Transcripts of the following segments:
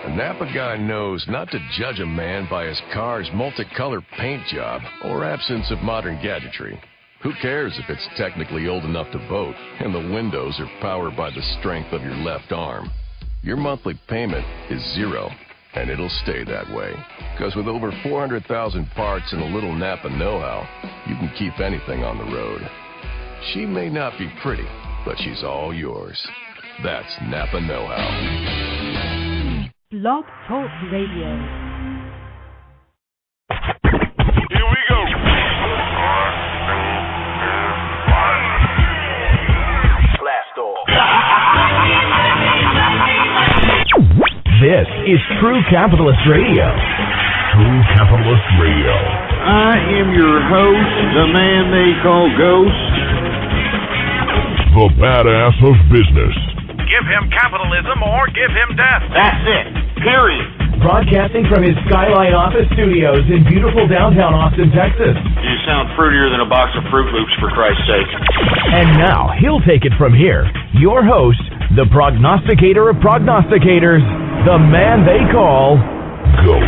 A Napa guy knows not to judge a man by his car's multicolored paint job or absence of modern gadgetry. Who cares if it's technically old enough to vote and the windows are powered by the strength of your left arm? Your monthly payment is zero, and it'll stay that way. Because with over 400,000 parts and a little Napa know-how, you can keep anything on the road. She may not be pretty, but she's all yours. That's Napa know-how. Blog Talk Radio. Here we go. Blast off. This is True Capitalist Radio. True Capitalist Radio. I am your host, the man they call Ghost. The badass of business. Give him capitalism or give him death. That's it. Period. Broadcasting from his Skyline office studios in beautiful downtown Austin, Texas. You sound fruitier than a box of Fruit Loops, for Christ's sake. And now, he'll take it from here. Your host, the prognosticator of prognosticators, the man they call Ghost.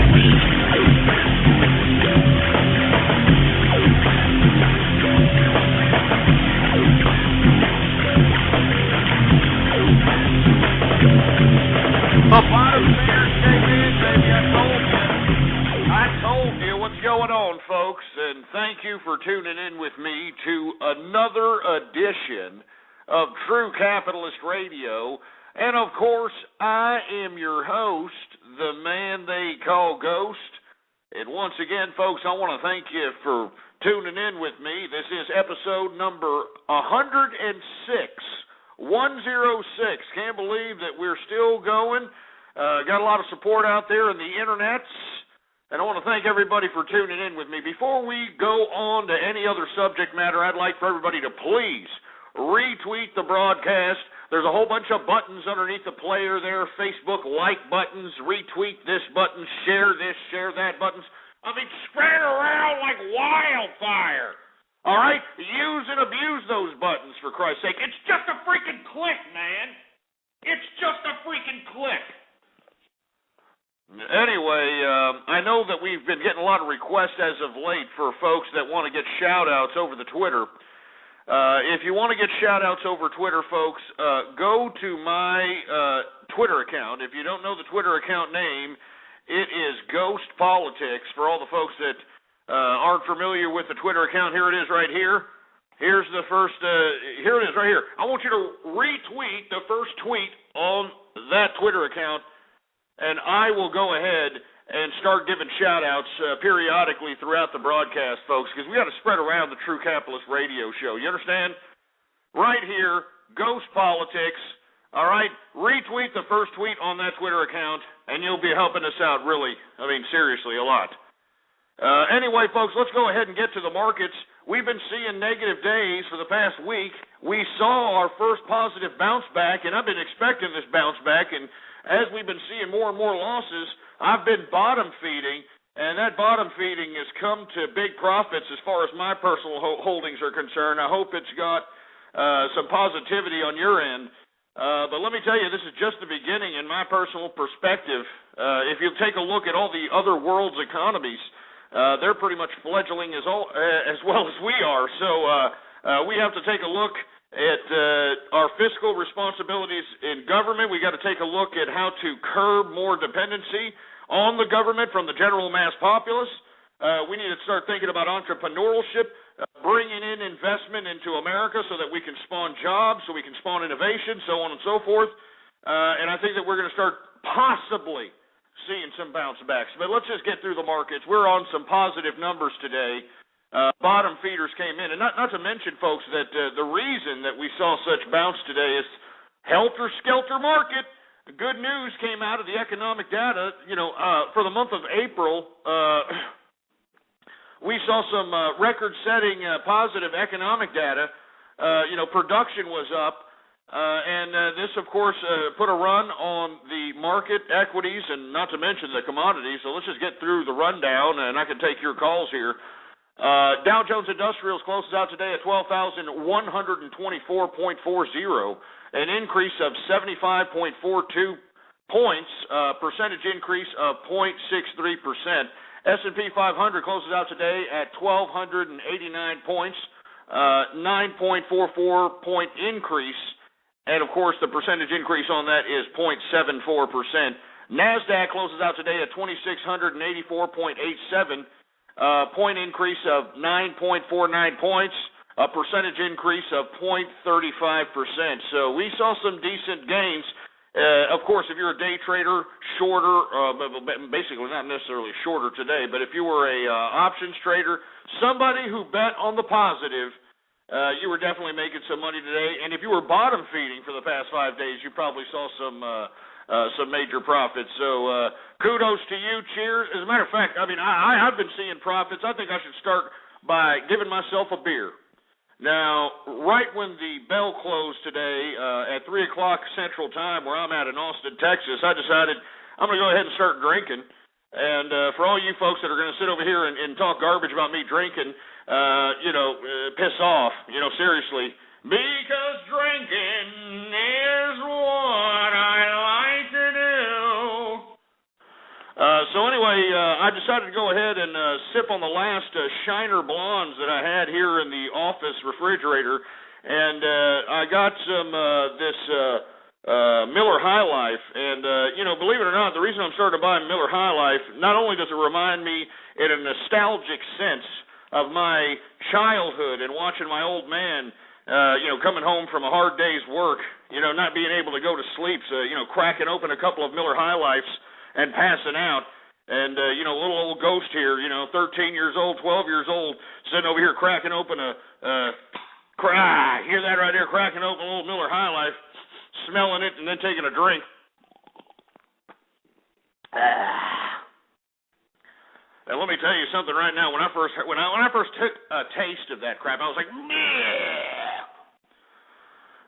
The bottom figures came in, baby. I told you what's going on, folks, and thank you for tuning in with me to another edition of True Capitalist Radio. And, of course, I am your host, the man they call Ghost. And once again, folks, I want to thank you for tuning in with me. This is episode number 106. 106. Can't believe that we're still going. Got a lot of support out there in the internets. And I want to thank everybody for tuning in with me. Before we go on to any other subject matter, I'd like for everybody to please retweet the broadcast. There's a whole bunch of buttons underneath the player there. Facebook like buttons, retweet this button, share this, share that buttons. I mean, spread around like wildfire. All right? Use and abuse those buttons, for Christ's sake. It's just a freaking click, man. It's just a freaking click. Anyway, I know that we've been getting a lot of requests as of late for folks that want to get shout-outs over the Twitter. If you want to get shout-outs over Twitter, folks, go to my Twitter account. If you don't know the Twitter account name, it is Ghost Politics. For all the folks that aren't familiar with the Twitter account, here it is right here. Here's the first, here it is right here. I want you to retweet the first tweet on that Twitter account, and I will go ahead and start giving shout-outs periodically throughout the broadcast, folks, because we got to spread around the True Capitalist Radio Show. You understand? Right here, Ghost Politics. All right? Retweet the first tweet on that Twitter account, and you'll be helping us out really, I mean, seriously, a lot. Anyway, folks, let's go ahead and get to the markets. We've been seeing negative days for the past week. We saw our first positive bounce back, and I've been expecting this bounce back, and as we've been seeing more and more losses, I've been bottom feeding, and that bottom feeding has come to big profits as far as my personal holdings are concerned. I hope it's got some positivity on your end. But let me tell you, this is just the beginning in my personal perspective. If you take a look at all the other world's economies, they're pretty much fledgling as well as we are. So we have to take a look at our fiscal responsibilities in government. We got to take a look at how to curb more dependency on the government from the general mass populace. We need to start thinking about entrepreneurship, bringing in investment into America so that we can spawn jobs, so we can spawn innovation, so on and so forth. And I think that we're going to start possibly seeing some bounce backs. But let's just get through the markets. We're on some positive numbers today. Bottom feeders came in. And not to mention, folks, that the reason that we saw such bounce today is helter-skelter market. Good news came out of the economic data. You know, for the month of April, we saw some record-setting positive economic data. Production was up. And this, of course, put a run on the market equities and not to mention the commodities. So let's just get through the rundown, and I can take your calls here. Dow Jones Industrials closes out today at 12,124.40, an increase of 75.42 points, percentage increase of 0.63%. S&P 500 closes out today at 1,289 points, 9.44 point increase, and of course the percentage increase on that is 0.74%. NASDAQ closes out today at 2,684.87, point increase of 9.49 points, a percentage increase of 0.35%. So we saw some decent gains. Of course, if you're a day trader, shorter, basically not necessarily shorter today, but if you were a options trader, somebody who bet on the positive, you were definitely making some money today. And if you were bottom feeding for the past 5 days, you probably saw some major profits. So kudos to you. Cheers. As a matter of fact, I mean, I've been seeing profits. I think I should start by giving myself a beer. Now, right when the bell closed today at 3 o'clock Central Time, where I'm at in Austin, Texas, I decided I'm going to go ahead and start drinking. And for all you folks that are going to sit over here and talk garbage about me drinking, piss off, seriously. Because drinking is what I like to do. So anyway, I decided to go ahead and sip on the last Shiner Blondes that I had here in the office refrigerator, and I got some this Miller High Life, and believe it or not, the reason I'm starting to buy Miller High Life, not only does it remind me in a nostalgic sense of my childhood and watching my old man, coming home from a hard day's work, not being able to go to sleep, so, cracking open a couple of Miller High Lifes and passing out. And, little old ghost here, 13 years old, 12 years old, sitting over here cracking open hear that right there, cracking open a little Miller High Life, smelling it, and then taking a drink. And let me tell you something right now. When I first took a taste of that crap, I was like,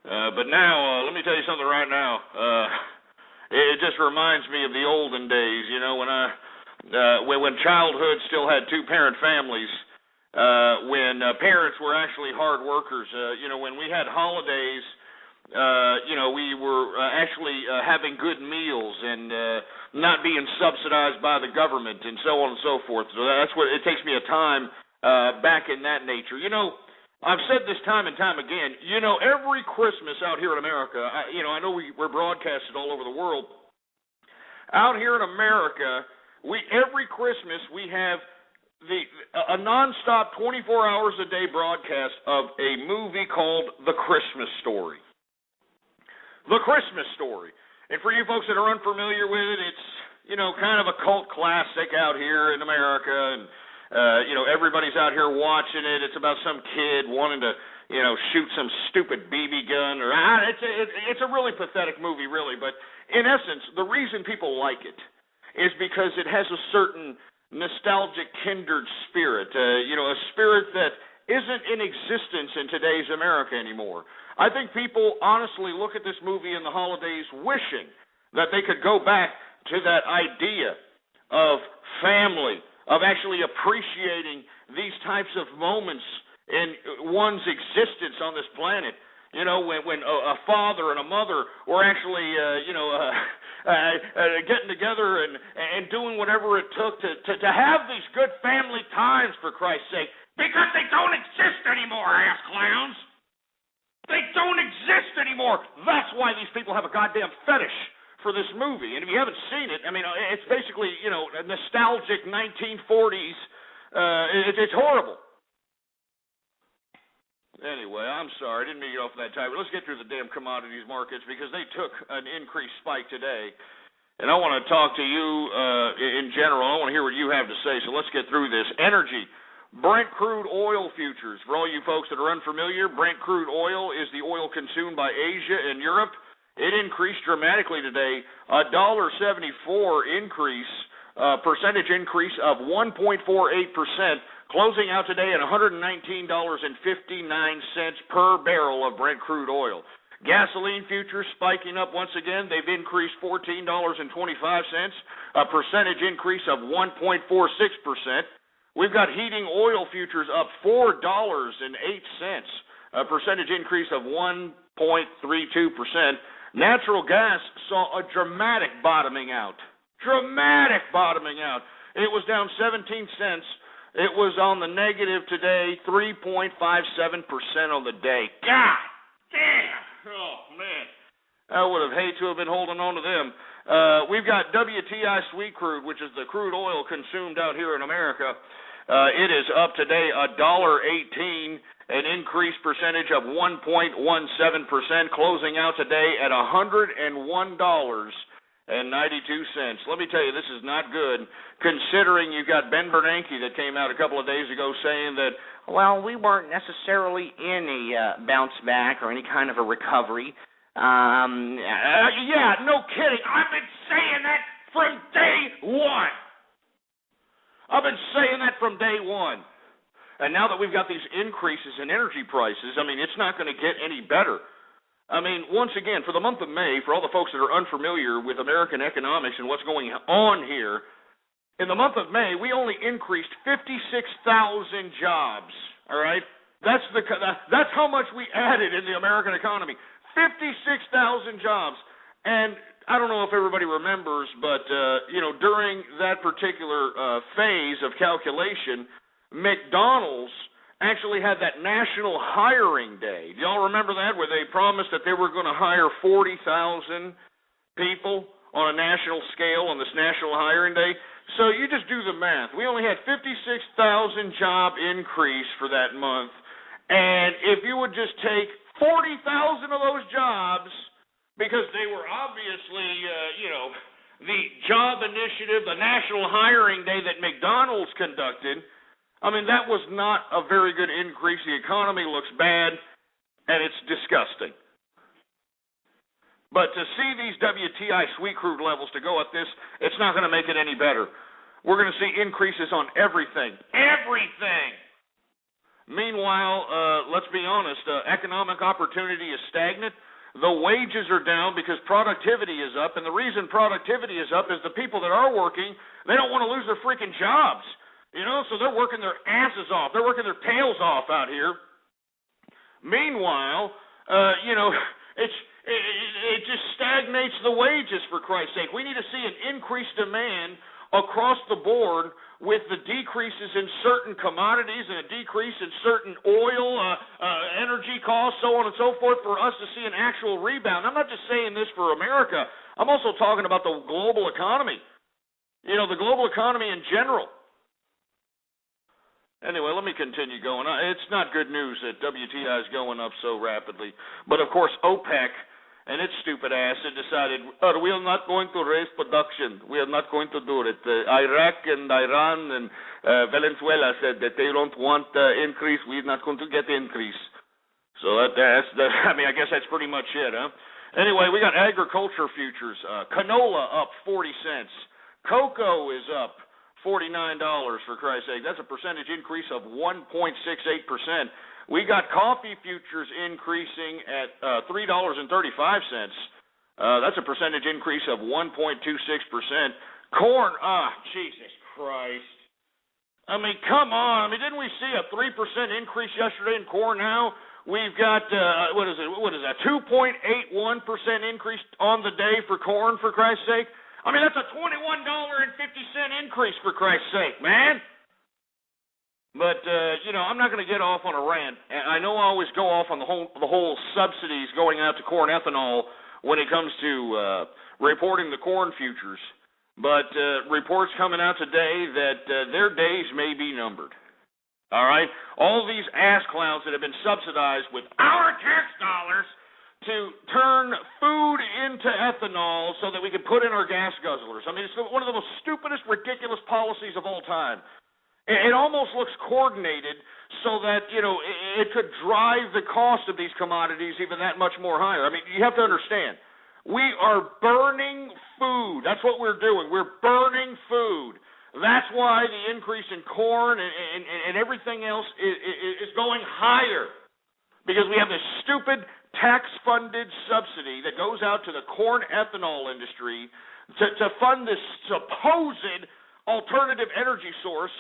but now, let me tell you something right now. It just reminds me of the olden days, when childhood still had two-parent families, when parents were actually hard workers. When we had holidays, we were actually having good meals and not being subsidized by the government and so on and so forth. So that's what it takes me a time back in that nature. I've said this time and time again, every Christmas out here in America, I know we're broadcasted all over the world. Out here in America, every Christmas we have a nonstop 24 hours a day broadcast of a movie called The Christmas Story. The Christmas Story. And for you folks that are unfamiliar with it, it's, kind of a cult classic out here in America, and everybody's out here watching it. It's about some kid wanting to, shoot some stupid BB gun, or it's a really pathetic movie, really. But in essence, the reason people like it is because it has a certain nostalgic, kindred spirit, a spirit that isn't in existence in today's America anymore. I think people honestly look at this movie in the holidays wishing that they could go back to that idea of family, of actually appreciating these types of moments in one's existence on this planet. When a father and a mother were actually, getting together and doing whatever it took to have these good family times, for Christ's sake, because they don't exist anymore, ass clowns. They don't exist anymore. That's why these people have a goddamn fetish for this movie. And if you haven't seen it, I mean, it's basically, a nostalgic 1940s. It's horrible. Anyway, I'm sorry. I didn't mean to get off that topic. Let's get through the damn commodities markets because they took an increased spike today. And I want to talk to you in general. I want to hear what you have to say, so let's get through this. Energy. Brent crude oil futures. For all you folks that are unfamiliar, Brent crude oil is the oil consumed by Asia and Europe. It increased dramatically today, $1.74 increase, percentage increase of 1.48%, closing out today at $119.59 per barrel of Brent crude oil. Gasoline futures spiking up once again. They've increased $14.25, a percentage increase of 1.46%. We've got heating oil futures up $4.08, a percentage increase of 1.32%. Natural gas saw a dramatic bottoming out. Dramatic bottoming out. It was down 17 cents. It was on the negative today, 3.57% on the day. God damn! Oh, man. I would have hated to have been holding on to them. We've got WTI sweet crude, which is the crude oil consumed out here in America. It is up today $1.18, an increased percentage of 1.17%, closing out today at $101.92. Let me tell you, this is not good, considering you've got Ben Bernanke that came out a couple of days ago saying that, well, we weren't necessarily in a bounce back or any kind of a recovery. Yeah, no kidding. I've been saying that from day one. I've been saying that from day one. And now that we've got these increases in energy prices, I mean, it's not going to get any better. I mean, once again, for the month of May, for all the folks that are unfamiliar with American economics and what's going on here, in the month of May, we only increased 56,000 jobs, all right? That's how much we added in the American economy. 56,000 jobs. And I don't know if everybody remembers, but, during that particular phase of calculation, McDonald's actually had that National Hiring Day. Do y'all remember that, where they promised that they were going to hire 40,000 people on a national scale on this National Hiring Day? So you just do the math. We only had 56,000 job increase for that month. And if you would just take 40,000 of those jobs, because they were obviously, the job initiative, the National Hiring Day that McDonald's conducted, I mean, that was not a very good increase. The economy looks bad, and it's disgusting. But to see these WTI sweet crude levels to go at this, it's not going to make it any better. We're going to see increases on everything. Everything! Meanwhile, let's be honest, economic opportunity is stagnant. The wages are down because productivity is up, and the reason productivity is up is the people that are working, they don't want to lose their freaking jobs. So they're working their asses off. They're working their tails off out here. Meanwhile, it just stagnates the wages, for Christ's sake. We need to see an increased demand across the board with the decreases in certain commodities and a decrease in certain oil, energy costs, so on and so forth, for us to see an actual rebound. I'm not just saying this for America. I'm also talking about the global economy. The global economy in general. Anyway, let me continue going. It's not good news that WTI is going up so rapidly. But, of course, OPEC and its stupid ass had decided, we are not going to raise production. We are not going to do it. Iraq and Iran and Venezuela said that they don't want increase. We're not going to get increase. So I guess that's pretty much it, huh? Anyway, we got agriculture futures. Canola up 40 cents. Cocoa is up $49, for Christ's sake. That's a percentage increase of 1.68%. We got coffee futures increasing at $3.35. That's a percentage increase of 1.26%. Corn, Jesus Christ. I mean, come on. I mean, didn't we see a 3% increase yesterday in corn now? We've got, what is that, 2.81% increase on the day for corn, for Christ's sake? I mean, that's a $21.50 increase, for Christ's sake, man. But, I'm not going to get off on a rant. I know I always go off on the whole subsidies going out to corn ethanol when it comes to reporting the corn futures. But reports coming out today that their days may be numbered. All right? All these ass clowns that have been subsidized with our tax dollars to turn food into ethanol so that we can put in our gas guzzlers. I mean, it's one of the most stupidest, ridiculous policies of all time. It almost looks coordinated so that, it could drive the cost of these commodities even that much more higher. I mean, you have to understand, we are burning food. That's what we're doing. We're burning food. That's why the increase in corn and everything else is going higher, because we have this stupid tax-funded subsidy that goes out to the corn ethanol industry to fund this supposed alternative energy source,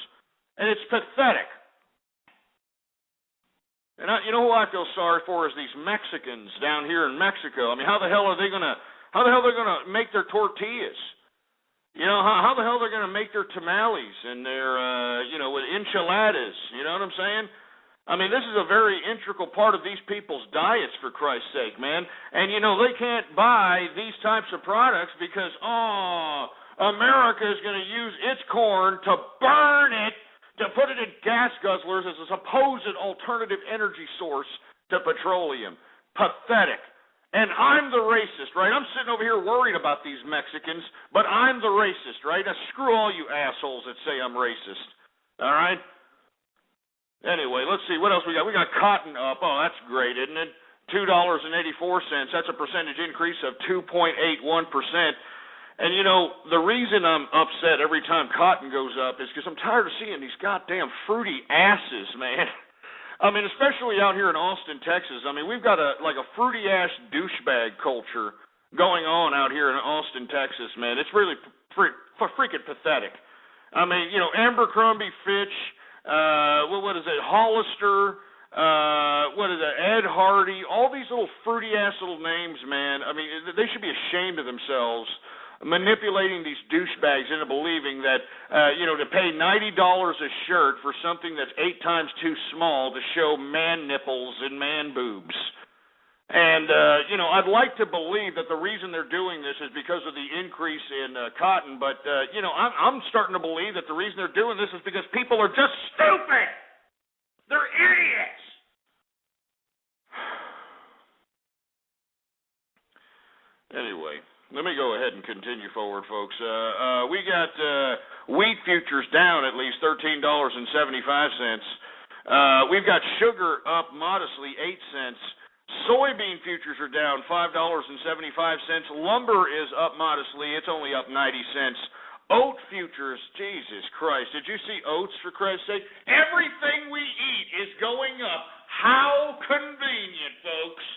and it's pathetic. And you know who I feel sorry for is these Mexicans down here in Mexico. I mean, how the hell are they gonna make their tortillas? You know, how the hell they're gonna make their tamales and their with enchiladas? You know what I'm saying? I mean, this is a very integral part of these people's diets, for Christ's sake, man. And you know, they can't buy these types of products because America is gonna use its corn to burn it, to put it in gas guzzlers as a supposed alternative energy source to petroleum. Pathetic. And I'm the racist, right? I'm sitting over here worried about these Mexicans, but I'm the racist, right? Now, screw all you assholes that say I'm racist, all right? Anyway, let's see. What else we got? We got cotton up. Oh, that's great, isn't it? $2.84. That's a percentage increase of 2.81%. And, you know, the reason I'm upset every time cotton goes up is because I'm tired of seeing these goddamn fruity asses, man. I mean, especially out here in Austin, Texas. I mean, we've got a fruity-ass douchebag culture going on out here in Austin, Texas, man. It's really freaking pathetic. I mean, you know, Abercrombie Fitch, what is it, Hollister, what is it, Ed Hardy, all these little fruity-ass little names, man. I mean, they should be ashamed of themselves, manipulating these douchebags into believing that, to pay $90 a shirt for something that's 8 times too small to show man nipples and man boobs. And, I'd like to believe that the reason they're doing this is because of the increase in cotton, but, I'm starting to believe that the reason they're doing this is because people are just stupid. They're idiots. Anyway. Let me go ahead and continue forward, folks. We got wheat futures down at least $13.75. We've got sugar up modestly 8 cents. Soybean futures are down $5.75. Lumber is up modestly. It's only up 90 cents. Oat futures, Jesus Christ. Did you see oats, for Christ's sake? Everything we eat is going up. How convenient, folks.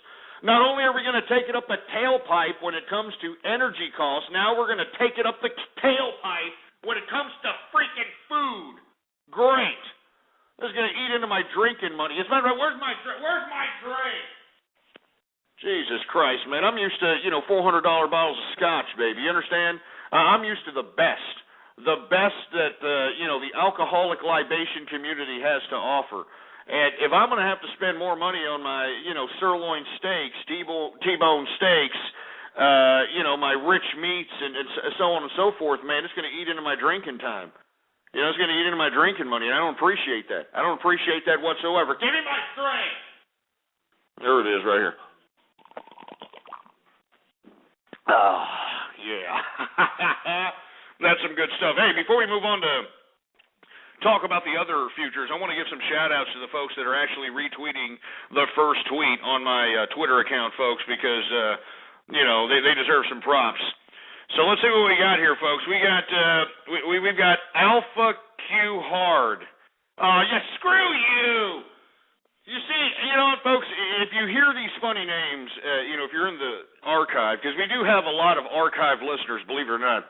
Not only are we going to take it up the tailpipe when it comes to energy costs, now we're going to take it up the tailpipe when it comes to freaking food. Great. This is going to eat into my drinking money. As a matter of fact, where's my drink? Jesus Christ, man. I'm used to, $400 bottles of scotch, baby. You understand? I'm used to the best. The best that, the alcoholic libation community has to offer. And if I'm going to have to spend more money on my, sirloin steaks, T-bone steaks, my rich meats and so on and so forth, man, it's going to eat into my drinking time. It's going to eat into my drinking money, and I don't appreciate that. I don't appreciate that whatsoever. Give me my drink! There it is right here. Oh, yeah. That's some good stuff. Hey, before we move on to talk about the other futures, I want to give some shout-outs to the folks that are actually retweeting the first tweet on my Twitter account, folks, because, they deserve some props. So let's see what we got here, folks. We've got Alpha Q Hard. Screw you! You see, folks, if you hear these funny names, if you're in the archive, because we do have a lot of archive listeners, believe it or not,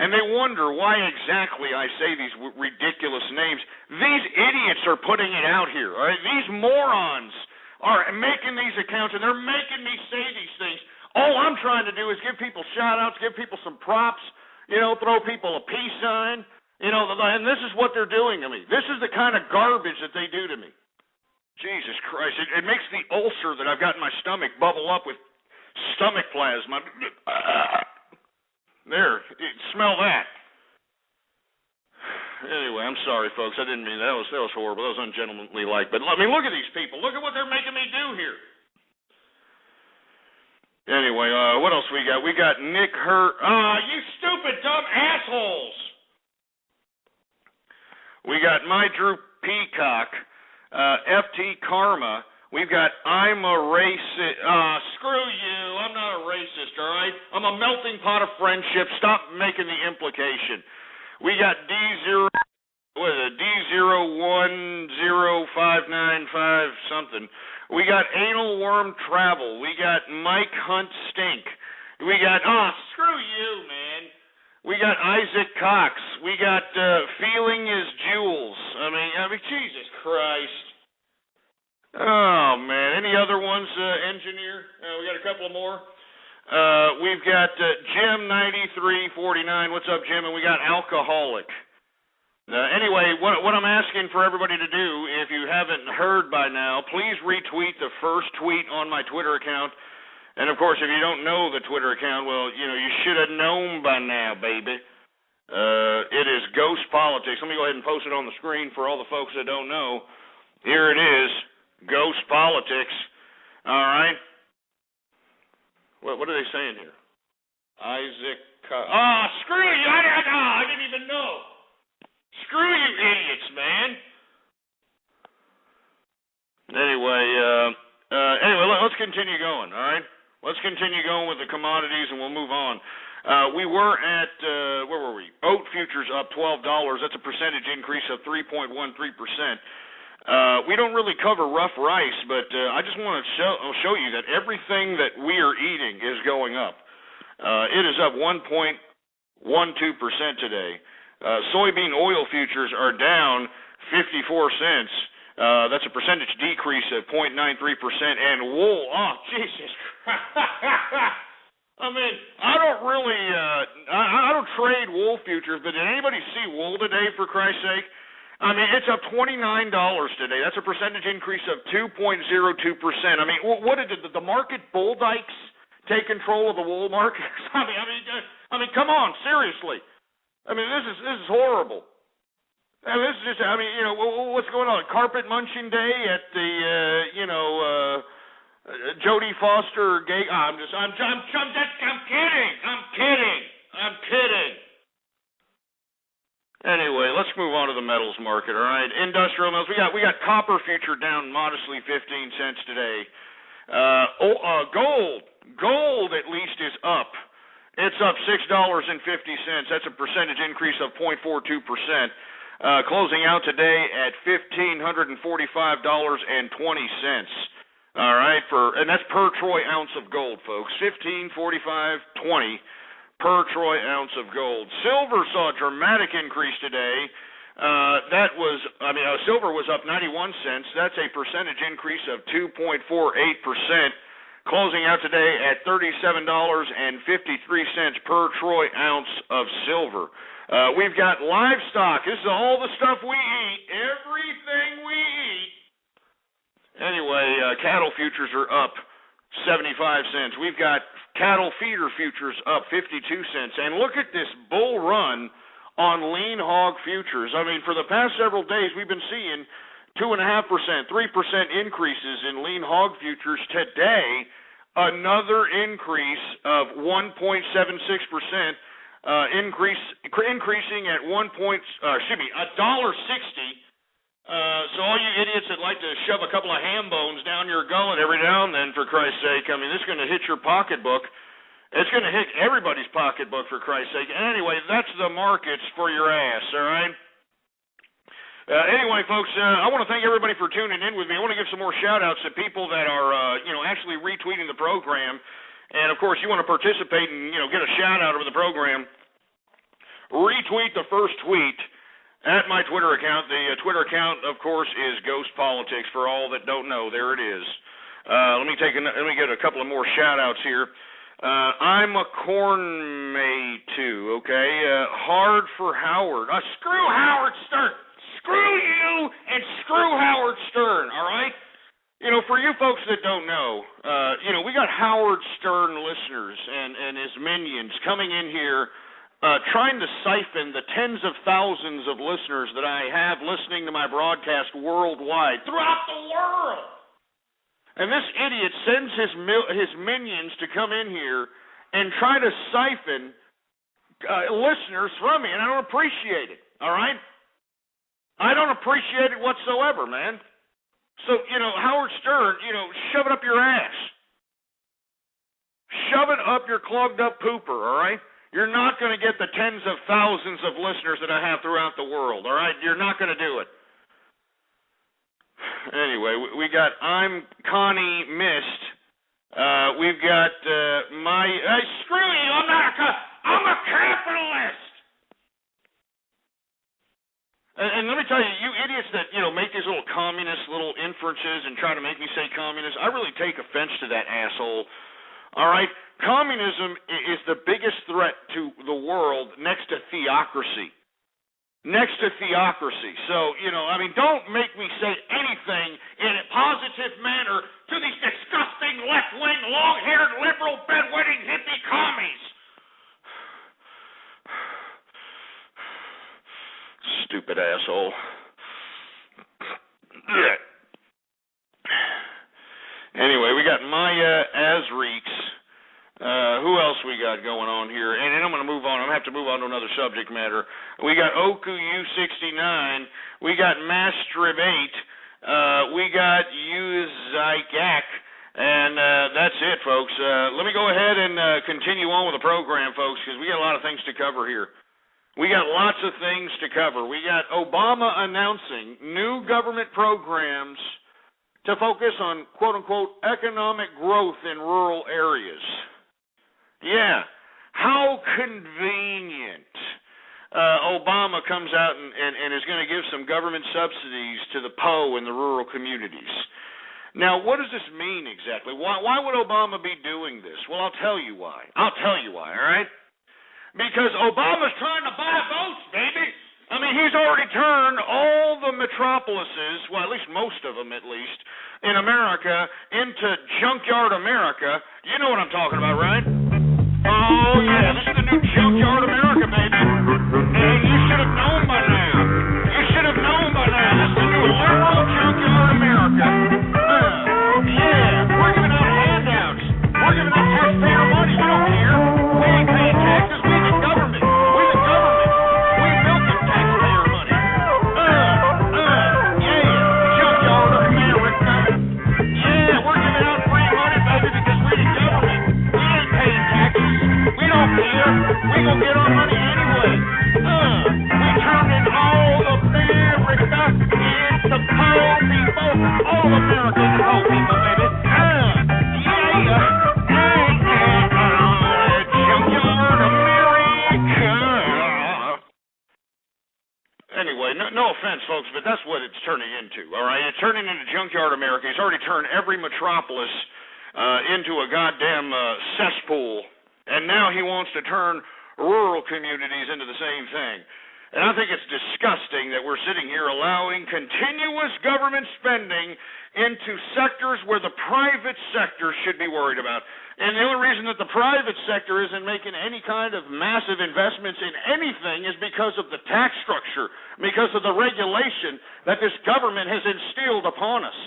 and they wonder why exactly I say these ridiculous names. These idiots are putting it out here. All right? These morons are making these accounts, and they're making me say these things. All I'm trying to do is give people shout-outs, give people some props, throw people a peace sign, and this is what they're doing to me. This is the kind of garbage that they do to me. Jesus Christ. It makes the ulcer that I've got in my stomach bubble up with stomach plasma. There, smell that. Anyway, I'm sorry, folks. I didn't mean that. That was horrible. That was ungentlemanly like. But look at these people. Look at what they're making me do here. Anyway, what else we got? We got Nick Hurt. You stupid, dumb assholes. We got My Drew Peacock, FT Karma. We've got I'm a racist. Screw you. I'm not a racist, all right? I'm a melting pot of friendship. Stop making the implication. We got D010595 something. We got Anal Worm Travel. We got Mike Hunt Stink. We got, screw you, man. We got Isaac Cox. We got Feeling is Jules. I mean, Jesus Christ. Oh, man. Any other ones, engineer? We got a couple more. We've got Jim9349. What's up, Jim? And we got Alcoholic. Anyway, what I'm asking for everybody to do, if you haven't heard by now, please retweet the first tweet on my Twitter account. And, of course, if you don't know the Twitter account, well, you should have known by now, baby. It is Ghost Politics. Let me go ahead and post it on the screen for all the folks that don't know. Here it is, Ghost Politics. All right. What are they saying here? Isaac. Screw you! I didn't even know. Screw you, idiots, man. Anyway, let's continue going. All right. Let's continue going with the commodities, and we'll move on. We were at where were we? Oat futures up $12. That's a percentage increase of 3.13%. We don't really cover rough rice, but I just want to show you that everything that we are eating is going up. It is up 1.12% today. Soybean oil futures are down 54 cents. That's a percentage decrease of 0.93%. And wool, Jesus. I mean, I don't really, I don't trade wool futures, but did anybody see wool today, for Christ's sake? I mean, it's up $29 today. That's a percentage increase of 2.02%. I mean, what did the market bull dykes take control of the wool market? I mean, come on, seriously. I mean, this is horrible. I mean, this is just, what's going on? Carpet munching day at the, Jodie Foster gay. I'm kidding. Anyway, let's move on to the metals market. All right, industrial metals. We got copper future down modestly 15 cents today. Gold at least is up. It's up $6.50. That's a percentage increase of 0.42%. Closing out today at $1,545.20. All right, and that's per troy ounce of gold, folks. $1,545.20 per troy ounce of gold. Silver saw a dramatic increase today. Silver was up 91 cents. That's a percentage increase of 2.48%. Closing out today at $37.53 per troy ounce of silver. We've got livestock. This is all the stuff we eat, everything we eat. Anyway, cattle futures are up 75 cents. We've got cattle feeder futures up 52 cents. And look at this bull run on lean hog futures. I mean, for the past several days, we've been seeing 2.5%, 3% increases in lean hog futures. Today, another increase of 1.76%, increasing at $1.60. So all you idiots that like to shove a couple of ham bones down your gullet every now and then, for Christ's sake, I mean, this is going to hit your pocketbook. It's going to hit everybody's pocketbook, for Christ's sake. Anyway, that's the markets for your ass, all right? Anyway, folks, I want to thank everybody for tuning in with me. I want to give some more shout-outs to people that are, actually retweeting the program. And, of course, you want to participate and, get a shout-out over the program. Retweet the first tweet at my Twitter account. The Twitter account, of course, is Ghost Politics. For all that don't know, there it is. Let me get a couple of more shout-outs here. I'm a corn may too, okay? Hard for Howard. Screw Howard Stern. Screw you and screw Howard Stern, all right? For you folks that don't know, we got Howard Stern listeners and his minions coming in here trying to siphon the tens of thousands of listeners that I have listening to my broadcast worldwide, throughout the world. And this idiot sends his minions to come in here and try to siphon listeners from me, and I don't appreciate it, all right? I don't appreciate it whatsoever, man. So, Howard Stern, shove it up your ass. Shove it up your clogged up pooper, all right? You're not going to get the tens of thousands of listeners that I have throughout the world, all right? You're not going to do it. Anyway, we got I'm Connie Mist. We've got screw you, I'm a capitalist. And let me tell you, you idiots that, make these little communist little inferences and try to make me say communist, I really take offense to that asshole. All right? Communism is the biggest threat to the world next to theocracy. Next to theocracy. So, don't make me say anything in a positive manner to these disgusting left-wing, long-haired, liberal, bedwetting, hippie commies. Stupid asshole. Anyway, we got Maya Azreeks. Who else we got going on here? And then I'm going to move on. I'm going to have to move on to another subject matter. We got Oku U69. We got Mastrib8. We got Uzigak. And that's it, folks. Let me go ahead and continue on with the program, folks, because we got a lot of things to cover here. We got lots of things to cover. We got Obama announcing new government programs to focus on, quote-unquote, economic growth in rural areas. Yeah, how convenient. Obama comes out and is going to give some government subsidies to the PO in the rural communities. Now, what does this mean exactly? Why would Obama be doing this? Well, I'll tell you why. All right? Because Obama's trying to buy votes, baby. I mean, he's already turned all the metropolises, well, at least most of them at least, in America into junkyard America. You know what I'm talking about, right? Oh, yeah, this is the new junkyard America, baby. And you should have known by now. This is the new liberal junkyard America. Yeah, we're giving out handouts. We're giving out taxpayer money. We don't care. We ain't paying taxes. We the government. We milking taxpayer money. Yeah, junkyard America. Yeah, we're giving out free money, baby, because we the government. We ain't paying taxes. We don't care. We gonna get our money anyway. We turning all of America into poor people. All of America into poor people, baby. Anyway, no offense, folks, but that's what it's turning into, all right? It's turning into junkyard America. He's already turned every metropolis into a goddamn cesspool, and now he wants to turn rural communities into the same thing. And I think it's disgusting that we're sitting here allowing continuous government spending into sectors where the private sector should be worried about. And the only reason that the private sector isn't making any kind of massive investments in anything is because of the tax structure, because of the regulation that this government has instilled upon us.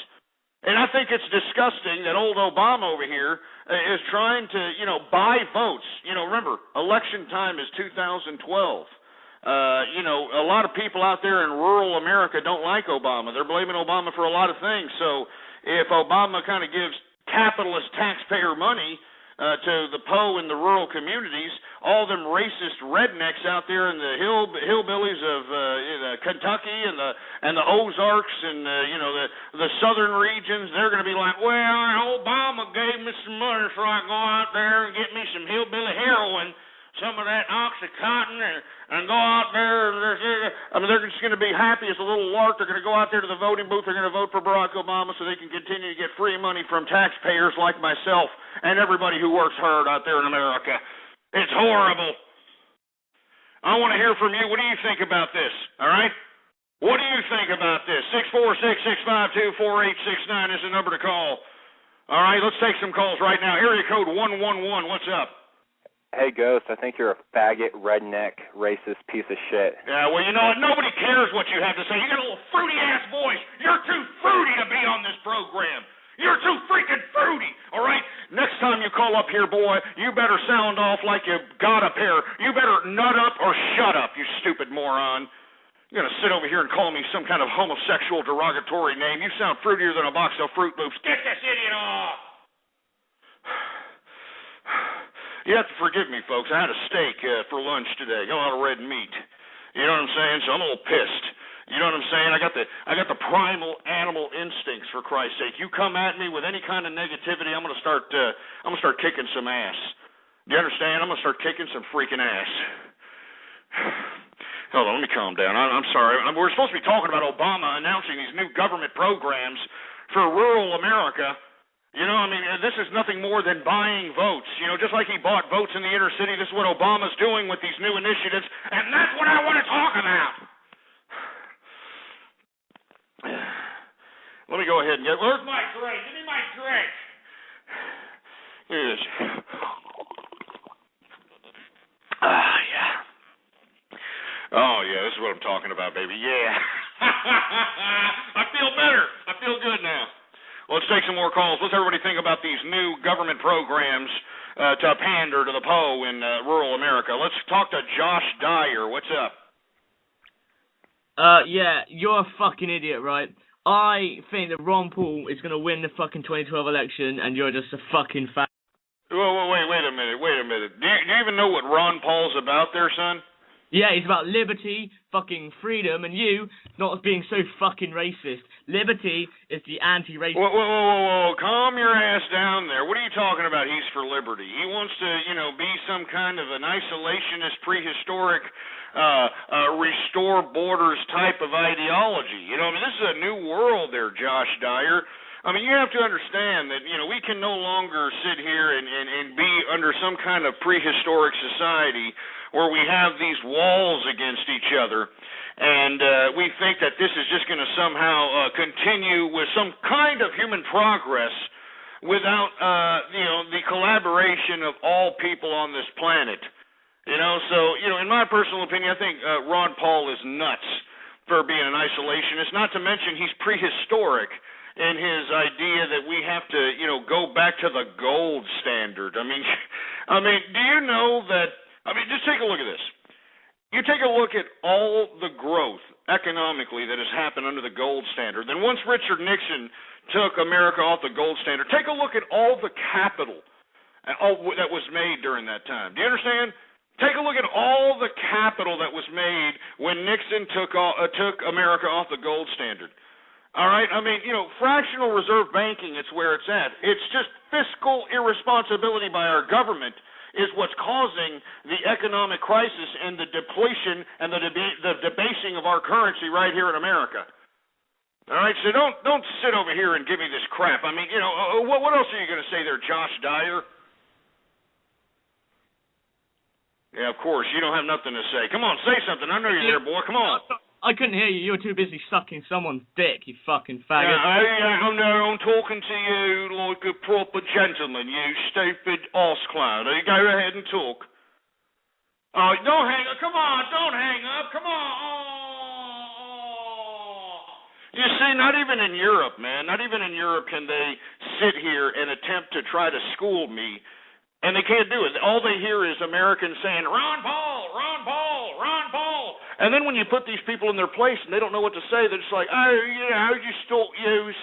And I think it's disgusting that old Obama over here is trying to, buy votes. Remember, election time is 2012. A lot of people out there in rural America don't like Obama. They're blaming Obama for a lot of things. So if Obama kind of gives capitalist taxpayer money to the PO in the rural communities, all them racist rednecks out there in the hillbillies of Kentucky and the Ozarks and the southern regions, they're going to be like, well, Obama gave me some money so I can go out there and get me some hillbilly heroin, some of that Oxycontin, and go out there. They're just going to be happy as a little lark. They're going to go out there to the voting booth. They're going to vote for Barack Obama so they can continue to get free money from taxpayers like myself and everybody who works hard out there in America. It's horrible. I want to hear from you. What do you think about this? All right? What do you think about this? 646-652-4869 is the number to call. All right, let's take some calls right now. Area code 111. What's up? Hey, Ghost, I think you're a faggot, redneck, racist piece of shit. Yeah, well, you know what? Nobody cares what you have to say. You got a little fruity-ass voice. You're too fruity to be on this program. You're too freaking fruity, all right? Next time you call up here, boy, you better sound off like you got up here. You better nut up or shut up, you stupid moron. You're going to sit over here and call me some kind of homosexual derogatory name. You sound fruitier than a box of Fruit Loops. Get this idiot off! You have to forgive me, folks. I had a steak for lunch today. Got a lot of red meat. You know what I'm saying? So I'm a little pissed. You know what I'm saying? I got the primal animal instincts, for Christ's sake. You come at me with any kind of negativity, I'm gonna start kicking some ass. Do you understand? I'm gonna start kicking some freaking ass. Hold on, let me calm down. I'm sorry. We're supposed to be talking about Obama announcing these new government programs for rural America. You know, I mean, this is nothing more than buying votes. You know, just like he bought votes in the inner city, this is what Obama's doing with these new initiatives, and that's what I want to talk about. Let me go ahead and get... Where's my drink? Give me my drink. Here it is. Yeah. Oh, yeah, this is what I'm talking about, baby. Yeah. I feel better. I feel good now. Let's take some more calls. What's everybody think about these new government programs to pander to the PO in rural America? Let's talk to Josh Dyer. What's up? Yeah, you're a fucking idiot, right? I think that Ron Paul is going to win the fucking 2012 election, and you're just a fucking fat. Whoa, wait a minute. Do you even know what Ron Paul's about there, son? Yeah, he's about liberty, fucking freedom, and you not being so fucking racist. Liberty is the anti-racist. Whoa, calm your ass down there. What are you talking about? He's for liberty. He wants to, be some kind of an isolationist, prehistoric, restore borders type of ideology. This is a new world there, Josh Dyer. I mean, you have to understand that, we can no longer sit here and be under some kind of prehistoric society where we have these walls against each other, and we think that this is just going to somehow continue with some kind of human progress without, the collaboration of all people on this planet. So, in my personal opinion, I think Ron Paul is nuts for being an isolationist, not to mention he's prehistoric in his idea that we have to, go back to the gold standard. I mean, do you know that, just take a look at this. You take a look at all the growth economically that has happened under the gold standard. Then once Richard Nixon took America off the gold standard, take a look at all the capital that was made during that time. Do you understand? Take a look at all the capital that was made when Nixon took America off the gold standard. All right? Fractional reserve banking, it's where it's at. It's just fiscal irresponsibility by our government is what's causing the economic crisis and the depletion and the debasing of our currency right here in America. All right? So don't sit over here and give me this crap. What else are you going to say there, Josh Dyer? Yeah, of course. You don't have nothing to say. Come on, say something. I know you're there, boy. Come on. I couldn't hear you. You were too busy sucking someone's dick, you fucking faggot. I'm talking to you like a proper gentleman, you stupid arse clown. Go ahead and talk. Oh, don't hang up. Come on, don't hang up. Come on. Oh. You see, not even in Europe, man. Not even in Europe can they sit here and attempt to try to school me. And they can't do it. All they hear is Americans saying, Ron Paul, Ron Paul, Ron Paul. And then when you put these people in their place and they don't know what to say, they're just like, you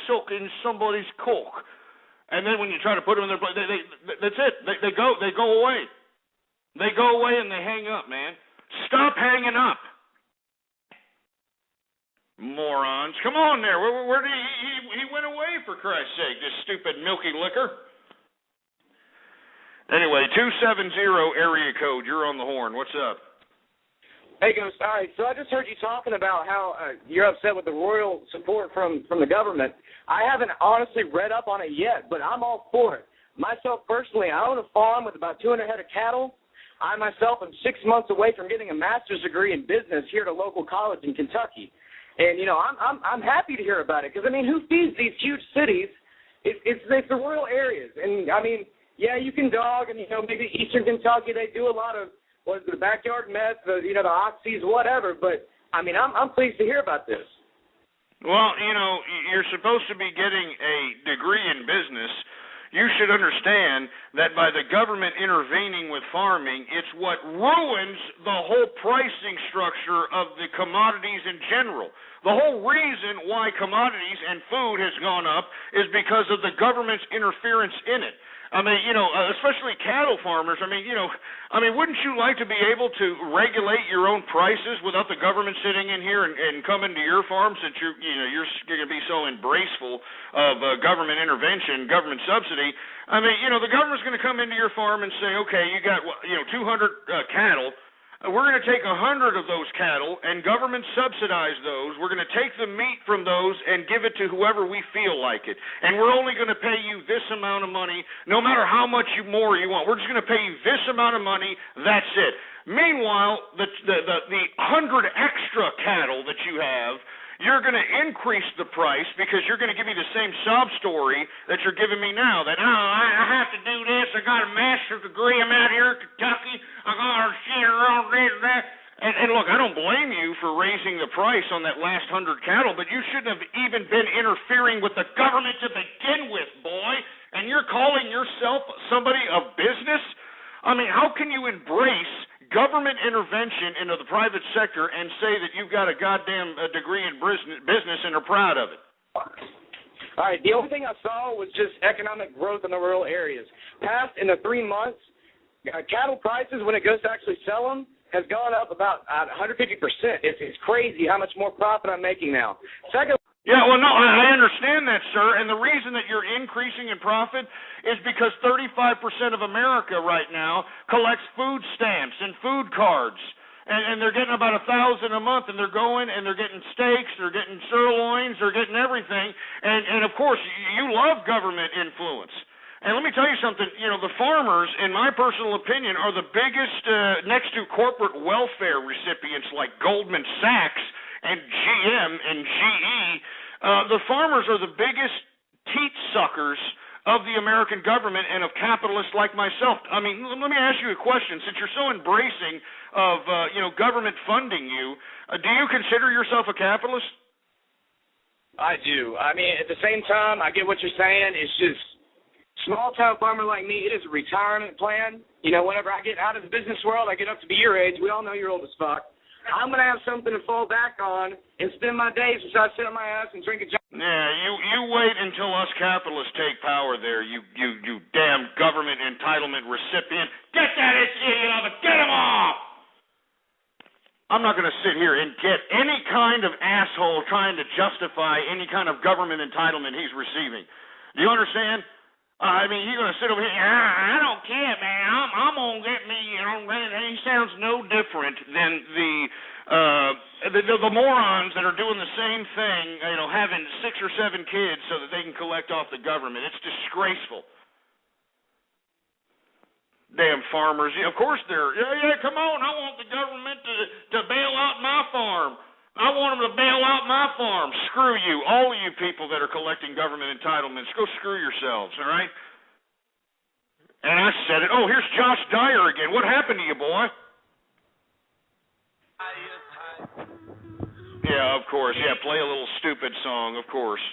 sucking somebody's cock. And then when you try to put them in their place, that's it. They go away. They go away and they hang up, man. Stop hanging up. Morons. Come on there. Where did he went away, for Christ's sake, this stupid milky liquor. Anyway, 270 area code. You're on the horn. What's up? Hey, Ghost. All right, so I just heard you talking about how you're upset with the royal support from the government. I haven't honestly read up on it yet, but I'm all for it. Myself, personally, I own a farm with about 200 head of cattle. I myself am 6 months away from getting a master's degree in business here at a local college in Kentucky. And, I'm happy to hear about it because, who feeds these huge cities? It's the rural areas. And, yeah, you can dog, and, maybe Eastern Kentucky, they do a lot of, the backyard meth, the oxys, whatever, but, I'm pleased to hear about this. Well, you're supposed to be getting a degree in business. You should understand that by the government intervening with farming, it's what ruins the whole pricing structure of the commodities in general. The whole reason why commodities and food has gone up is because of the government's interference in it. Especially cattle farmers. Wouldn't you like to be able to regulate your own prices without the government sitting in here and coming to your farm, since you're going to be so embraceful of government intervention, government subsidy? The government's going to come into your farm and say, okay, you got 200 cattle. We're going to take 100 of those cattle and government subsidize those. We're going to take the meat from those and give it to whoever we feel like it. And we're only going to pay you this amount of money, no matter how much more you want. We're just going to pay you this amount of money. That's it. Meanwhile, the 100 extra cattle that you have, you're going to increase the price because you're going to give me the same sob story that you're giving me now. That, I have to do this. I got a master's degree. I'm out here in Kentucky. I got a shit around this and that. And look, I don't blame you for raising the price on that last 100 cattle, but you shouldn't have even been interfering with the government to begin with, boy. And you're calling yourself somebody of business? I mean, how can you embrace government intervention into the private sector and say that you've got a goddamn degree in business and are proud of it? All right, the only thing I saw was just economic growth in the rural areas. Past in the 3 months, cattle prices, when it goes to actually sell them, has gone up about 150%. It's crazy how much more profit I'm making now. Second. Yeah, well, no, I understand that, sir, and the reason that you're increasing in profit is because 35% of America right now collects food stamps and food cards, and they're getting about $1,000 a month, and they're going and they're getting steaks, they're getting sirloins, they're getting everything, and of course, you love government influence. And let me tell you something, the farmers, in my personal opinion, are the biggest, next to corporate welfare recipients like Goldman Sachs and GM and GE, the farmers are the biggest teat suckers of the American government and of capitalists like myself. I mean, let me ask you a question. Since you're so embracing of, government funding you, do you consider yourself a capitalist? I do. I mean, at the same time, I get what you're saying. It's just small-town farmer like me, it is a retirement plan. Whenever I get out of the business world, I get up to be your age. We all know you're old as fuck. I'm going to have something to fall back on and spend my days besides sit on my ass and drink a joint. Yeah, you wait until us capitalists take power there, you damn government entitlement recipient. Get that idiot off it. Get him off! I'm not going to sit here and get any kind of asshole trying to justify any kind of government entitlement he's receiving. Do you understand? I mean, you're going to sit over here, I don't care, man. I'm going to get me, he sounds no different than the morons that are doing the same thing, having 6 or 7 kids so that they can collect off the government. It's disgraceful. Damn farmers. Of course they're, come on, I want the government to bail out my farm. I want them to bail out my farm. Screw you, all of you people that are collecting government entitlements. Go screw yourselves, all right? And I said it. Oh, here's Josh Dyer again. What happened to you, boy? Yeah, of course. Yeah, play a little stupid song, of course.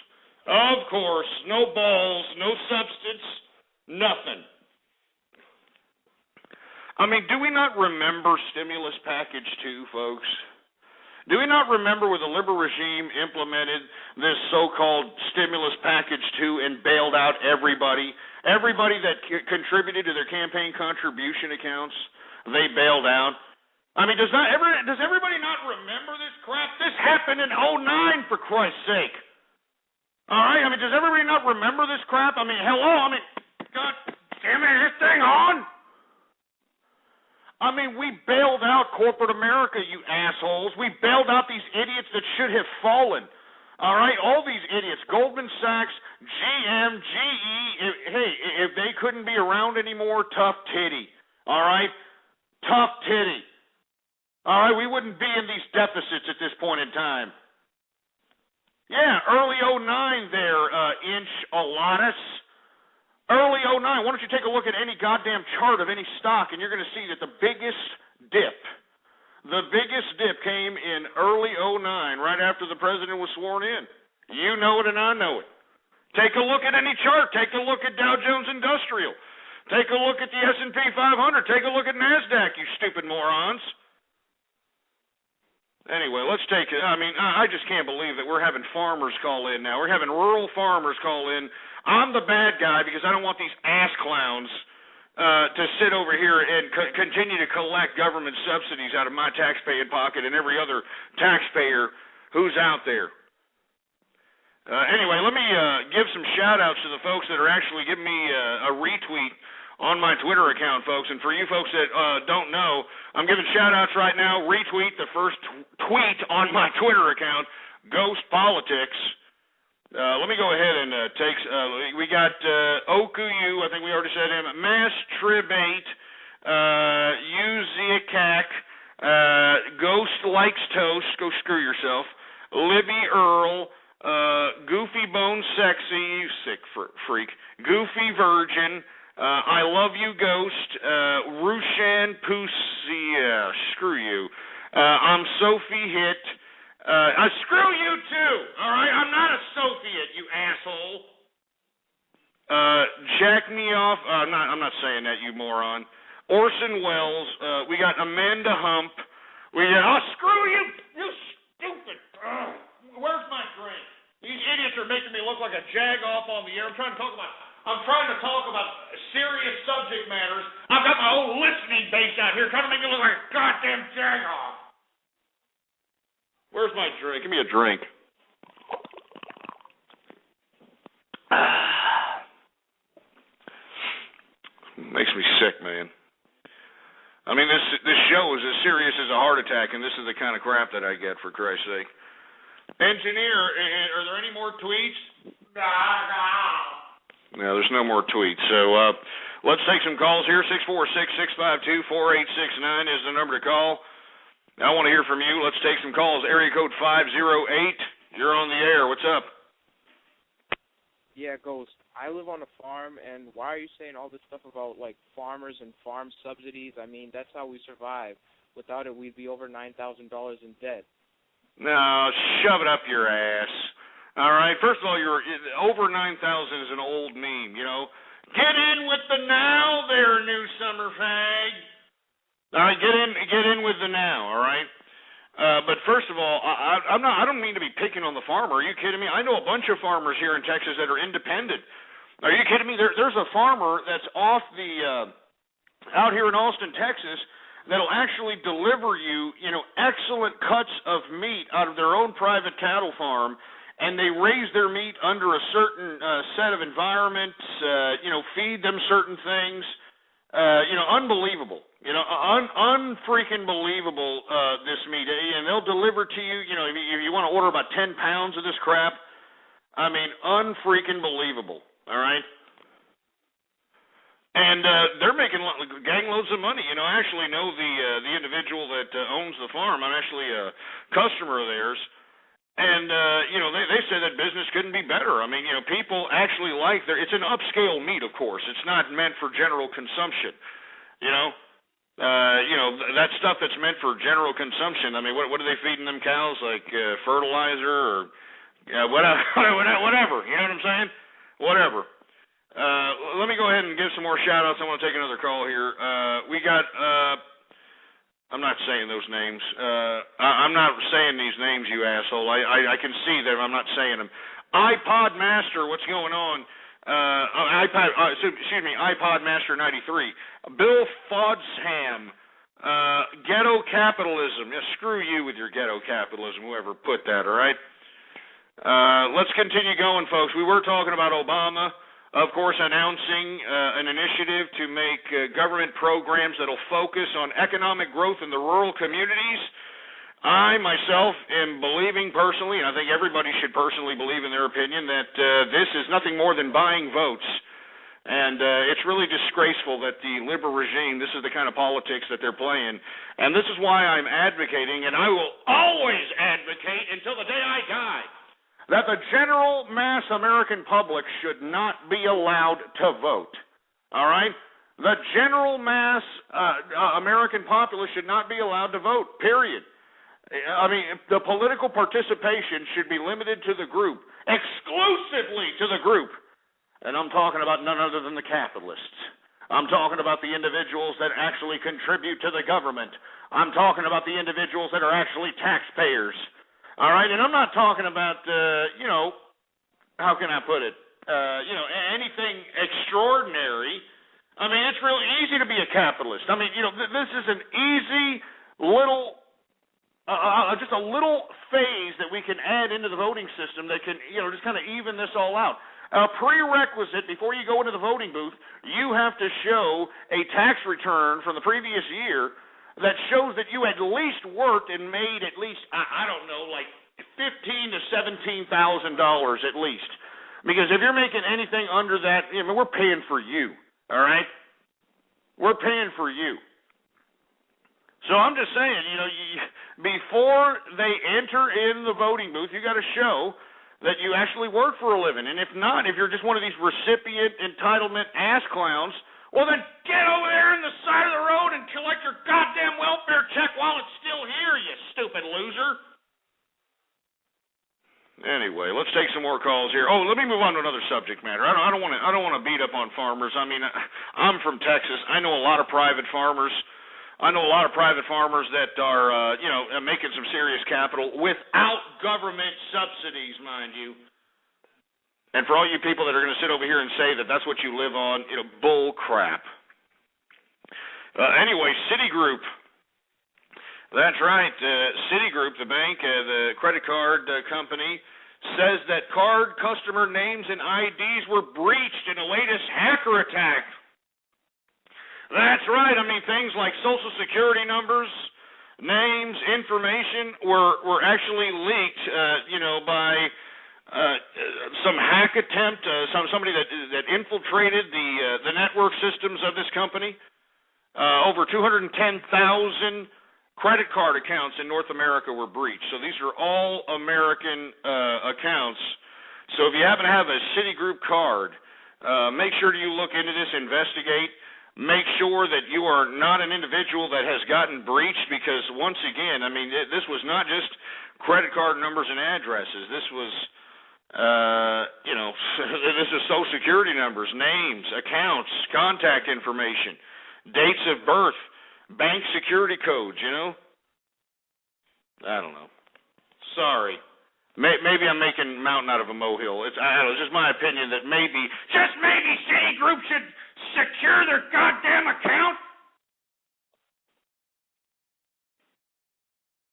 Of course. No balls, no substance, nothing. I mean, do we not remember Stimulus Package 2, folks? Do we not remember when the liberal regime implemented this so-called Stimulus Package 2 and bailed out everybody? Everybody that contributed to their campaign contribution accounts, they bailed out. I mean, does everybody not remember this crap? This happened in 2009, for Christ's sake. All right? I mean, does everybody not remember this crap? I mean, hello? I mean, God damn it, is this thing on? I mean, we bailed out corporate America, you assholes. We bailed out these idiots that should have fallen. All right? All these idiots. Goldman Sachs, GM, GE. If they couldn't be around anymore, tough titty. All right? Tough titty. All right? We wouldn't be in these deficits at this point in time. Yeah, early 2009 there, Inch Alanis. Early 2009, why don't you take a look at any goddamn chart of any stock, and you're going to see that the biggest dip came in early 2009, right after the president was sworn in. You know it and I know it. Take a look at any chart. Take a look at Dow Jones Industrial. Take a look at the S&P 500. Take a look at NASDAQ, you stupid morons. Anyway, let's take it. I mean, I just can't believe that we're having farmers call in now. We're having rural farmers call in. I'm the bad guy because I don't want these ass clowns to sit over here and continue to collect government subsidies out of my taxpaying pocket and every other taxpayer who's out there. Anyway, let me give some shout-outs to the folks that are actually giving me a retweet on my Twitter account, folks. And for you folks that don't know, I'm giving shout-outs right now. Retweet the first tweet on my Twitter account, Ghost Politics. Let me go ahead and take. We got Okuyu. I think we already said him. Mastribate. Uziakak. Ghost Likes Toast. Go screw yourself. Libby Earl. Goofy Bone Sexy. You sick freak. Goofy Virgin. I Love You Ghost. Rushan Pussy. Screw you. I'm Sophie Hit. Screw you too, all right? I'm not a Soviet, you asshole. Jack me off. I'm not saying that, you moron. Orson Welles. We got Amanda Hump. We got. Screw you, you stupid. Where's my drink? These idiots are making me look like a jag-off on the air. I'm trying to talk about serious subject matters. I've got my own listening base out here trying to make me look like a goddamn jag-off. Where's my drink? Give me a drink. Makes me sick, man. I mean, this show is as serious as a heart attack, and this is the kind of crap that I get, for Christ's sake. Engineer, are there any more tweets? No, there's no more tweets. So let's take some calls here. 646-652-4869 is the number to call. I want to hear from you. Let's take some calls. Area code 508. You're on the air. What's up? Yeah, Ghost. I live on a farm, and why are you saying all this stuff about, like, farmers and farm subsidies? I mean, that's how we survive. Without it, we'd be over $9,000 in debt. No, shove it up your ass. All right? First of all, you're over 9,000 is an old meme, you know. Get in with the now there, new summer fag. All right, get in with the now, all right? But first of all, I don't mean to be picking on the farmer. Are you kidding me? I know a bunch of farmers here in Texas that are independent. Are you kidding me? There's a farmer that's off the out here in Austin, Texas, that'll actually deliver you, excellent cuts of meat out of their own private cattle farm, and they raise their meat under a certain set of environments, feed them certain things. Unbelievable. Unfreaking believable, this meat. And they'll deliver to you, if you want to order about 10 pounds of this crap. I mean, unfreaking believable, all right? And they're making gang loads of money. I actually know the individual that owns the farm. I'm actually a customer of theirs. And, they say that business couldn't be better. I mean, people actually it's an upscale meat, of course. It's not meant for general consumption, that stuff that's meant for general consumption. I mean, what are they feeding them cows? Like fertilizer or whatever. You know what I'm saying? Whatever. Let me go ahead and give some more shout-outs. I want to take another call here. We got... I'm not saying those names. I'm not saying these names, you asshole. I can see them. I'm not saying them. iPod Master, what's going on? iPod Master 93. Bill Fodsham. Ghetto capitalism. Yeah, screw you with your ghetto capitalism, whoever put that, all right? Let's continue going, folks. We were talking about Obama. Of course, announcing an initiative to make government programs that will focus on economic growth in the rural communities. I, myself, am believing personally, and I think everybody should personally believe in their opinion, that this is nothing more than buying votes. And it's really disgraceful that the liberal regime, this is the kind of politics that they're playing. And this is why I'm advocating, and I will always advocate until the day I die, that the general mass American public should not be allowed to vote, all right? The general mass American populace should not be allowed to vote, period. I mean, the political participation should be limited to the group, exclusively to the group. And I'm talking about none other than the capitalists. I'm talking about the individuals that actually contribute to the government. I'm talking about the individuals that are actually taxpayers. All right, and I'm not talking about, how can I put it, anything extraordinary. I mean, it's real easy to be a capitalist. I mean, this is an easy little, just a little phase that we can add into the voting system that can, just kind of even this all out. A prerequisite before you go into the voting booth, you have to show a tax return from the previous year that shows that you at least worked and made at least, I don't know, like $15,000 to $17,000 at least. Because if you're making anything under that, I mean, we're paying for you, all right? We're paying for you. So I'm just saying, before they enter in the voting booth, you got to show that you actually work for a living. And if not, if you're just one of these recipient entitlement ass clowns, well then get over there in the side of the road and collect your goddamn welfare check while it's still here, you stupid loser. Anyway, let's take some more calls here. Oh, let me move on to another subject matter. I don't want to beat up on farmers. I mean, I'm from Texas. I know a lot of private farmers. I know a lot of private farmers that are, making some serious capital without government subsidies, mind you. And for all you people that are going to sit over here and say that that's what you live on, bull crap. Anyway, Citigroup. That's right. Citigroup, the bank, the credit card company, says that card customer names and IDs were breached in the latest hacker attack. That's right. I mean, things like Social Security numbers, names, information were actually leaked, by some hack attempt, somebody that infiltrated the network systems of this company. Over 210,000 credit card accounts in North America were breached. So these are all American accounts. So if you happen to have a Citigroup card, make sure you look into this, investigate. Make sure that you are not an individual that has gotten breached, because once again, I mean, this was not just credit card numbers and addresses. This was, this is Social Security numbers, names, accounts, contact information, dates of birth, bank security codes, I don't know. Sorry. Maybe I'm making mountain out of a molehill. It's just my opinion that maybe, just maybe, Citigroup should secure their goddamn account.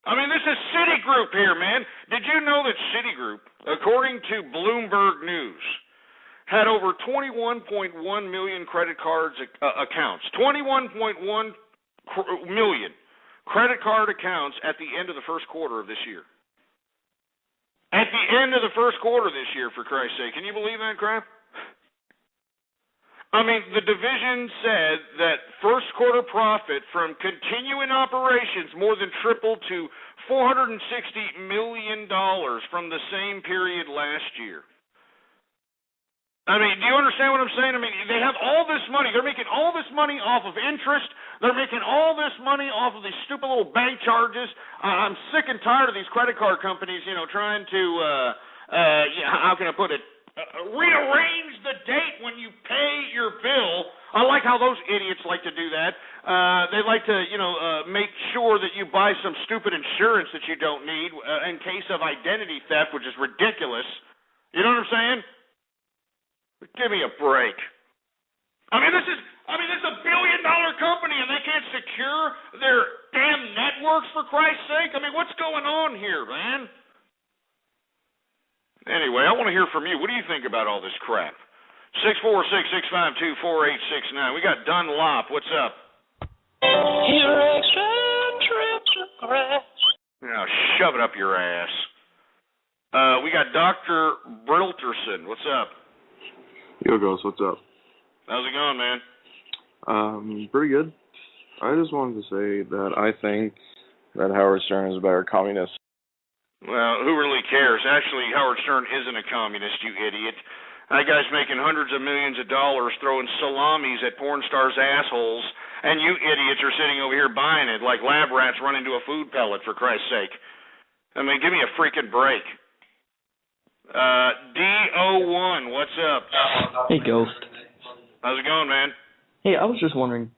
I mean, this is Citigroup here, man. Did you know that Citigroup, according to Bloomberg News, had over 21.1 million credit cards accounts, 21.1 million credit card accounts at the end of the first quarter of this year. At the end of the first quarter this year, for Christ's sake. Can you believe that crap? I mean, the division said that first quarter profit from continuing operations more than tripled to $460 million from the same period last year. I mean, do you understand what I'm saying? I mean, they have all this money. They're making all this money off of interest. They're making all this money off of these stupid little bank charges. I'm sick and tired of these credit card companies, trying to, how can I put it? Rearrange the date when you pay your bill. I like how those idiots like to do that. They like to, make sure that you buy some stupid insurance that you don't need in case of identity theft, which is ridiculous. You know what I'm saying? Give me a break. I mean, this is a $1 billion company and they can't secure their damn networks, for Christ's sake. I mean, what's going on here, man? Anyway, I want to hear from you. What do you think about all this crap? 646-652-4869. We got Dunlop. What's up? Your extra trips grass. Now, shove it up your ass. We got Dr. Brilterson. What's up? Yo, Ghost, what's up? How's it going, man? Pretty good. I just wanted to say that I think that Howard Stern is a better communist. Well, who really cares? Actually, Howard Stern isn't a communist, you idiot. That guy's making hundreds of millions of dollars throwing salamis at porn stars' assholes, and you idiots are sitting over here buying it like lab rats run into a food pellet, for Christ's sake. I mean, give me a freaking break. D01, what's up? Hey, Ghost. How's it going, man? Hey, I was just wondering,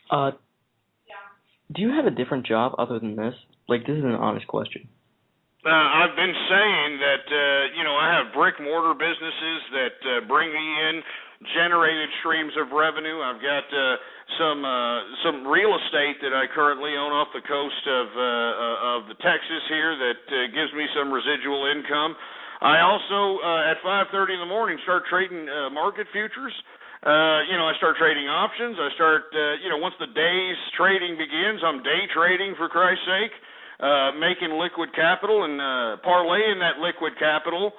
do you have a different job other than this? Like, this is an honest question. I've been saying that, I have brick-mortar businesses that bring me in generated streams of revenue. I've got some real estate that I currently own off the coast of the Texas here that gives me some residual income. I also, at 5:30 in the morning, start trading market futures. I start trading options. I start, once the day's trading begins, I'm day trading, for Christ's sake, making liquid capital and parlaying that liquid capital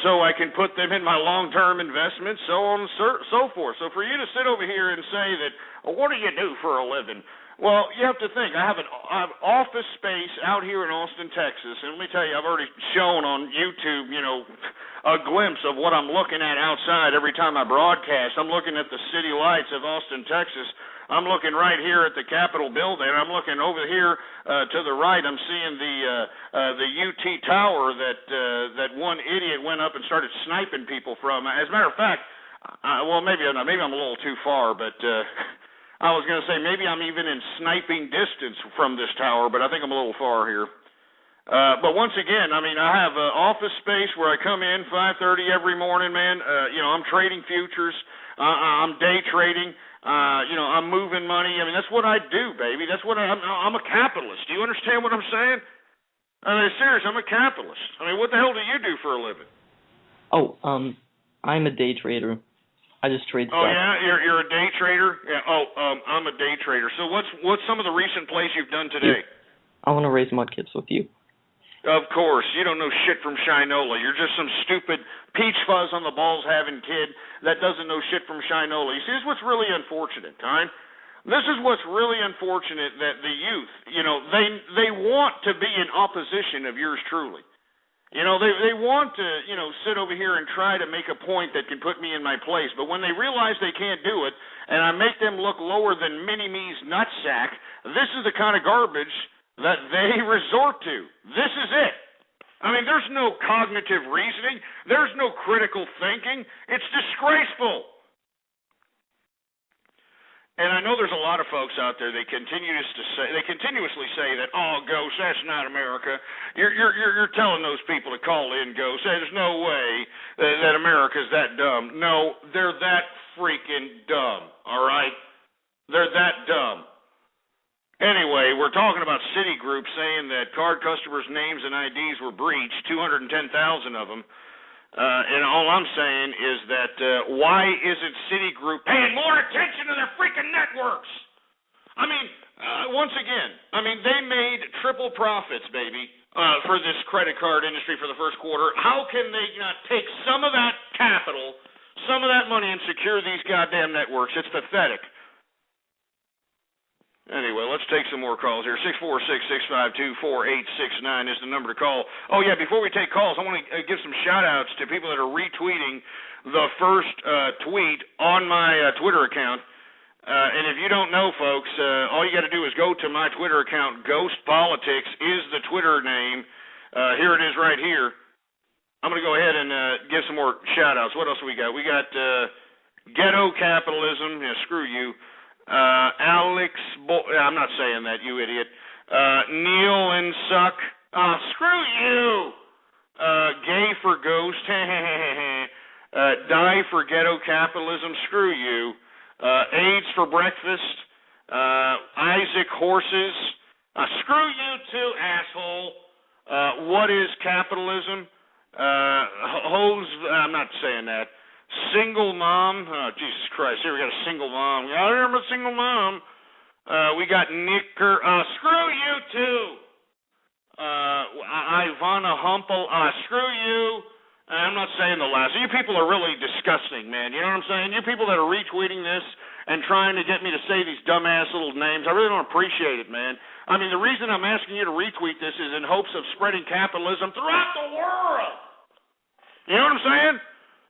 so I can put them in my long-term investments, so on and so forth. So for you to sit over here and say that, what do you do for a living? Well, you have to think. I have office space out here in Austin, Texas, and let me tell you, I've already shown on YouTube, a glimpse of what I'm looking at outside every time I broadcast. I'm looking at the city lights of Austin, Texas. I'm looking right here at the Capitol building. I'm looking over here to the right. I'm seeing the UT tower that one idiot went up and started sniping people from. As a matter of fact, maybe I'm a little too far, but I was going to say maybe I'm even in sniping distance from this tower, but I think I'm a little far here. But once again, I have office space where I come in 5:30 every morning, man. I'm trading futures. I'm day trading. I'm moving money. That's what I do, baby. That's what I'm a capitalist. Do you understand what I'm saying? Seriously, I'm a capitalist. What the hell do you do for a living? Oh, I'm a day trader. I just trade stuff. Oh yeah, you're a day trader. Yeah. I'm a day trader. So what's some of the recent plays you've done today? I want to raise mudkips with you. Of course, you don't know shit from Shinola. You're just some stupid peach fuzz on the balls having kid that doesn't know shit from Shinola. You see, this is what's really unfortunate, Time. This is what's really unfortunate, that the youth, they want to be in opposition of yours truly. They want to, sit over here and try to make a point that can put me in my place. But when they realize they can't do it, and I make them look lower than Mini-Me's nutsack, this is the kind of garbage that they resort to. This is it. There's no cognitive reasoning. There's no critical thinking. It's disgraceful. And I know there's a lot of folks out there. They continuously say that, "Oh, Ghost, that's not America." You're telling those people to call in, Ghost. There's no way that America's that dumb. No, they're that freaking dumb. All right, they're that dumb. Anyway, we're talking about Citigroup saying that card customers' names and IDs were breached, 210,000 of them. And all I'm saying is that why isn't Citigroup paying more attention to their freaking networks? Once again, they made triple profits, baby, for this credit card industry for the first quarter. How can they not take some of that capital, some of that money, and secure these goddamn networks? It's pathetic. Anyway, let's take some more calls here. 646-652-4869 is the number to call. Oh, yeah, before we take calls, I want to give some shout-outs to people that are retweeting the first tweet on my Twitter account. And if you don't know, folks, all you got to do is go to my Twitter account. Ghost Politics is the Twitter name. Here it is right here. I'm going to go ahead and give some more shout-outs. What else do we got? We got Ghetto Capitalism. Yeah, screw you. Alex, I'm not saying that, you idiot. Neil and Suck. Screw you. Gay for Ghost. Die for Ghetto Capitalism. Screw you. AIDS for Breakfast. Isaac Horses. Screw you too, asshole. What is capitalism? I'm not saying that. Single mom. Oh, Jesus Christ. Here we got a single mom. I remember single mom. We got Nicker. Screw you too. Ivana Humple. Screw you. I'm not saying the last. You people are really disgusting, man. You know what I'm saying? You people that are retweeting this and trying to get me to say these dumbass little names, I really don't appreciate it, man. The reason I'm asking you to retweet this is in hopes of spreading capitalism throughout the world. You know what I'm saying?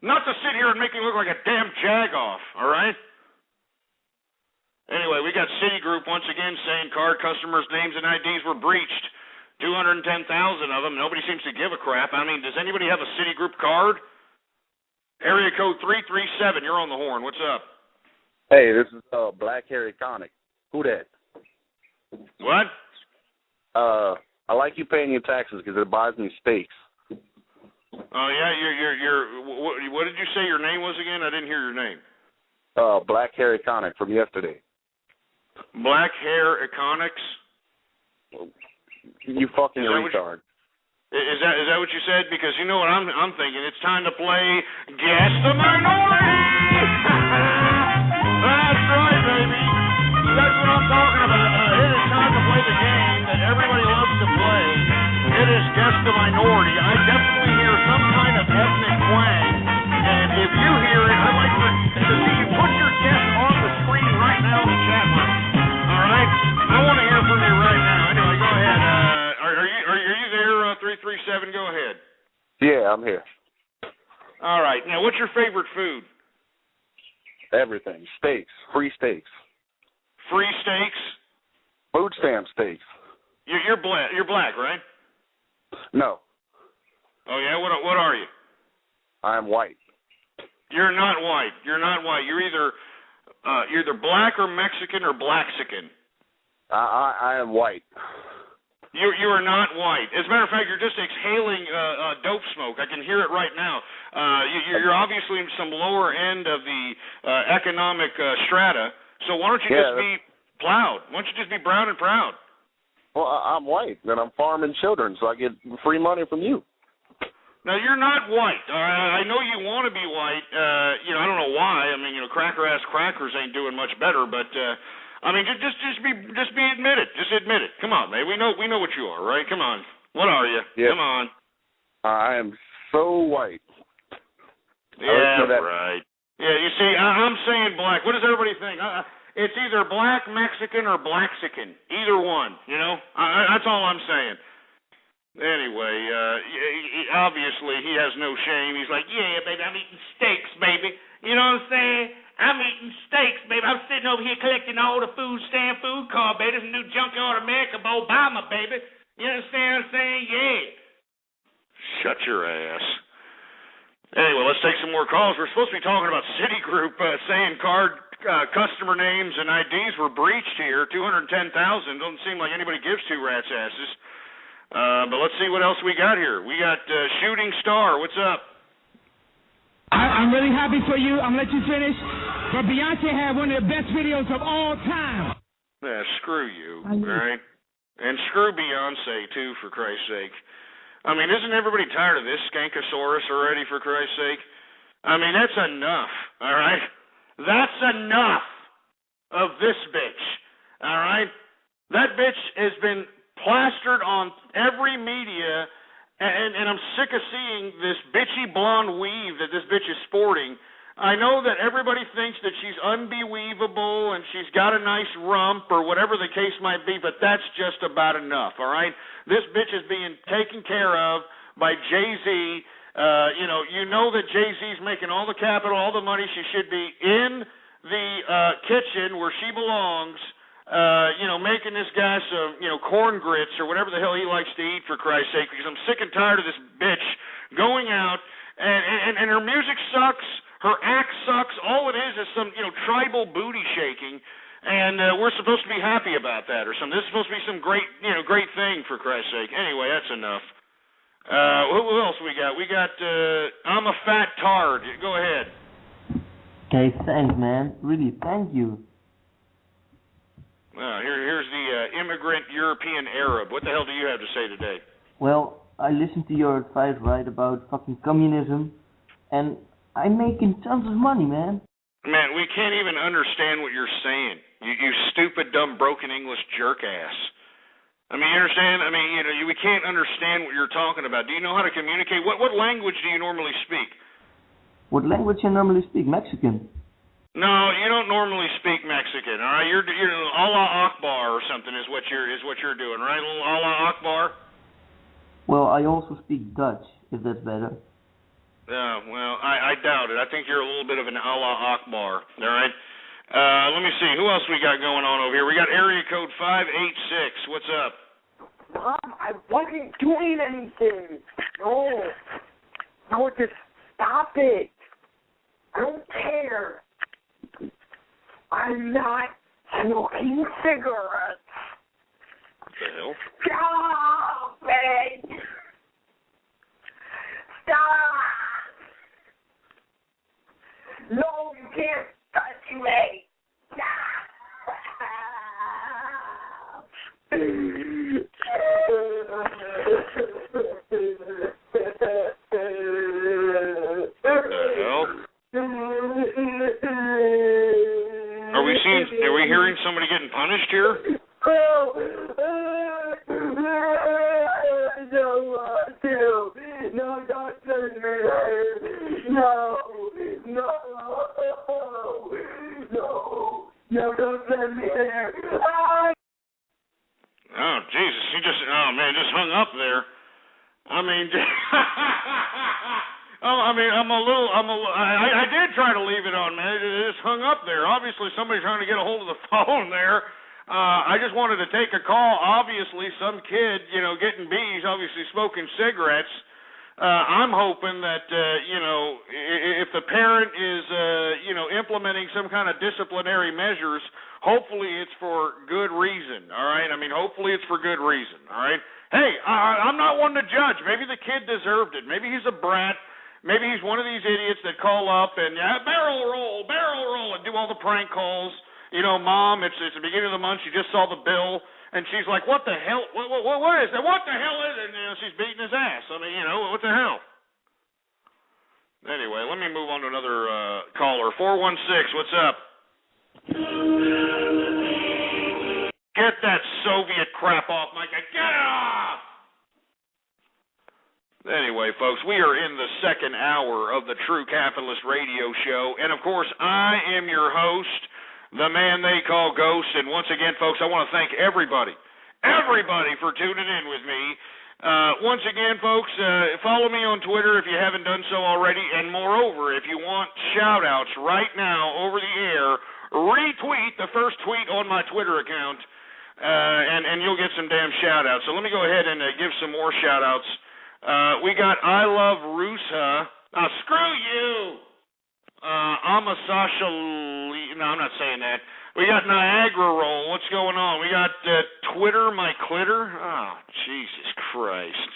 Not to sit here and make me look like a damn jag-off, all right? Anyway, we got Citigroup once again saying card customers' names and IDs were breached. 210,000 of them. Nobody seems to give a crap. Does anybody have a Citigroup card? Area code 337. You're on the horn. What's up? Hey, this is Black Harry Connick. Who that? What? I like you paying your taxes because it buys me steaks. Oh yeah, what did you say your name was again? I didn't hear your name. Black Harry Connick from yesterday. Black Hair Econics? You fucking retard. Is that what you said? Because you know what I'm thinking. It's time to play Guess the Minority. That's right, baby. That's what I'm talking about. It is time to play the game that everybody loves to play. It is Guess the Minority. I definitely hear some kind of ethnic twang, and if you hear it, I'd like to see you put your guess on the screen right now in the chat line. All right? I want to hear from you right now. Anyway, go ahead. Are you there? 337. Go ahead. Yeah, I'm here. All right. Now, what's your favorite food? Everything. Steaks. Free steaks. Free steaks? Food stamp steaks. You're black, right? No. Oh, yeah? What are you? I'm white. You're not white. You're not white. You're either black or Mexican or Blaxican. I am white. You are not white. As a matter of fact, you're just exhaling dope smoke. I can hear it right now. You're obviously in some lower end of the economic strata. So why don't you just be plowed? Why don't you just be brown and proud? Well, I'm white, and I'm farming children, so I get free money from you. Now, you're not white. I know you want to be white. I don't know why. I mean, cracker-ass crackers ain't doing much better, but... I mean, just admit it. Just admit it. Come on, man. We know what you are, right? Come on. What are you? Yeah. Come on. I am so white. Yeah, right. Yeah, you see, I'm saying black. What does everybody think? It's either black, Mexican, or Blaxican. Either one, that's all I'm saying. Anyway, obviously he has no shame. He's like, yeah, baby, I'm eating steaks, baby. You know what I'm saying? I'm eating steaks, baby. I'm sitting over here collecting all the food stamp food card, baby. There's a new Junkyard America by Obama, baby. You understand what I'm saying? Yeah. Shut your ass. Anyway, let's take some more calls. We're supposed to be talking about Citigroup saying card customer names and IDs were breached here. 210,000. Doesn't seem like anybody gives two rats' asses. But let's see what else we got here. We got Shooting Star. What's up? I'm really happy for you. I'm going to let you finish. But Beyonce had one of the best videos of all time. Yeah, screw you, all right? And screw Beyonce, too, for Christ's sake. I mean, isn't everybody tired of this Skankosaurus already, for Christ's sake? I mean, that's enough, all right? That's enough of this bitch, all right? That bitch has been plastered on every media, and I'm sick of seeing this bitchy blonde weave that this bitch is sporting. I know that everybody thinks that she's unbeweavable and she's got a nice rump or whatever the case might be, but that's just about enough, all right? This bitch is being taken care of by Jay-Z. You know that Jay-Z's making all the capital, all the money. She should be in the kitchen where she belongs, making this guy some, corn grits or whatever the hell he likes to eat, for Christ's sake, because I'm sick and tired of this bitch going out, and her music sucks, her act sucks, all it is some, tribal booty shaking, and we're supposed to be happy about that or something. This is supposed to be some great thing, for Christ's sake. Anyway, that's enough. Who else we got? We got, I'm a Fat Tard. Go ahead. Okay, thanks, man. Really, thank you. Here's the immigrant European Arab. What the hell do you have to say today? Well, I listened to your advice, right, about fucking communism, and I'm making tons of money, man. Man, we can't even understand what you're saying. You stupid, dumb, broken English jerk ass. I mean, you understand? I mean, we can't understand what you're talking about. Do you know how to communicate? What language do you normally speak? What language I normally speak? Mexican. No, you don't normally speak Mexican. All right, you're Allah Akbar or something is what you're doing, right? Allah Akbar. Well, I also speak Dutch, if that's better. Well, I doubt it. I think you're a little bit of an Allah Akbar. All right. Let me see. Who else we got going on over here? We got area code 586. What's up? Mom, I wasn't doing anything. No, just stop it. I don't care. I'm not smoking cigarettes. What the hell? Stop it! Stop! No, you can't touch me! somebody getting punished here? No, I don't want to. No, don't send me there. No, don't send me there. Oh, Jesus, he just hung up there. I mean, I did try to leave it on, man. It just hung up there. Obviously, somebody's trying to get a hold of the phone there. I just wanted to take a call. Obviously, some kid, getting bees, obviously smoking cigarettes. I'm hoping that, if the parent is, implementing some kind of disciplinary measures, hopefully it's for good reason, all right? I mean, hopefully it's for good reason, all right? Hey, I'm not one to judge. Maybe the kid deserved it. Maybe he's a brat. Maybe he's one of these idiots that call up and barrel roll, and do all the prank calls. Mom, it's the beginning of the month. She just saw the bill, and she's like, what the hell? What is that? What the hell is it? And she's beating his ass. I mean, what the hell? Anyway, let me move on to another caller. 416, what's up? Get that Soviet crap off, Mike. Get it off! Anyway, folks, we are in the second hour of the True Capitalist Radio Show. And, of course, I am your host, the man they call Ghost. And once again, folks, I want to thank everybody for tuning in with me. Once again, folks, follow me on Twitter if you haven't done so already. And moreover, if you want shout-outs right now over the air, retweet the first tweet on my Twitter account, and you'll get some damn shout-outs. So let me go ahead and give some more shout-outs. We got I Love Rusa. Screw you! No, I'm not saying that. We got Niagara Roll. What's going on? We got Twitter My Clitter. Oh, Jesus Christ.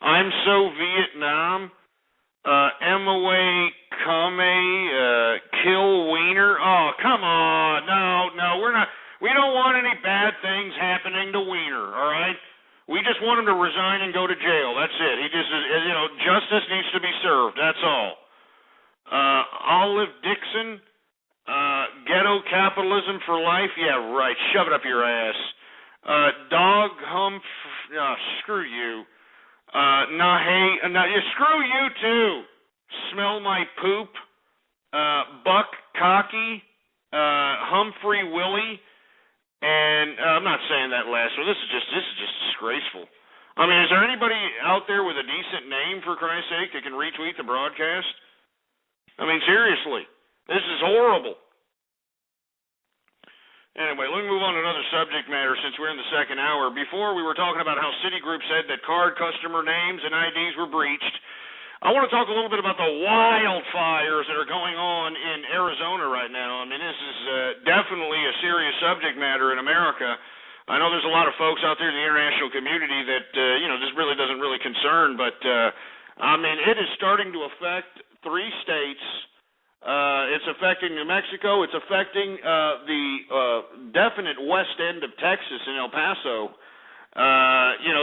I'm So Vietnam. Emaway Kame. Kill Wiener. Oh, come on. No, we're not. We don't want any bad things happening to Wiener, all right? We just want him to resign and go to jail. That's it. He just, justice needs to be served. That's all. Olive Dixon, Ghetto Capitalism for Life. Yeah, right. Shove it up your ass. Dog screw you. Screw you too. Smell My Poop. Buck Cocky. Humphrey Willie. And I'm not saying that last one. This is just disgraceful. I mean, is there anybody out there with a decent name, for Christ's sake, that can retweet the broadcast? I mean, seriously, this is horrible. Anyway, let me move on to another subject matter since we're in the second hour. Before, we were talking about how Citigroup said that card customer names and IDs were breached. I want to talk a little bit about the wildfires that are going on in Arizona right now. I mean, this is definitely a serious subject matter in America. I know there's a lot of folks out there in the international community that, this really doesn't really concern, but, I mean, it is starting to affect 3 states. It's affecting New Mexico. It's affecting the definite west end of Texas in El Paso.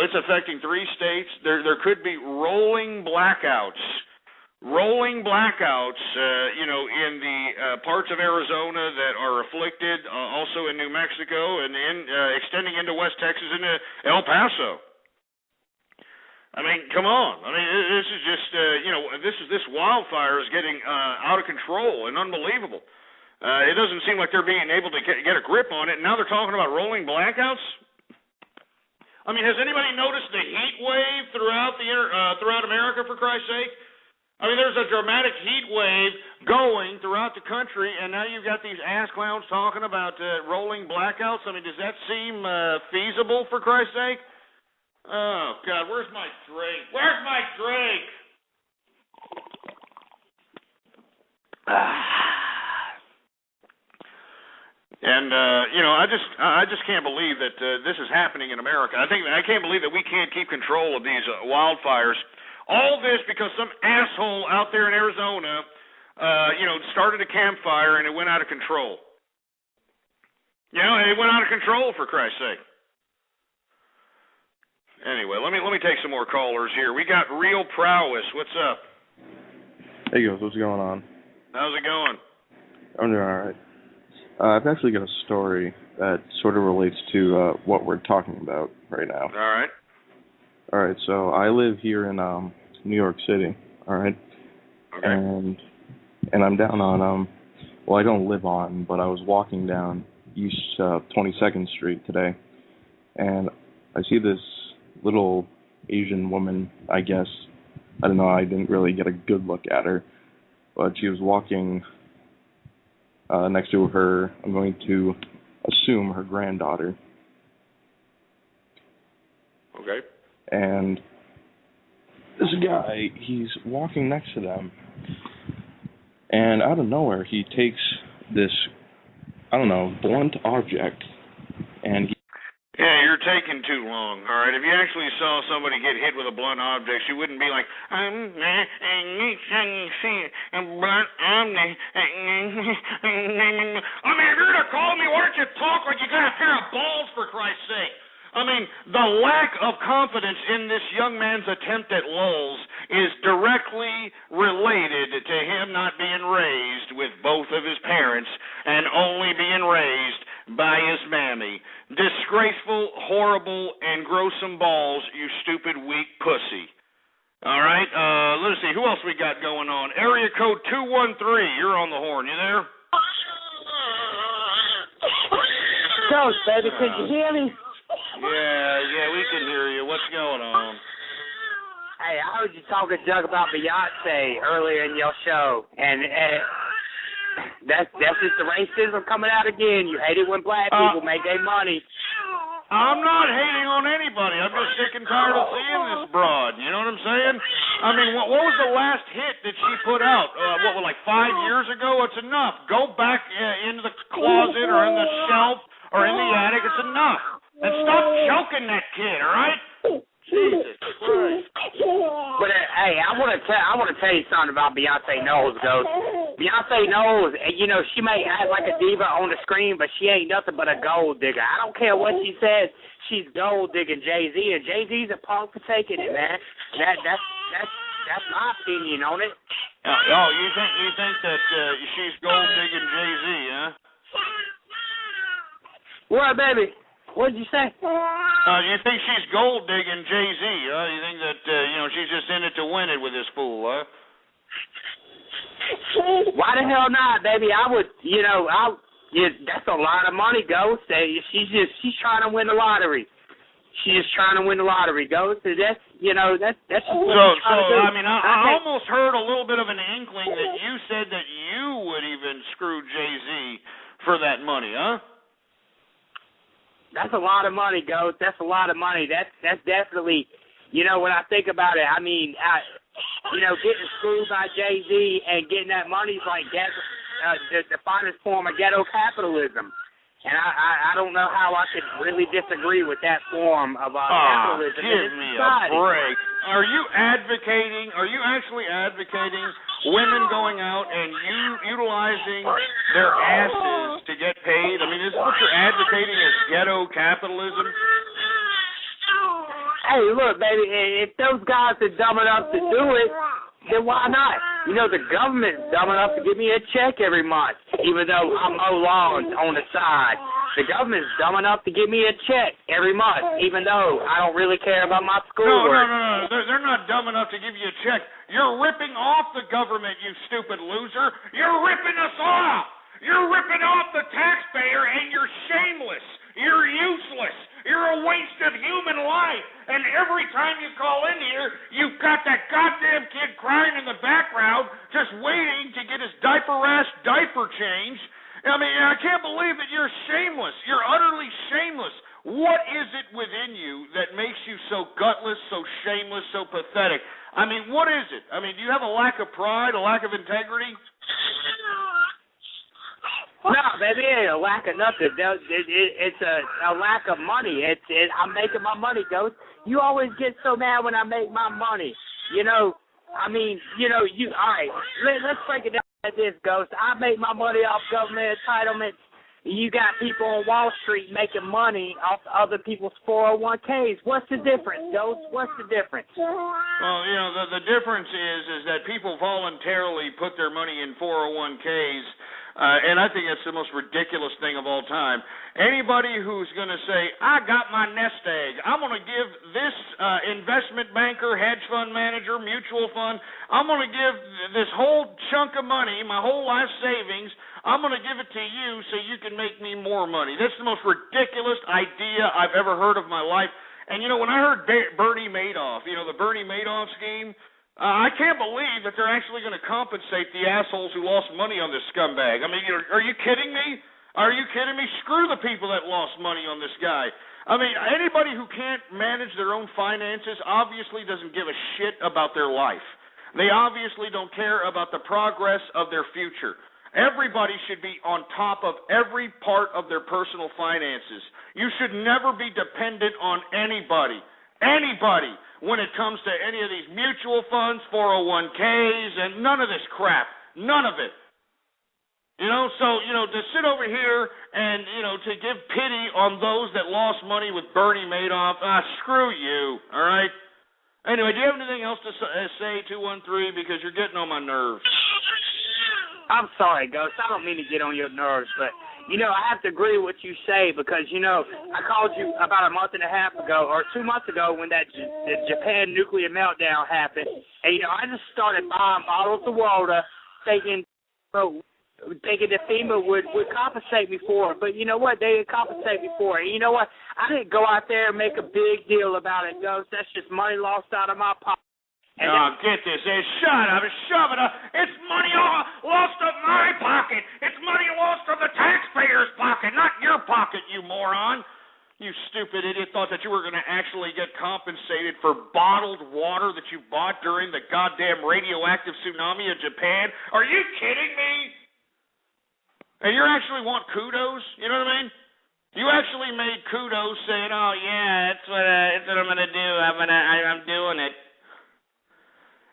It's affecting 3 states. There could be rolling blackouts. In the parts of Arizona that are afflicted, also in New Mexico, and extending into West Texas, into El Paso. I mean, come on. I mean, this is just, this wildfire is getting out of control and unbelievable. It doesn't seem like they're being able to get a grip on it. And now they're talking about rolling blackouts. I mean, has anybody noticed the heat wave throughout America, for Christ's sake? I mean, there's a dramatic heat wave going throughout the country, and now you've got these ass clowns talking about rolling blackouts. I mean, does that seem feasible, for Christ's sake? Oh, God, where's my drink? And I just can't believe that this is happening in America. I can't believe that we can't keep control of these wildfires. All this because some asshole out there in Arizona, started a campfire and it went out of control. It went out of control, for Christ's sake. Anyway, let me take some more callers here. We got Real Prowess. What's up? Hey guys, what's going on? How's it going? I'm doing all right. I've actually got a story that sort of relates to what we're talking about right now. All right. So I live here in New York City. All right. Okay. And I'm down on well, I don't live on, but I was walking down East 22nd Street today, and I see this little Asian woman, I guess. I don't know, I didn't really get a good look at her, but she was walking next to her, I'm going to assume her granddaughter. Okay. And this guy, he's walking next to them, and out of nowhere, he takes this, I don't know, blunt object, and he... Yeah, you're taking too long, all right? If you actually saw somebody get hit with a blunt object, you wouldn't be like, I'm blunt object. I mean, if you're going to call me, why don't you talk like you got a pair of balls, for Christ's sake? I mean, the lack of confidence in this young man's attempt at lulz is directly related to him not being raised with both of his parents and only being raised by his mammy. Disgraceful, horrible, and gruesome balls, you stupid, weak pussy. All right, let's see, who else we got going on? Area code 213, you're on the horn, you there? Ghost, baby, can you hear me? Yeah, we can hear you. What's going on? Hey, I heard you talking junk about Beyonce earlier in your show, and that's just the racism coming out again. You hate it when black people make their money. I'm not hating on anybody. I'm just sick and tired of seeing this broad. You know what I'm saying? I mean, what was the last hit that she put out? Like 5 years ago? It's enough. Go back into the closet or in the shelf or in the attic. It's enough. And stop choking that kid, all right? Jesus Christ. But hey, I want to tell you something about Beyonce Knowles, Ghost. Beyonce Knowles, you know, she may act like a diva on the screen, but she ain't nothing but a gold digger. I don't care what she says. She's gold digging Jay-Z, and Jay-Z's a punk for taking it, man. That's my opinion on it. Oh, you think that she's gold digging Jay-Z, huh? What, baby? What did you say? You think she's gold digging Jay-Z, huh? You think that she's just in it to win it with this fool, huh? Why the hell not, baby? I would, that's a lot of money, Ghost. She's trying to win the lottery. She's just trying to win the lottery, Ghost. That's just what she's trying to do. I mean, I almost heard a little bit of an inkling that you said that you would even screw Jay-Z for that money, huh? That's a lot of money, Ghost. That's a lot of money. That's definitely, when I think about it, I mean, getting screwed by Jay-Z and getting that money is like the finest form of ghetto capitalism. And I don't know how I could really disagree with that form of capitalism. Give me a break. Are you actually advocating women going out and utilizing their asses to get paid? I mean, is what you're advocating is ghetto capitalism? Hey, look, baby, if those guys are dumb enough to do it, then why not? The government's dumb enough to give me a check every month, even though I mow lawns on the side. The government's dumb enough to give me a check every month, even though I don't really care about my schoolwork. No. They're not dumb enough to give you a check. You're ripping off the government, you stupid loser. You're ripping us off. You're ripping off the taxpayer, and you're shameless. You're useless. You're a waste of human life. And every time you call in here, you've got that goddamn kid crying in the background, just waiting to get his diaper-ass diaper changed. I mean, I can't believe that you're shameless. You're utterly shameless. What is it within you that makes you so gutless, so shameless, so pathetic? I mean, what is it? I mean, do you have a lack of pride, a lack of integrity? No, baby, it ain't a lack of nothing. It's a lack of money. I'm making my money, Ghost. You always get so mad when I make my money. All right, let's break it down like this, Ghost. I make my money off government entitlements. You got people on Wall Street making money off other people's 401ks. What's the difference, Ghost? What's the difference? Well, the difference is that people voluntarily put their money in 401ks And I think that's the most ridiculous thing of all time. Anybody who's going to say, I got my nest egg, I'm going to give this investment banker, hedge fund manager, mutual fund, I'm going to give this whole chunk of money, my whole life savings, I'm going to give it to you so you can make me more money. That's the most ridiculous idea I've ever heard of in my life. And, when I heard Bernie Madoff, the Bernie Madoff scheme, I can't believe that they're actually going to compensate the assholes who lost money on this scumbag. I mean, are you kidding me? Are you kidding me? Screw the people that lost money on this guy. I mean, anybody who can't manage their own finances obviously doesn't give a shit about their life. They obviously don't care about the progress of their future. Everybody should be on top of every part of their personal finances. You should never be dependent on anybody. Anybody. When it comes to any of these mutual funds, 401ks, and none of this crap. None of it. To sit over here and, to give pity on those that lost money with Bernie Madoff, screw you, all right? Anyway, do you have anything else to say, 213, because you're getting on my nerves? I'm sorry, Ghost. I don't mean to get on your nerves, but I have to agree with what you say because, I called you about a month and a half ago or 2 months ago when the Japan nuclear meltdown happened. And, I just started buying bottles of water thinking that FEMA would compensate me for it. But you know what? They didn't compensate me for it. And you know what? I didn't go out there and make a big deal about it, Ghost. That's just money lost out of my pocket. Get this. Shut up. Shove it up. It's money lost of my pocket. It's money lost from the taxpayer's pocket, not your pocket, you moron. You stupid idiot thought that you were going to actually get compensated for bottled water that you bought during the goddamn radioactive tsunami in Japan. Are you kidding me? And you actually want kudos? You know what I mean? You actually made kudos saying, oh, yeah, that's what I'm going to do. I'm doing it.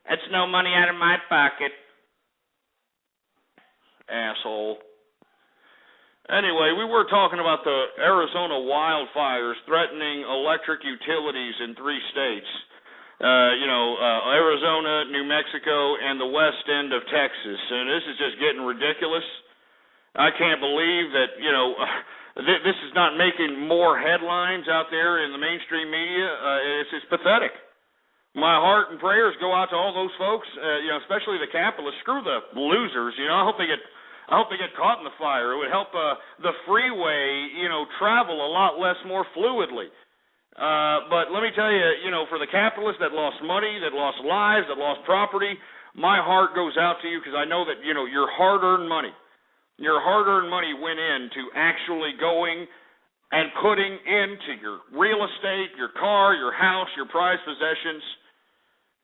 That's no money out of my pocket. Asshole. Anyway, we were talking about the Arizona wildfires threatening electric utilities in 3 states. Arizona, New Mexico, and the west end of Texas. And this is just getting ridiculous. I can't believe that, this is not making more headlines out there in the mainstream media. It's pathetic. My heart and prayers go out to all those folks, especially the capitalists. Screw the losers. I hope they get caught in the fire. It would help the freeway, travel a lot more fluidly. But let me tell you, for the capitalists that lost money, that lost lives, that lost property, my heart goes out to you because I know that your hard-earned money went into actually going and putting into your real estate, your car, your house, your prized possessions.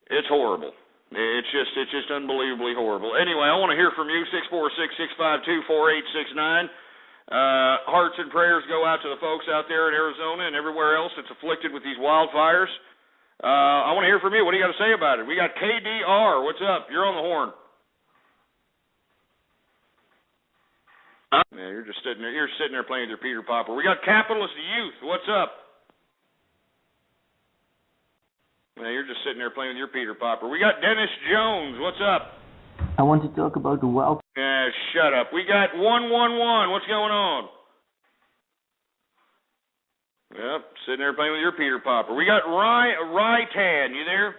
It's horrible. It's just unbelievably horrible. Anyway, I want to hear from you, 646-652-4869. Hearts and prayers go out to the folks out there in Arizona and everywhere else that's afflicted with these wildfires. I want to hear from you. What do you got to say about it? We got KDR. What's up? You're on the horn. Yeah, you're just sitting there. You're sitting there playing with your Peter Popper. We got Capitalist Youth. What's up? Yeah, you're just sitting there playing with your Peter Popper. We got Dennis Jones. What's up? I want to talk about the wild. Yeah, shut up. We got 111. What's going on? Yep, sitting there playing with your Peter Popper. We got Rytan. You there?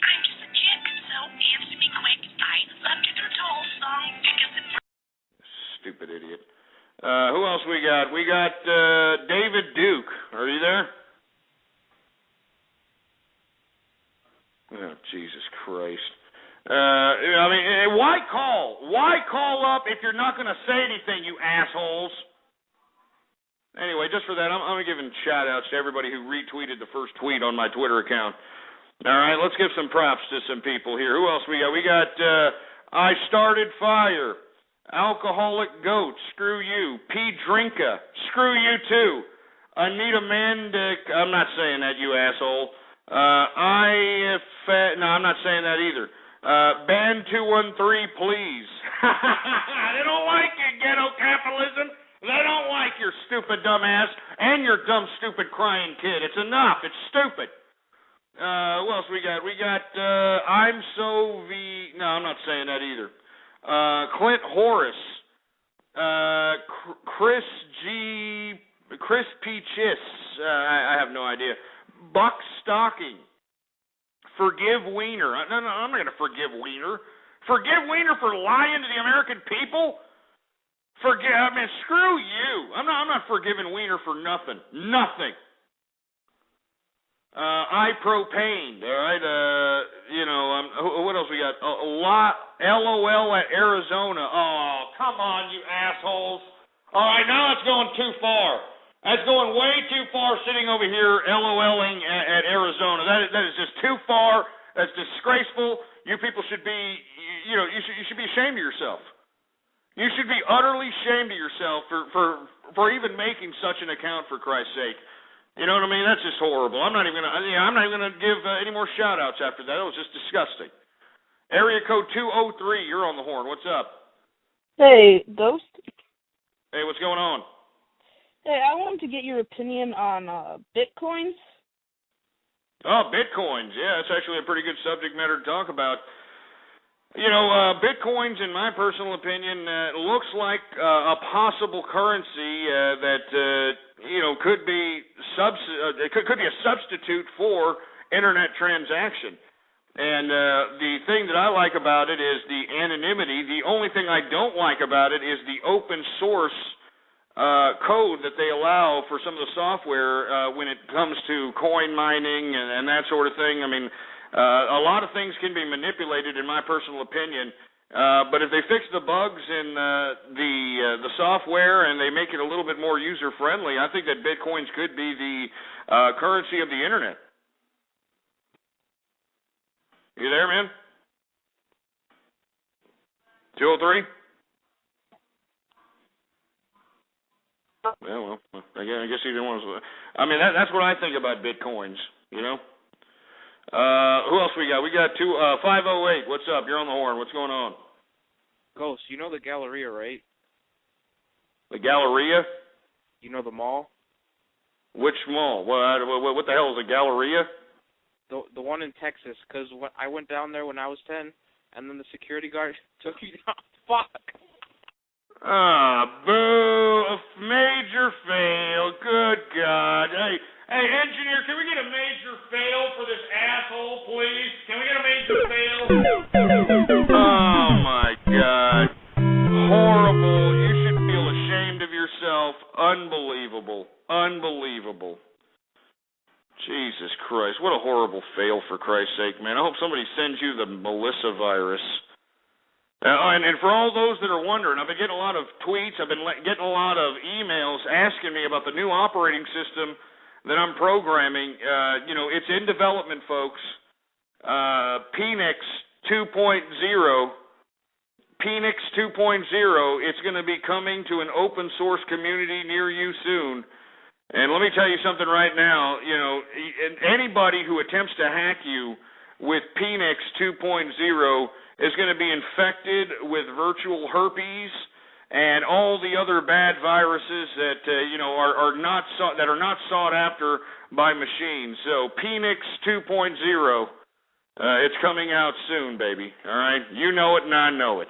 I'm just a chick, so answer me quick. I left you through the whole song because it's... Stupid idiot. Who else we got? We got David Duke. Are you there? Oh, Jesus Christ. Why call? Why call up if you're not going to say anything, you assholes? Anyway, just for that, I'm giving shout-outs to everybody who retweeted the first tweet on my Twitter account. All right, let's give some props to some people here. Who else we got? We got I Started Fire, Alcoholic Goat, screw you, P. Drinka, screw you too, Anita Mandic, I'm not saying that, you asshole. No, I'm not saying that either. Band 213, please. They don't like your ghetto capitalism. They don't like your stupid dumb ass and your dumb, stupid crying kid. It's enough. It's stupid. Who else we got? We got I'm so V. No, I'm not saying that either. Clint Horace, Chris P. Chiss. I have no idea. Buck Stocking. Forgive Wiener. No, I'm not going to forgive Wiener. Forgive Wiener for lying to the American people? Screw you. I'm not forgiving Wiener for nothing. Nothing. Propane. All right. What else we got? LOL at Arizona. Oh, come on, you assholes. All right, now it's going too far. That's going way too far sitting over here LOLing at Arizona. That is just too far. That's disgraceful. You people should be, you should be ashamed of yourself. You should be utterly ashamed of yourself for even making such an account, for Christ's sake. You know what I mean? That's just horrible. I'm not even gonna give any more shout outs after that. It was just disgusting. Area code 203, you're on the horn. What's up? Hey, Ghost. Hey, what's going on? Hey, I wanted to get your opinion on Bitcoins. Oh, Bitcoins. Yeah, that's actually a pretty good subject matter to talk about. Bitcoins, in my personal opinion, looks like a possible currency that could be a substitute for internet transaction. And the thing that I like about it is the anonymity. The only thing I don't like about it is the open source code that they allow for some of the software when it comes to coin mining and that sort of thing. I mean, a lot of things can be manipulated, in my personal opinion. But if they fix the bugs in the software and they make it a little bit more user friendly, I think that Bitcoins could be the currency of the internet. You there, man? 203? Well, I guess either one is. I mean, that's what I think about Bitcoins, you know? Who else we got? We got 508. What's up? You're on the horn. What's going on? Ghost, you know the Galleria, right? The Galleria? You know the mall? Which mall? What the hell is a Galleria? The one in Texas, because I went down there when I was 10, and then the security guard took me down. Fuck. Boo. A major fail. Good God. Hey, engineer, can we get a major fail for this asshole, please? Can we get a major fail? Oh, my God. Horrible. You should feel ashamed of yourself. Unbelievable. Unbelievable. Jesus Christ. What a horrible fail, for Christ's sake, man. I hope somebody sends you the Melissa virus. And for all those that are wondering, I've been getting a lot of tweets, I've been getting a lot of emails asking me about the new operating system that I'm programming. It's in development, folks. Penix 2.0. Penix 2.0. It's going to be coming to an open source community near you soon. And let me tell you something right now. Anybody who attempts to hack you with Penix 2.0 is going to be infected with virtual herpes and all the other bad viruses that are not sought after by machines. So Penix 2.0, it's coming out soon, baby. All right, you know it and I know it.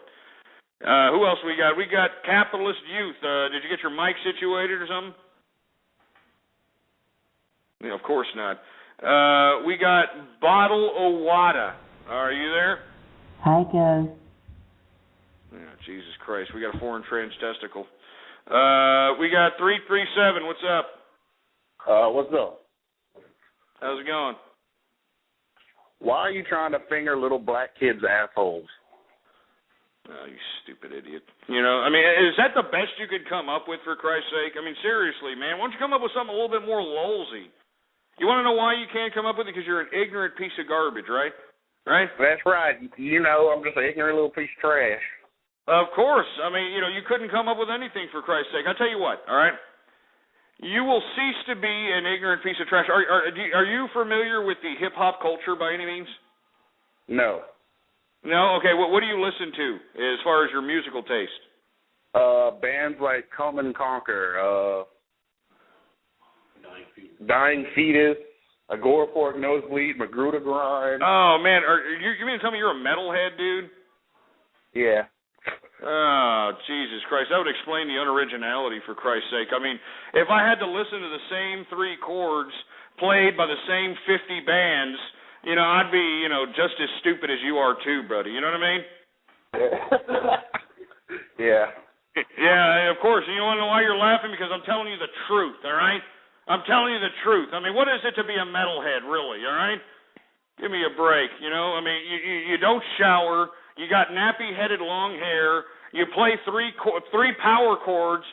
Who else we got? We got Capitalist Youth. Did you get your mic situated or something? Yeah, of course not. We got Bottle Owada. Are you there? Hi, guys. Oh, Jesus Christ. We got a foreign trans testicle. We got 337. What's up? What's up? How's it going? Why are you trying to finger little black kids' assholes? Oh, you stupid idiot. Is that the best you could come up with, for Christ's sake? I mean, seriously, man. Why don't you come up with something a little bit more lolsy? You want to know why you can't come up with it? Because you're an ignorant piece of garbage, right? Right? That's right. I'm just an ignorant little piece of trash. Of course. I mean, you couldn't come up with anything, for Christ's sake. I'll tell you what, all right? You will cease to be an ignorant piece of trash. Are you familiar with the hip-hop culture by any means? No. No? Okay, what do you listen to as far as your musical taste? Bands like Come and Conquer, Dying Fetus, Agoraport nosebleed, Magruder grind. Oh man, you mean to tell me you're a metalhead, dude? Yeah. Oh, Jesus Christ. That would explain the unoriginality, for Christ's sake. I mean, if I had to listen to the same 3 chords played by the same 50 bands, I'd be, just as stupid as you are too, buddy. You know what I mean? Yeah. Yeah, of course. And you want to know why you're laughing? Because I'm telling you the truth, all right? I'm telling you the truth. I mean, what is it to be a metalhead, really, all right? Give me a break, I mean, you don't shower. You got nappy-headed long hair. You play 3 power chords.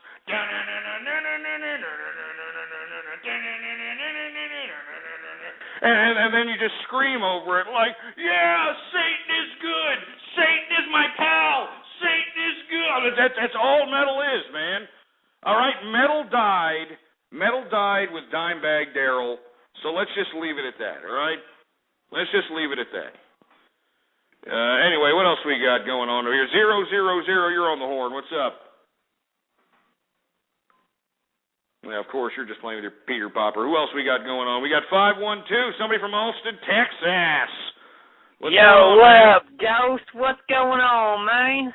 And then you just scream over it like, yeah, Satan is good. Satan is my pal. Satan is good. That's all metal is, man. All right, metal died. Metal died with Dimebag Darrell. So let's just leave it at that, all right? Let's just leave it at that. Anyway, what else we got going on over here? 000, you're on the horn. What's up? Yeah, of course, you're just playing with your Peter Popper. Who else we got going on? We got 512, somebody from Austin, Texas. What's Yo, going on, what man? up, Ghost? What's going on, man?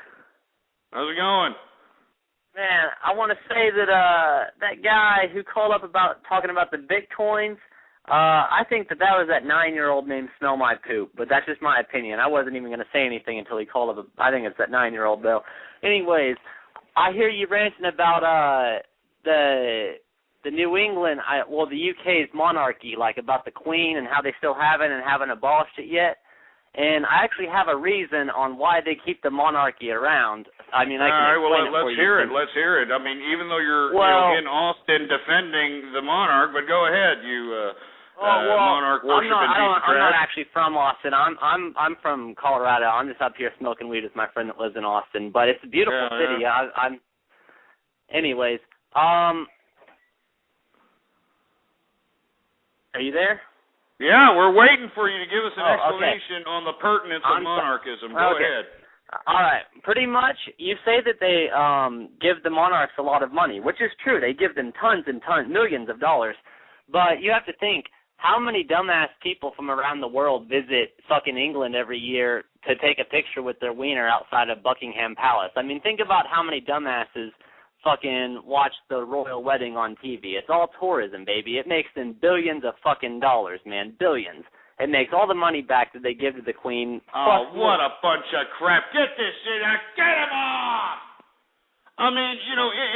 How's it going? Man, I want to say that that guy who called up about talking about the Bitcoins, I think that was that 9-year-old named Smell My Poop, but that's just my opinion. I wasn't even going to say anything until he called up. I think it's that 9-year-old, though. Anyways, I hear you ranting about the New England, the UK's monarchy, like about the Queen and how they still have it and haven't abolished it yet. And I actually have a reason on why they keep the monarchy around. I mean, I can explain it for you. Let's hear it. I mean, even though you're in Austin defending the monarch, but go ahead, monarch worshiping piece of crap. I'm not actually from Austin. I'm from Colorado. I'm just up here smoking weed with my friend that lives in Austin. But it's a beautiful city. Yeah. Anyways, are you there? Yeah, we're waiting for you to give us an explanation on the pertinence of monarchism. Go ahead. All right. Pretty much, you say that they give the monarchs a lot of money, which is true. They give them tons and tons, millions of dollars. But you have to think, how many dumbass people from around the world visit fucking England every year to take a picture with their wiener outside of Buckingham Palace? I mean, think about how many dumbasses fucking watch the royal wedding on TV. It's all tourism, baby. It makes them billions of fucking dollars, man. Billions. It makes all the money back that they give to the Queen. Oh, what a bunch of crap. Get this shit out. Get him off! I mean,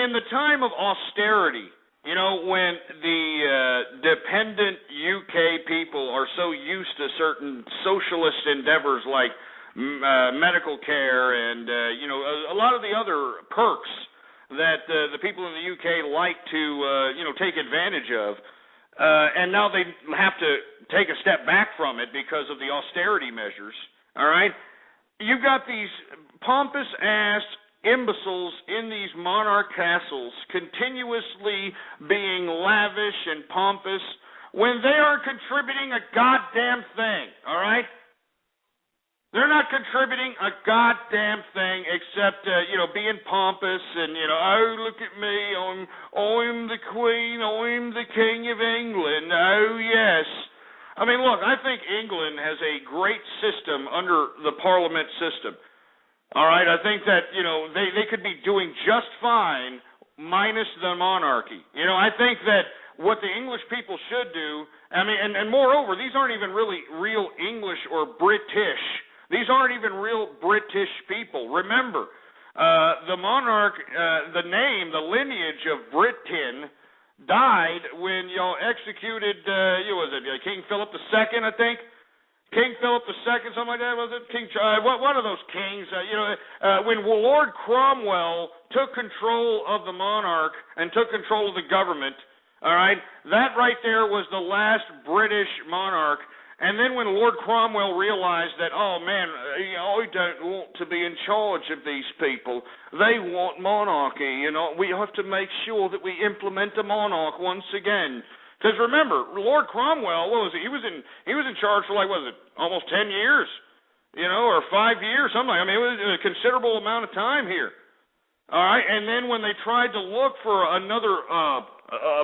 in the time of austerity, when the dependent UK people are so used to certain socialist endeavors like medical care and, a lot of the other perks that the people in the UK like to, take advantage of. And now they have to take a step back from it because of the austerity measures, all right? You've got these pompous-ass imbeciles in these monarch castles continuously being lavish and pompous when they aren't contributing a goddamn thing, all right? They're not contributing a goddamn thing except, being pompous and, oh, look at me, I'm the Queen, I'm the King of England, oh, yes. I mean, look, I think England has a great system under the Parliament system. All right, I think that, they could be doing just fine minus the monarchy. I think that what the English people should do, I mean, and moreover, these aren't even really real English or British. These aren't even real British people. Remember, the monarch, the name, the lineage of Britain died when y'all executed, King Philip II, I think? King Philip II, something like that, was it? One of those kings. When Lord Cromwell took control of the monarch and took control of the government, all right, that right there was the last British monarch. And then when Lord Cromwell realized that, oh, man, I don't want to be in charge of these people. They want monarchy. We have to make sure that we implement a monarch once again. Because remember, Lord Cromwell, what was it? He was in charge for almost 10 years, or 5 years, something. I mean, it was a considerable amount of time here. All right, and then when they tried to look for another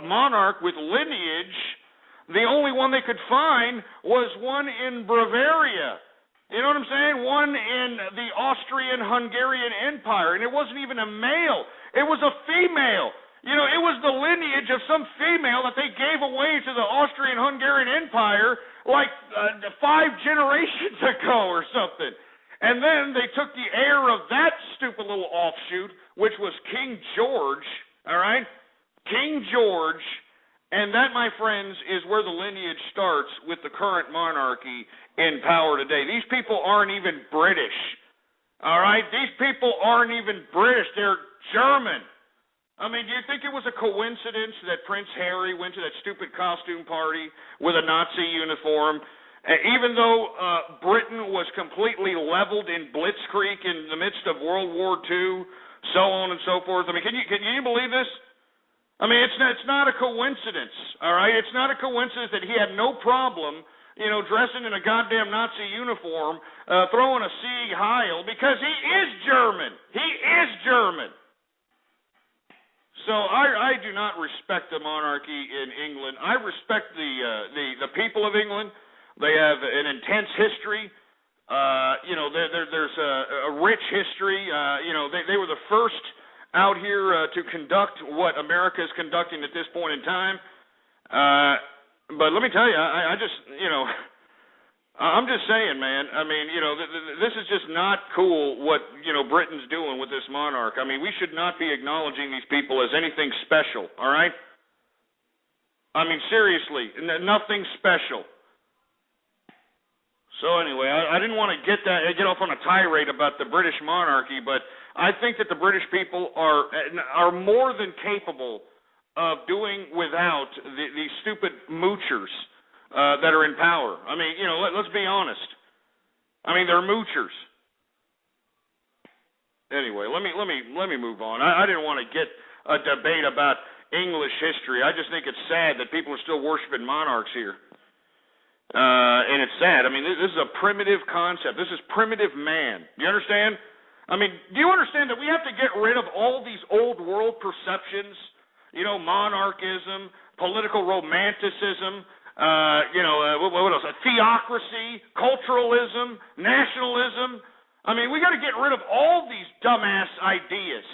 monarch with lineage, the only one they could find was one in Bavaria. You know what I'm saying? One in the Austrian-Hungarian Empire, and it wasn't even a male. It was a female. You know, it was the lineage of some female that they gave away to the Austrian-Hungarian Empire like 5 generations ago or something. And then they took the heir of that stupid little offshoot, which was King George, all right? King George, and that, my friends, is where the lineage starts with the current monarchy in power today. These people aren't even British, all right? These people aren't even British. They're German. I mean, do you think it was a coincidence that Prince Harry went to that stupid costume party with a Nazi uniform? Even though Britain was completely leveled in blitzkrieg in the midst of World War II, so on and so forth. I mean, can you believe this? I mean, it's not a coincidence, all right? It's not a coincidence that he had no problem, you know, dressing in a goddamn Nazi uniform, throwing a Sieg Heil, because he is German. He is German. So I do not respect the monarchy in England. I respect the people of England. They have an intense history. You know, there's a rich history. You know, they were the first out here to conduct what America is conducting at this point in time. But let me tell you, I just, you know, I'm just saying, man. I mean, you know, this is just not cool what, you know, Britain's doing with this monarch. I mean, we should not be acknowledging these people as anything special, all right? I mean, seriously, nothing special. So anyway, I didn't want to get off on a tirade about the British monarchy, but I think that the British people are more than capable of doing without these stupid moochers that are in power. I mean, you know, let's be honest. I mean, they're moochers. Anyway, let me move on. I didn't want to get a debate about English history. I just think it's sad that people are still worshiping monarchs here. And it's sad. I mean, this is a primitive concept. This is primitive man. Do you understand? I mean, do you understand that we have to get rid of all these old world perceptions? You know, monarchism, political romanticism, what else? Theocracy, culturalism, nationalism. I mean, we got to get rid of all these dumbass ideas.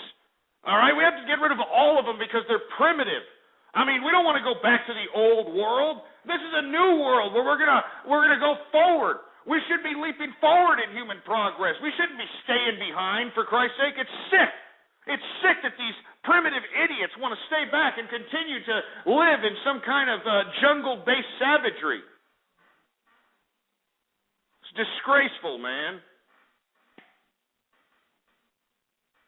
All right? We have to get rid of all of them because they're primitive. I mean, we don't want to go back to the old world. This is a new world where we're gonna go forward. We should be leaping forward in human progress. We shouldn't be staying behind, for Christ's sake. It's sick. It's sick that these primitive idiots want to stay back and continue to live in some kind of jungle-based savagery. It's disgraceful, man.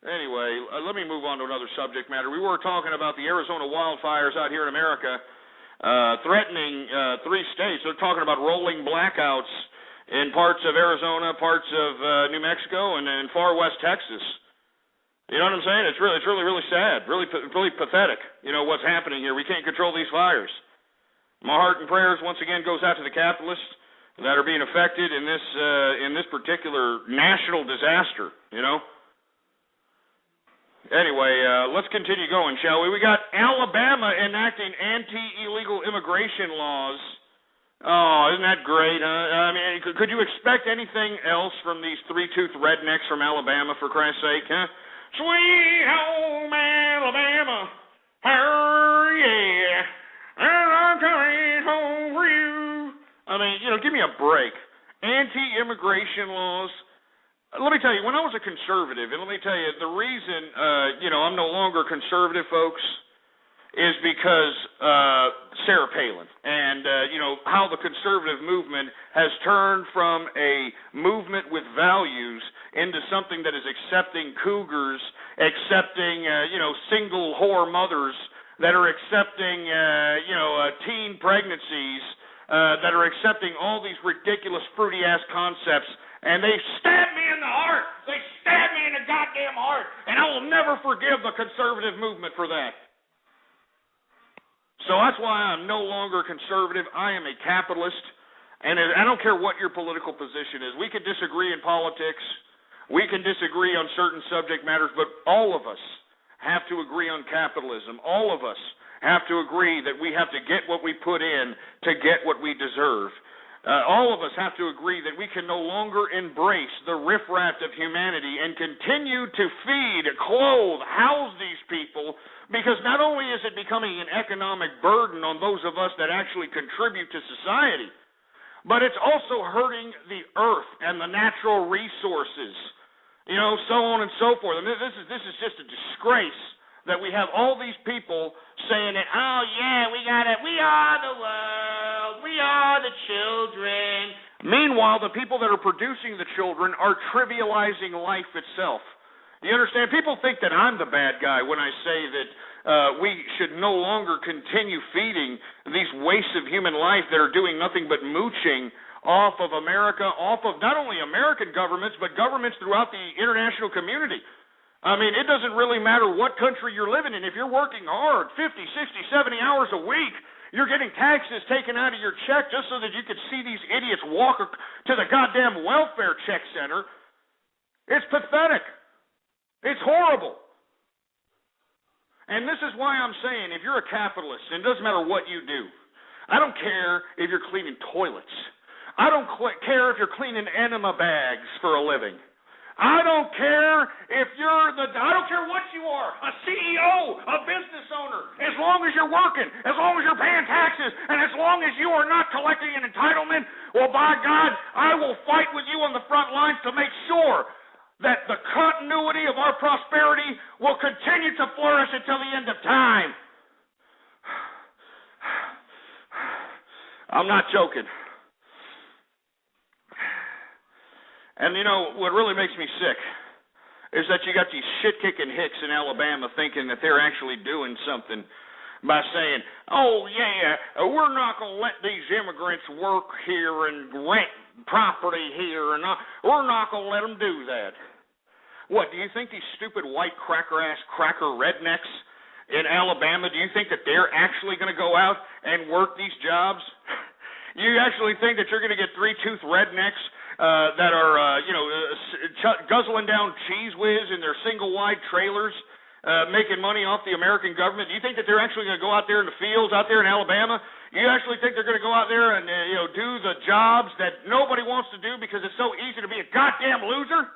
Anyway, let me move on to another subject matter. We were talking about the Arizona wildfires out here in America threatening 3 states. They're talking about rolling blackouts in parts of Arizona, parts of New Mexico, and in far west Texas. You know what I'm saying? It's really sad, really pathetic. You know what's happening here. We can't control these fires. My heart and prayers once again goes out to the capitalists that are being affected in this particular national disaster. You know. Anyway, let's continue going, shall we? We got Alabama enacting anti-illegal immigration laws. Oh, isn't that great, huh? I mean, could you expect anything else from these three-toothed rednecks from Alabama, for Christ's sake, huh? Sweet home Alabama, oh yeah, and I'm coming home for you. I mean, you know, give me a break. Anti-immigration laws. Let me tell you, when I was a conservative, and let me tell you, the reason, I'm no longer conservative, folks, is because Sarah Palin and, how the conservative movement has turned from a movement with values into something that is accepting cougars, accepting, single whore mothers, that are accepting, teen pregnancies, that are accepting all these ridiculous, fruity-ass concepts. And they stabbed me in the heart. They stabbed me in the goddamn heart. And I will never forgive the conservative movement for that. So that's why I'm no longer conservative. I am a capitalist. And I don't care what your political position is. We can disagree in politics. We can disagree on certain subject matters. But all of us have to agree on capitalism. All of us have to agree that we have to get what we put in to get what we deserve. All of us have to agree that we can no longer embrace the riffraff of humanity and continue to feed, clothe, house these people, because not only is it becoming an economic burden on those of us that actually contribute to society, but it's also hurting the earth and the natural resources, so on and so forth. And this is just a disgrace that we have all these people saying that, oh yeah, we are the world, we are the children. Meanwhile, the people that are producing the children are trivializing life itself. You understand? People think that I'm the bad guy when I say that we should no longer continue feeding these wastes of human life that are doing nothing but mooching off of America, off of not only American governments, but governments throughout the international community. I mean, it doesn't really matter what country you're living in. If you're working hard, 50, 60, 70 hours a week, you're getting taxes taken out of your check just so that you could see these idiots walk to the goddamn welfare check center. It's pathetic. It's horrible. And this is why I'm saying, if you're a capitalist, and it doesn't matter what you do, I don't care if you're cleaning toilets. I don't care if you're cleaning enema bags for a living. I don't care if I don't care what you are, a CEO, a business owner, as long as you're working, as long as you're paying taxes, and as long as you are not collecting an entitlement, well, by God, I will fight with you on the front lines to make sure that the continuity of our prosperity will continue to flourish until the end of time. I'm not joking. And what really makes me sick is that you got these shit-kicking hicks in Alabama thinking that they're actually doing something by saying, oh, yeah, we're not going to let these immigrants work here and rent property here, and we're not going to let them do that. What, do you think these stupid white cracker rednecks in Alabama, do you think that they're actually going to go out and work these jobs? You actually think that you're going to get three-tooth rednecks that are, guzzling down Cheese Whiz in their single-wide trailers, making money off the American government? Do you think that they're actually going to go out there in the fields out there in Alabama? You actually think they're going to go out there and, do the jobs that nobody wants to do because it's so easy to be a goddamn loser?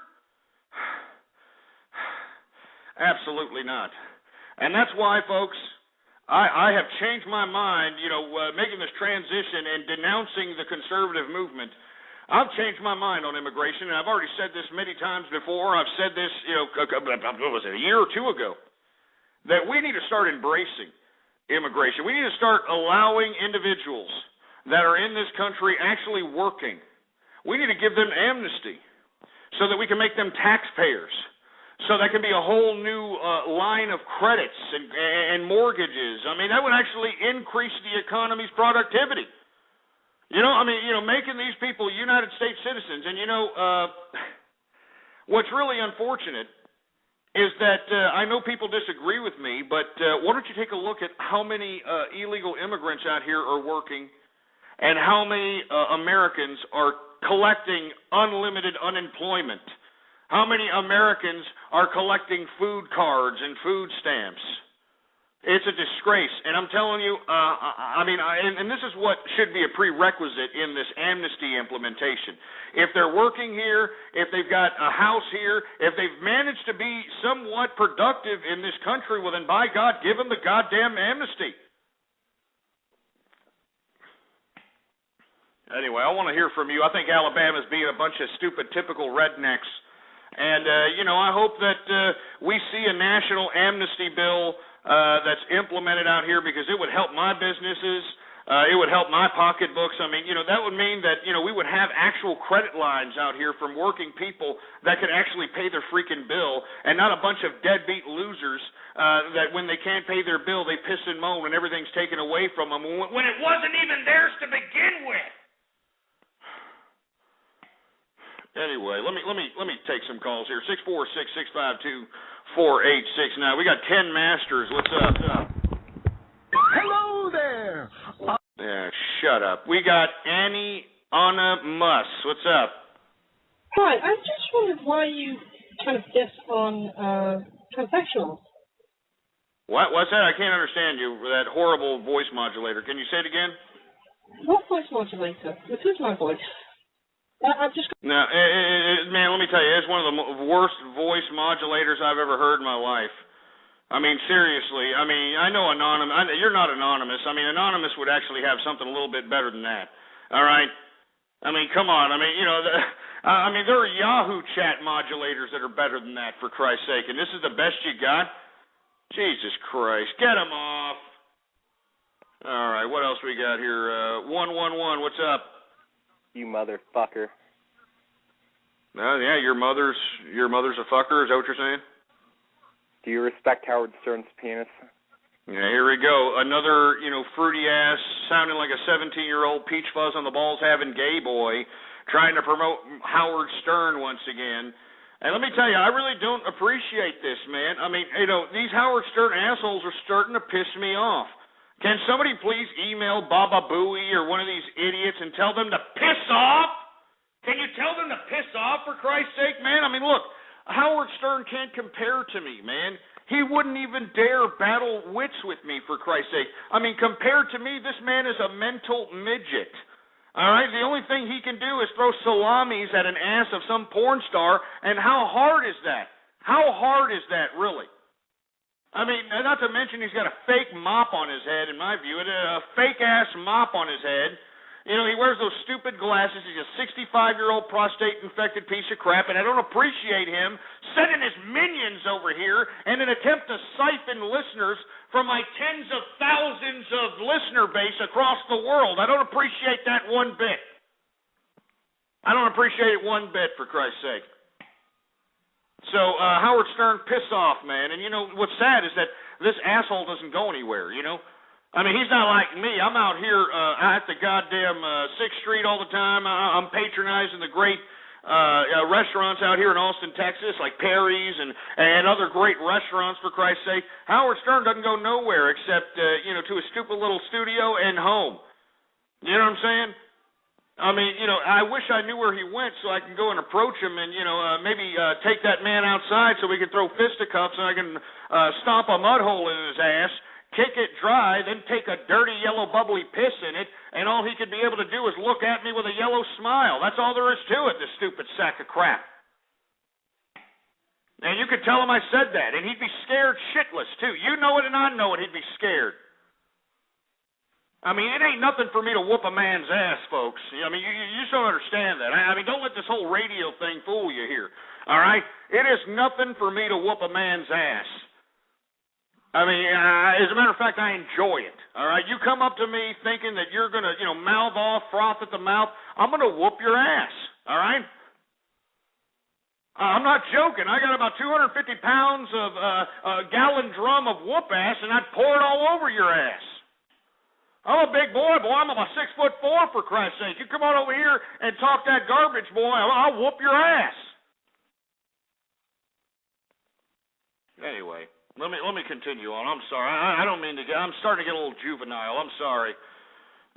Absolutely not. And that's why, folks, I have changed my mind, making this transition and denouncing the conservative movement. I've changed my mind on immigration, and I've already said this many times before. I've said this, what was it, a year or two ago, that we need to start embracing immigration. We need to start allowing individuals that are in this country actually working. We need to give them amnesty so that we can make them taxpayers. So that can be a whole new line of credits and mortgages. I mean, that would actually increase the economy's productivity. Making these people United States citizens. And, what's really unfortunate is that I know people disagree with me, but why don't you take a look at how many illegal immigrants out here are working and how many Americans are collecting unlimited unemployment. How many Americans are collecting food cards and food stamps? It's a disgrace. And I'm telling you, and this is what should be a prerequisite in this amnesty implementation. If they're working here, if they've got a house here, if they've managed to be somewhat productive in this country, well then, by God, give them the goddamn amnesty. Anyway, I want to hear from you. I think Alabama's being a bunch of stupid, typical rednecks. And, I hope that we see a national amnesty bill that's implemented out here because it would help my businesses. It would help my pocketbooks. I mean, that would mean that, we would have actual credit lines out here from working people that could actually pay their freaking bill and not a bunch of deadbeat losers that when they can't pay their bill, they piss and moan and everything's taken away from them when it wasn't even theirs to begin with. Anyway, let me take some calls here. 646-652-4869. We got Ken Masters. What's up? Hello there. Yeah, shut up. We got Annie Anna Muss. What's up? Hi, I just wondered why you kind of diss on transsexuals. What's that? I can't understand you. That horrible voice modulator. Can you say it again? What voice modulator? This is my voice. I've just... No, man, let me tell you, it's one of the worst voice modulators I've ever heard in my life. I mean, seriously. I mean, I know Anonymous. You're not Anonymous. I mean, Anonymous would actually have something a little bit better than that. All right? I mean, come on. I mean, you know, there are Yahoo chat modulators that are better than that, for Christ's sake. And this is the best you got? Jesus Christ. Get him off. All right, what else we got here? 111, what's up? You motherfucker. Yeah, your mother's a fucker, is that what you're saying? Do you respect Howard Stern's penis? Yeah, here we go. Another, fruity ass, sounding like a 17-year-old peach fuzz on the balls having gay boy, trying to promote Howard Stern once again. And let me tell you, I really don't appreciate this, man. I mean, these Howard Stern assholes are starting to piss me off. Can somebody please email Baba Booey or one of these idiots and tell them to piss off? Can you tell them to piss off, for Christ's sake, man? I mean, look, Howard Stern can't compare to me, man. He wouldn't even dare battle wits with me, for Christ's sake. I mean, compared to me, this man is a mental midget. All right? The only thing he can do is throw salamis at an ass of some porn star, and how hard is that? How hard is that, really? I mean, not to mention he's got a fake mop on his head, in my view, a fake-ass mop on his head. He wears those stupid glasses. He's a 65-year-old prostate-infected piece of crap, and I don't appreciate him sending his minions over here in an attempt to siphon listeners from my tens of thousands of listener base across the world. I don't appreciate that one bit. I don't appreciate it one bit, for Christ's sake. So, Howard Stern, piss off, man. And what's sad is that this asshole doesn't go anywhere, I mean, he's not like me. I'm out here at the goddamn 6th Street all the time. I'm patronizing the great restaurants out here in Austin, Texas, like Perry's and other great restaurants, for Christ's sake. Howard Stern doesn't go nowhere except, to a stupid little studio and home. You know what I'm saying? I mean, I wish I knew where he went so I can go and approach him and, maybe take that man outside so we can throw fisticuffs and I can stomp a mud hole in his ass, kick it dry, then take a dirty yellow bubbly piss in it, and all he could be able to do is look at me with a yellow smile. That's all there is to it, this stupid sack of crap. And you could tell him I said that, and he'd be scared shitless, too. You know it and I know it, he'd be scared. I mean, it ain't nothing for me to whoop a man's ass, folks. I mean, you just don't understand that. I mean, don't let this whole radio thing fool you here, all right? It is nothing for me to whoop a man's ass. I mean, as a matter of fact, I enjoy it, all right? You come up to me thinking that you're going to, mouth off, froth at the mouth, I'm going to whoop your ass, all right? I'm not joking. I got about 250 pounds of a gallon drum of whoop ass, and I'd pour it all over your ass. I'm a big boy. I'm about 6'4", for Christ's sake. You come on over here and talk that garbage, boy, I'll whoop your ass. Anyway, let me continue on. I'm sorry. I don't mean to I'm starting to get a little juvenile. I'm sorry.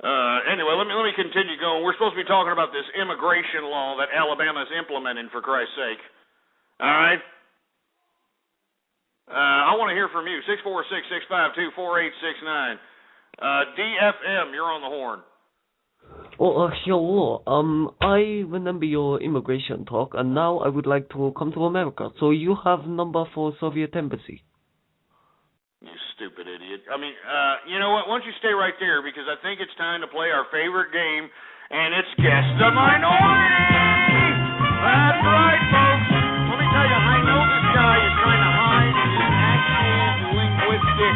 Anyway, let me continue going. We're supposed to be talking about this immigration law that Alabama is implementing, for Christ's sake. All right? I want to hear from you. 646-652-4869. DFM, you're on the horn. Hello. I remember your immigration talk, and now I would like to come to America. So you have number for Soviet embassy? You stupid idiot. I mean, you know what? Why don't you stay right there, because I think it's time to play our favorite game, and it's Guess the Minority! That's right, folks. Let me tell you, I know this guy is trying to hide his actual linguistic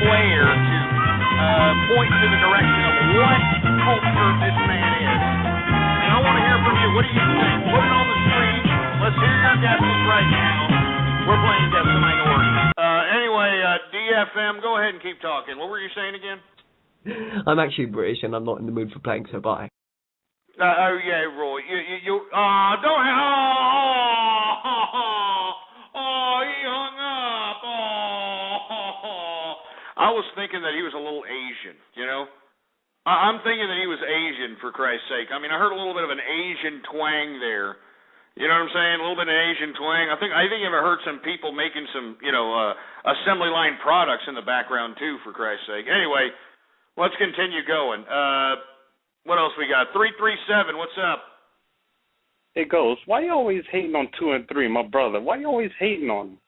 flair to point to the direction of what culture this man is. And I want to hear from you. What do you think? Put it on the screen. Let's hear your guesses right now. We're playing Guess the Minority. Anyway, DFM, go ahead and keep talking. What were you saying again? I'm actually British, and I'm not in the mood for playing, so bye. Oh, yeah, Roy. You don't he hung up. I was thinking that he was a little Asian, I'm thinking that he was Asian, for Christ's sake. I mean, I heard a little bit of an Asian twang there. You know what I'm saying? A little bit of Asian twang. I think you've heard some people making some, assembly line products in the background too, for Christ's sake. Anyway, let's continue going. What else we got? 337, what's up? Hey, Ghost, why you always hating on 2 and 3, my brother? Why you always hating on him?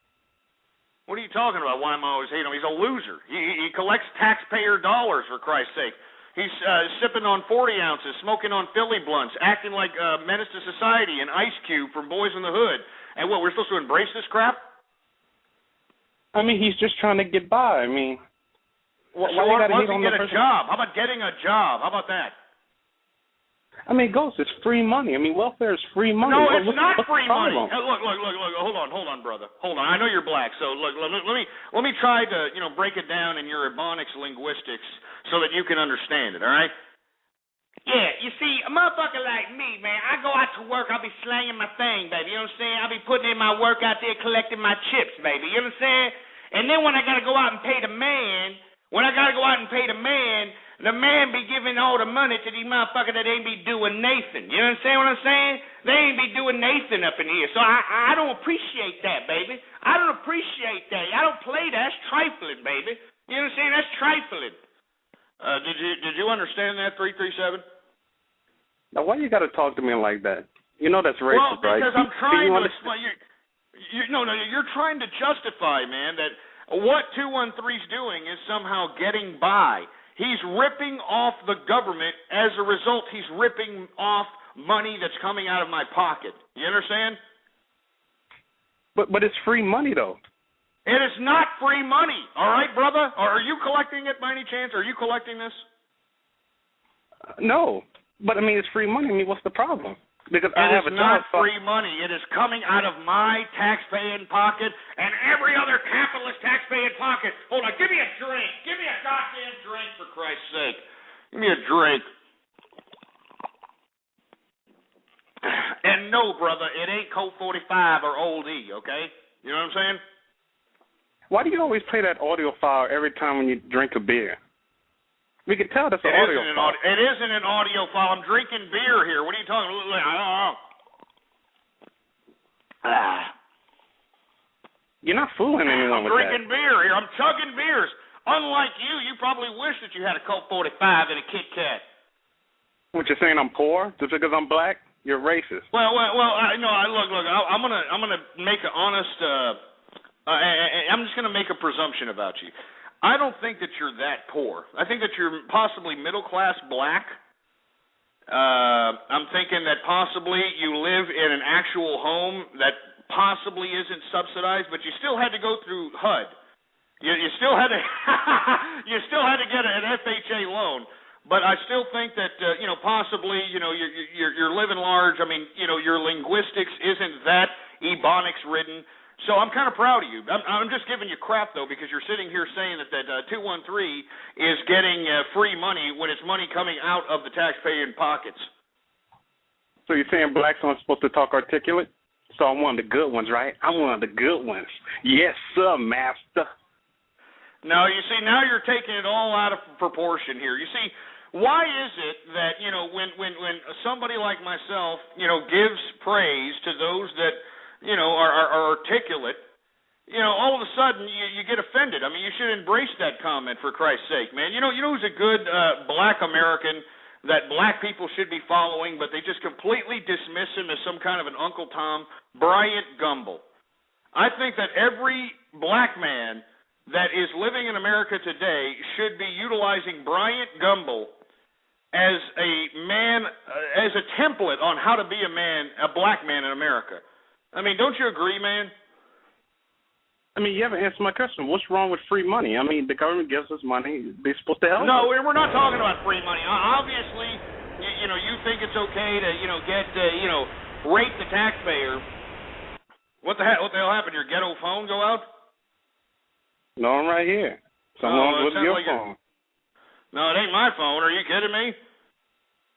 What are you talking about? Why am I always hating him? He's a loser. He collects taxpayer dollars, for Christ's sake. He's sipping on 40 ounces, smoking on Philly blunts, acting like a menace to society, an Ice Cube from Boys in the Hood. And what, we're supposed to embrace this crap? I mean, he's just trying to get by. I mean, why you got to hate on the person? Job? How about getting a job? How about that? I mean, Ghost, it's free money. I mean, welfare is free money. No, it's not free money. Look. Hold on, brother. Hold on. I know you're black, so look. Let me try to break it down in your Ebonics linguistics so that you can understand it. All right? Yeah, you see, a motherfucker like me, man, I go out to work, I'll be slanging my thing, baby. You know what I'm saying? I'll be putting in my work out there, collecting my chips, baby. You know what I'm saying? And then when I gotta go out and pay the man, the man be giving all the money to these motherfuckers that ain't be doing Nathan. You understand what I'm saying? They ain't be doing Nathan up in here. So I don't appreciate that, baby. I don't appreciate that. I don't play that. That's trifling, baby. You know what I'm saying? That's trifling. Did you understand that, 337? Now, why you got to talk to me like that? You know that's racist, right? Well, because I'm trying to explain. You're trying to justify, man, that what 213's doing is somehow getting by. He's ripping off the government. As a result, he's ripping off money that's coming out of my pocket. You understand? But it's free money, though. It is not free money, all right, brother? Or are you collecting it by any chance? Are you collecting this? No. But, I mean, it's free money. I mean, what's the problem? Because I have a job. It is not free money. It is coming out of my taxpaying pocket and every other capitalist taxpaying pocket. Hold on. Give me a drink. Give me a goddamn drink, for Christ's sake. Give me a drink. And no, brother, it ain't Colt 45 or Old E, okay? You know what I'm saying? Why do you always play that audio file every time when you drink a beer? We can tell that's an audio file. It isn't an audio file. I'm drinking beer here. What are you talking about? You're not fooling anyone with that. I'm drinking beer here. I'm chugging beers. Unlike you probably wish that you had a Colt 45 and a Kit Kat. What, you're saying I'm poor just because I'm black? You're racist. Well. Look. I'm gonna make an honest. I'm just gonna make a presumption about you. I don't think that you're that poor. I think that you're possibly middle-class black. I'm thinking that possibly you live in an actual home that possibly isn't subsidized, but you still had to go through HUD. You still had to you still had to get an FHA loan. But I still think that possibly you're living large. I mean, your linguistics isn't that Ebonics ridden. So I'm kind of proud of you. I'm just giving you crap, though, because you're sitting here saying that 213 is getting free money when it's money coming out of the taxpaying pockets. So you're saying blacks aren't supposed to talk articulate? So I'm one of the good ones, right? I'm one of the good ones. Yes, sir, master. No, you see, now you're taking it all out of proportion here. You see, why is it that, when somebody like myself, gives praise to those that are articulate, all of a sudden you get offended. I mean, you should embrace that comment, for Christ's sake, man. You know who's a good black American that black people should be following, but they just completely dismiss him as some kind of an Uncle Tom? Bryant Gumbel. I think that every black man that is living in America today should be utilizing Bryant Gumbel as a man, as a template on how to be a black man in America. I mean, don't you agree, man? I mean, you haven't answered my question. What's wrong with free money? I mean, the government gives us money. They're supposed to help us. No, we're not talking about free money. Obviously, you think it's okay to, rape the taxpayer. What the hell happened? Your ghetto phone go out? No, I'm right here. Someone with your phone. No, it ain't my phone. Are you kidding me?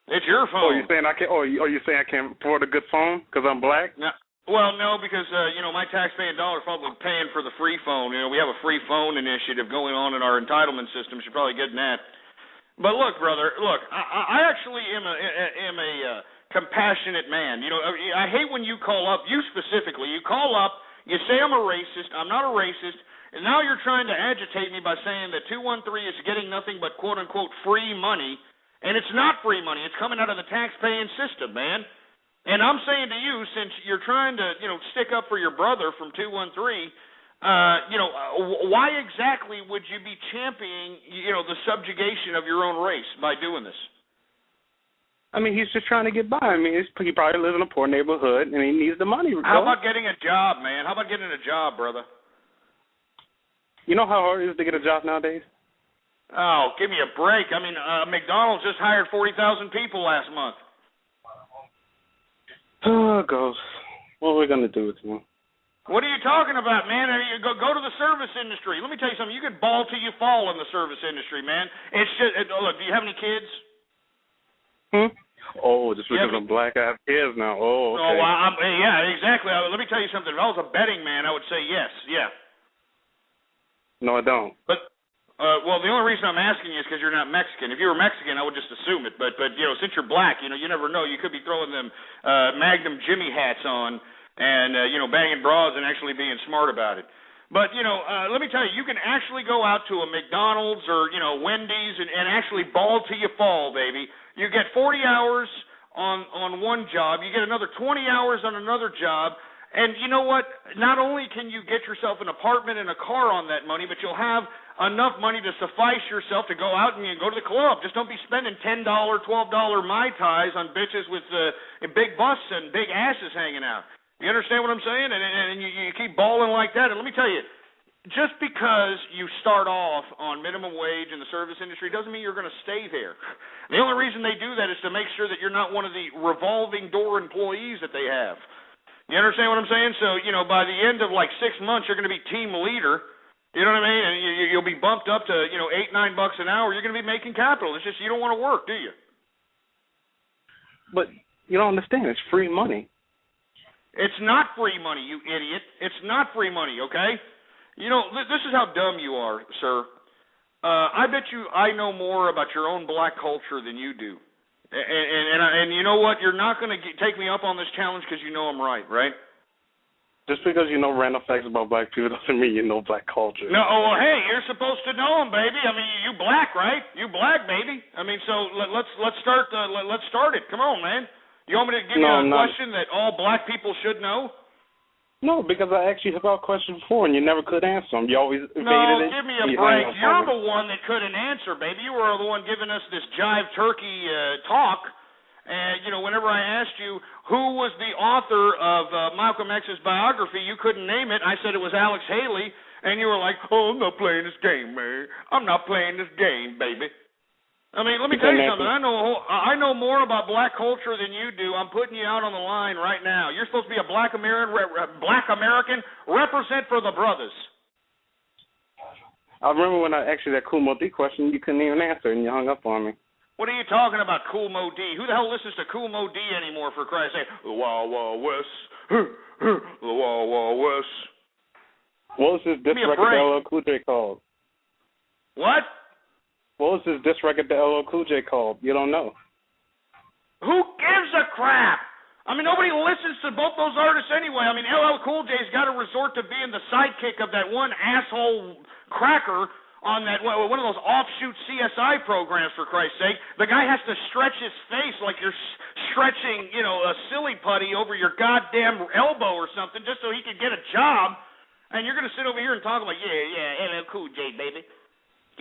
It's your phone. Oh, you saying I can't? Oh, you saying I can't afford a good phone because I'm black? No. Well, no, because my taxpaying dollars probably paying for the free phone. We have a free phone initiative going on in our entitlement system. Should probably get in that. But look, brother, I actually am a compassionate man. You know, I hate when you call up, you specifically, you call up, you say I'm a racist, I'm not a racist, and now you're trying to agitate me by saying that 213 is getting nothing but quote-unquote free money, and it's not free money. It's coming out of the tax-paying system, man. And I'm saying to you, since you're trying to, stick up for your brother from 213, why exactly would you be championing, the subjugation of your own race by doing this? I mean, he's just trying to get by. I mean, he probably lives in a poor neighborhood, and he needs the money. How about getting a job, man? How about getting a job, brother? You know how hard it is to get a job nowadays? Oh, give me a break. I mean, McDonald's just hired 40,000 people last month. Oh, Ghost. What are we going to do with him? What are you talking about, man? I mean, go to the service industry. Let me tell you something. You can ball till you fall in the service industry, man. It's just, look, do you have any kids? Oh, just because I'm black, I have kids now. Oh, okay. Oh, well, yeah, exactly. Let me tell you something. If I was a betting man, I would say yes, yeah. No, I don't. But, well, the only reason I'm asking you is because you're not Mexican. If you were Mexican, I would just assume it. But since you're black, you never know. You could be throwing them Magnum Jimmy hats on and, banging bras and actually being smart about it. But, let me tell you, you can actually go out to a McDonald's or, Wendy's and actually ball till you fall, baby. You get 40 hours on one job. You get another 20 hours on another job. And you know what? Not only can you get yourself an apartment and a car on that money, but you'll have enough money to suffice yourself to go out and go to the club. Just don't be spending $10, $12 Mai Tais on bitches with big busts and big asses hanging out. You understand what I'm saying? And you keep balling like that. And let me tell you, just because you start off on minimum wage in the service industry doesn't mean you're going to stay there. The only reason they do that is to make sure that you're not one of the revolving door employees that they have. You understand what I'm saying? So, by the end of like 6 months, you're going to be team leader. You know what I mean? And you'll be bumped up to, $8, $9 an hour. You're going to be making capital. It's just you don't want to work, do you? But you don't understand. It's free money. It's not free money, you idiot. It's not free money, okay? This is how dumb you are, sir. I bet you I know more about your own black culture than you do. And you know what? You're not going to take me up on this challenge because you know I'm right, right? Just because you know random facts about black people doesn't mean you know black culture. No, well, hey, you're supposed to know them, baby. I mean, you black, right? You black, baby. I mean, so let's start it. Come on, man. You want me to give you a question that all black people should know? No, because I asked you about questions before and you never could answer them. You always evaded it. No, give me a break. You're the one that couldn't answer, baby. You were the one giving us this jive turkey talk. And, whenever I asked you who was the author of Malcolm X's biography, you couldn't name it. I said it was Alex Haley. And you were like, oh, I'm not playing this game, man. I'm not playing this game, baby. I mean, let me tell you something. I know more about black culture than you do. I'm putting you out on the line right now. You're supposed to be a black American. Represent for the brothers. I remember when I asked you that Cool Mo D question, you couldn't even answer, and you hung up on me. What are you talking about, Cool Mo D? Who the hell listens to Cool Mo D anymore, for Christ's sake? The Wild Wild West. The Wild Wild West. What was his diss record that LL Cool J called? What? What was his diss record that LL Cool J called? You don't know. Who gives a crap? I mean, nobody listens to both those artists anyway. I mean, LL Cool J's got to resort to being the sidekick of that one asshole cracker on that one of those offshoot CSI programs, for Christ's sake. The guy has to stretch his face like you're stretching, a silly putty over your goddamn elbow or something just so he can get a job. And you're going to sit over here and talk about, yeah, LL Cool J, baby.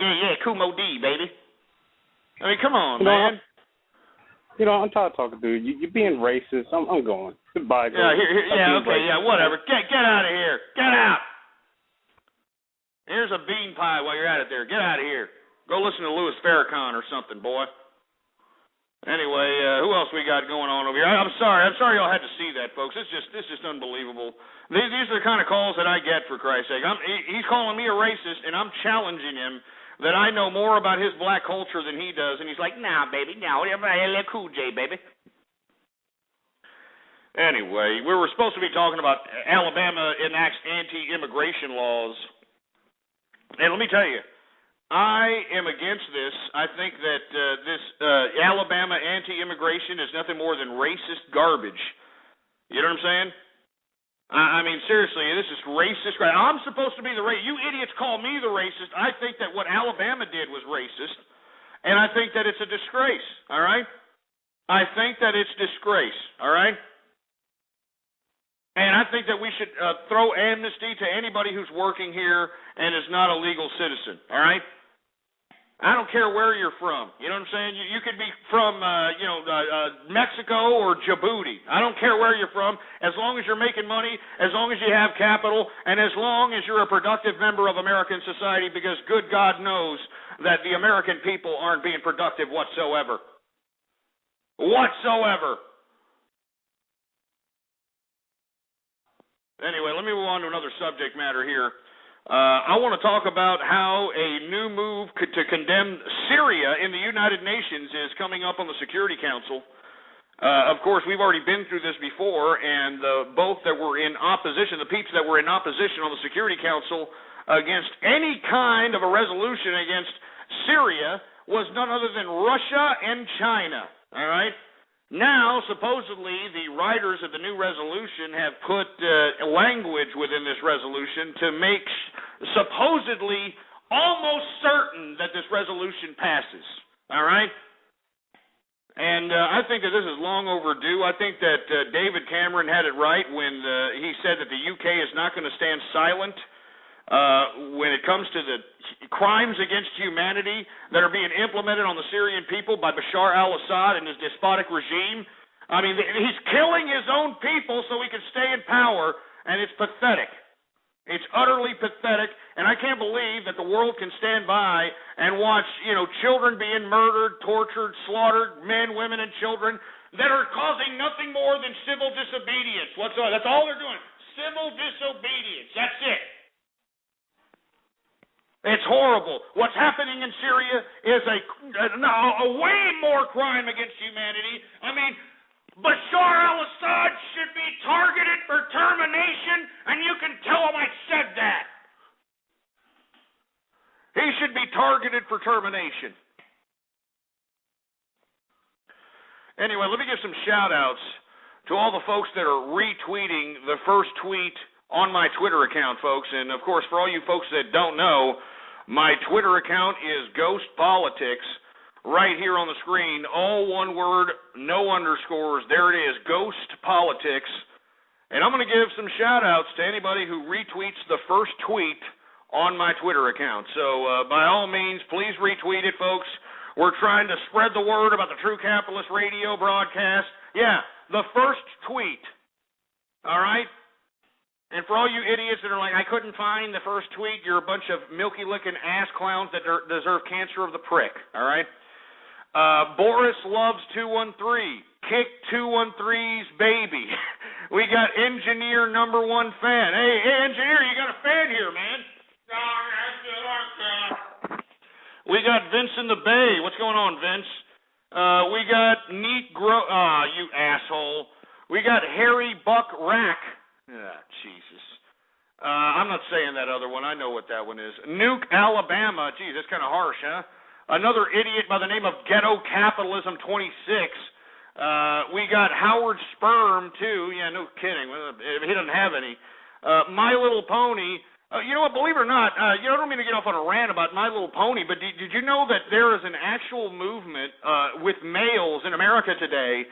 Yeah, Cool Mo D, baby. I mean, come on, man. I'm tired of talking, dude. You're being racist. I'm going. Goodbye, guys. Whatever. Get out of here. Get out. Here's a bean pie while you're at it there. Get out of here. Go listen to Louis Farrakhan or something, boy. Anyway, who else we got going on over here? I'm sorry y'all had to see that, folks. It's just unbelievable. These are the kind of calls that I get, for Christ's sake. He's calling me a racist, and I'm challenging him that I know more about his black culture than he does, and he's like, nah, baby, no, LL Cool J, baby. Anyway, we were supposed to be talking about Alabama enacts anti-immigration laws, and let me tell you, I am against this. I think that this Alabama anti-immigration is nothing more than racist garbage. You know what I'm saying? I mean, seriously, this is racist. I'm supposed to be the racist. You idiots call me the racist. I think that what Alabama did was racist, and I think that it's a disgrace, all right? I think that it's disgrace, all right? And I think that we should throw amnesty to anybody who's working here and is not a legal citizen, all right? I don't care where you're from. You know what I'm saying? You could be from, Mexico or Djibouti. I don't care where you're from, as long as you're making money, as long as you have capital, and as long as you're a productive member of American society, because good God knows that the American people aren't being productive whatsoever. Whatsoever. Anyway, let me move on to another subject matter here. I want to talk about how a new move to condemn Syria in the United Nations is coming up on the Security Council. Of course, we've already been through this before, and both that were in opposition, the peeps that were in opposition on the Security Council against any kind of a resolution against Syria was none other than Russia and China, all right? Now, supposedly, the writers of the new resolution have put language within this resolution to make supposedly almost certain that this resolution passes, all right? And I think that this is long overdue. I think that David Cameron had it right when he said that the UK is not going to stand silent when it comes to the crimes against humanity that are being implemented on the Syrian people by Bashar al-Assad and his despotic regime. I mean, he's killing his own people so he can stay in power, and it's pathetic. It's utterly pathetic, and I can't believe that the world can stand by and watch, children being murdered, tortured, slaughtered, men, women, and children that are causing nothing more than civil disobedience whatsoever. That's all they're doing. Civil disobedience. That's it. It's horrible. What's happening in Syria is a way more crime against humanity. I mean, Bashar al-Assad should be targeted for termination, and you can tell him I said that. He should be targeted for termination. Anyway, let me give some shout-outs to all the folks that are retweeting the first tweet on my Twitter account, folks. And, of course, for all you folks that don't know, my Twitter account is Ghost Politics, right here on the screen. All one word, no underscores. There it is, Ghost Politics. And I'm going to give some shout-outs to anybody who retweets the first tweet on my Twitter account. So, by all means, please retweet it, folks. We're trying to spread the word about the True Capitalist radio broadcast. Yeah, the first tweet. All right? And for all you idiots that are like, I couldn't find the first tweet, you're a bunch of milky-licking ass clowns that deserve cancer of the prick, all right? Boris Loves 213, Kick 213's baby. We got Engineer number one fan. Hey, Engineer, you got a fan here, man. We got Vince in the Bay. What's going on, Vince? We got Neat you asshole. We got Harry Buck Rack. Ah, Jesus. I'm not saying that other one. I know what that one is. Nuke, Alabama. Geez, that's kind of harsh, huh? Another idiot by the name of Ghetto Capitalism 26. We got Howard Sperm, too. Yeah, no kidding. He doesn't have any. My Little Pony. You know what? Believe it or not, I don't mean to get off on a rant about My Little Pony, but did you know that there is an actual movement with males in America today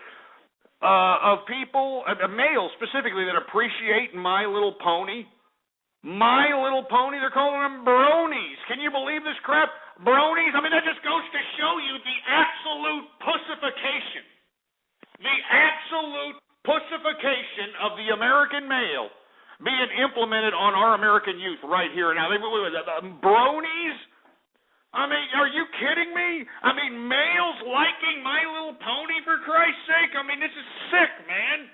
of people, males specifically, that appreciate My Little Pony? My Little Pony, they're calling them bronies. Can you believe this crap? Bronies? I mean, that just goes to show you the absolute pussification. The absolute pussification of the American male being implemented on our American youth right here now. Bronies? I mean, are you kidding me? I mean, males liking My Little Pony, for Christ's sake? I mean, this is sick, man.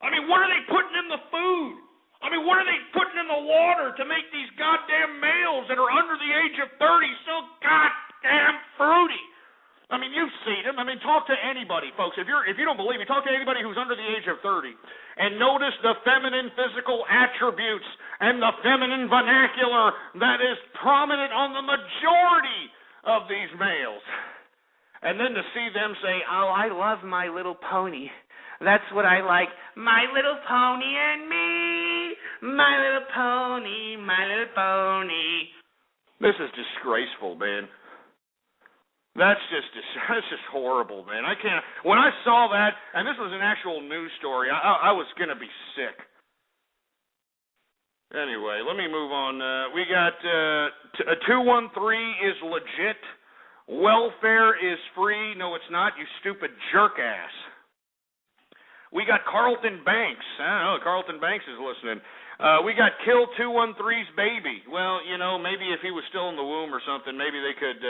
I mean, what are they putting in the food? I mean, what are they putting in the water to make these goddamn males that are under the age of 30 so goddamn fruity? I mean, you've seen them. I mean, talk to anybody, folks. If you don't believe me, talk to anybody who's under the age of 30 and notice the feminine physical attributes and the feminine vernacular that is prominent on the majority of these males. And then to see them say, oh, I love My Little Pony. That's what I like. My Little Pony and me. My Little Pony, My Little Pony. This is disgraceful, man. That's just horrible, man. I can't. When I saw that, and this was an actual news story, I was going to be sick. Anyway, let me move on. We got 213 is legit. Welfare is free. No, it's not, you stupid jerk ass. We got Carlton Banks. I don't know, Carlton Banks is listening. We got Kill 213's baby. Well, you know, maybe if he was still in the womb or something, maybe they could,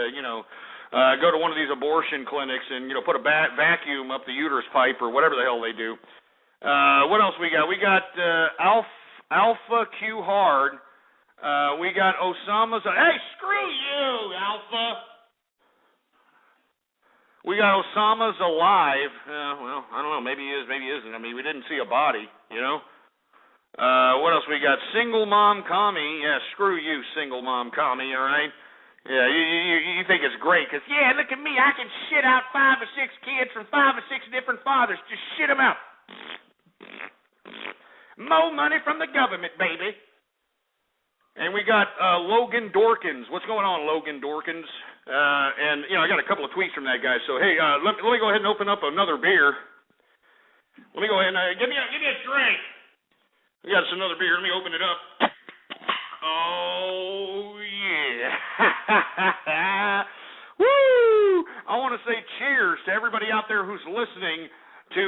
go to one of these abortion clinics and, put a vacuum up the uterus pipe or whatever the hell they do. What else we got? We got Alpha Q Hard. We got Osama's. Hey, screw you, Alpha. We got Osama's alive. Well, I don't know. Maybe he is, maybe he isn't. I mean, we didn't see a body, What else we got? Single Mom Commie. Yeah, screw you, Single Mom Commie, all right? Yeah, you think it's great because, yeah, look at me. I can shit out 5 or 6 kids from 5 or 6 different fathers. Just shit them out. More money from the government, baby. And we got Logan Dorkins. What's going on, Logan Dorkins? And I got a couple of tweets from that guy. So, hey, let me go ahead and open up another beer. Let me go ahead and give me a drink. We got us another beer. Let me open it up. Oh, yeah. Woo! I want to say cheers to everybody out there who's listening to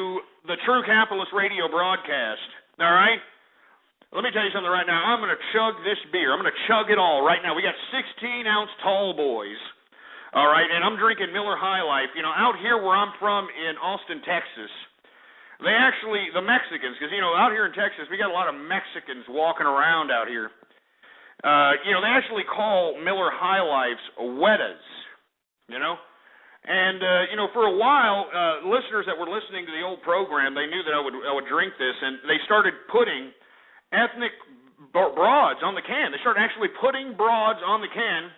the True Capitalist Radio broadcast. All right? Let me tell you something right now. I'm going to chug this beer. I'm going to chug it all right now. We got 16-ounce tall boys. All right? And I'm drinking Miller High Life. Out here where I'm from in Austin, Texas, they actually, the Mexicans, because, out here in Texas, we got a lot of Mexicans walking around out here. They actually call Miller High Lifes Wetas, And, for a while, listeners that were listening to the old program, they knew that I would drink this, and they started putting ethnic broads on the can. They started actually putting broads on the can,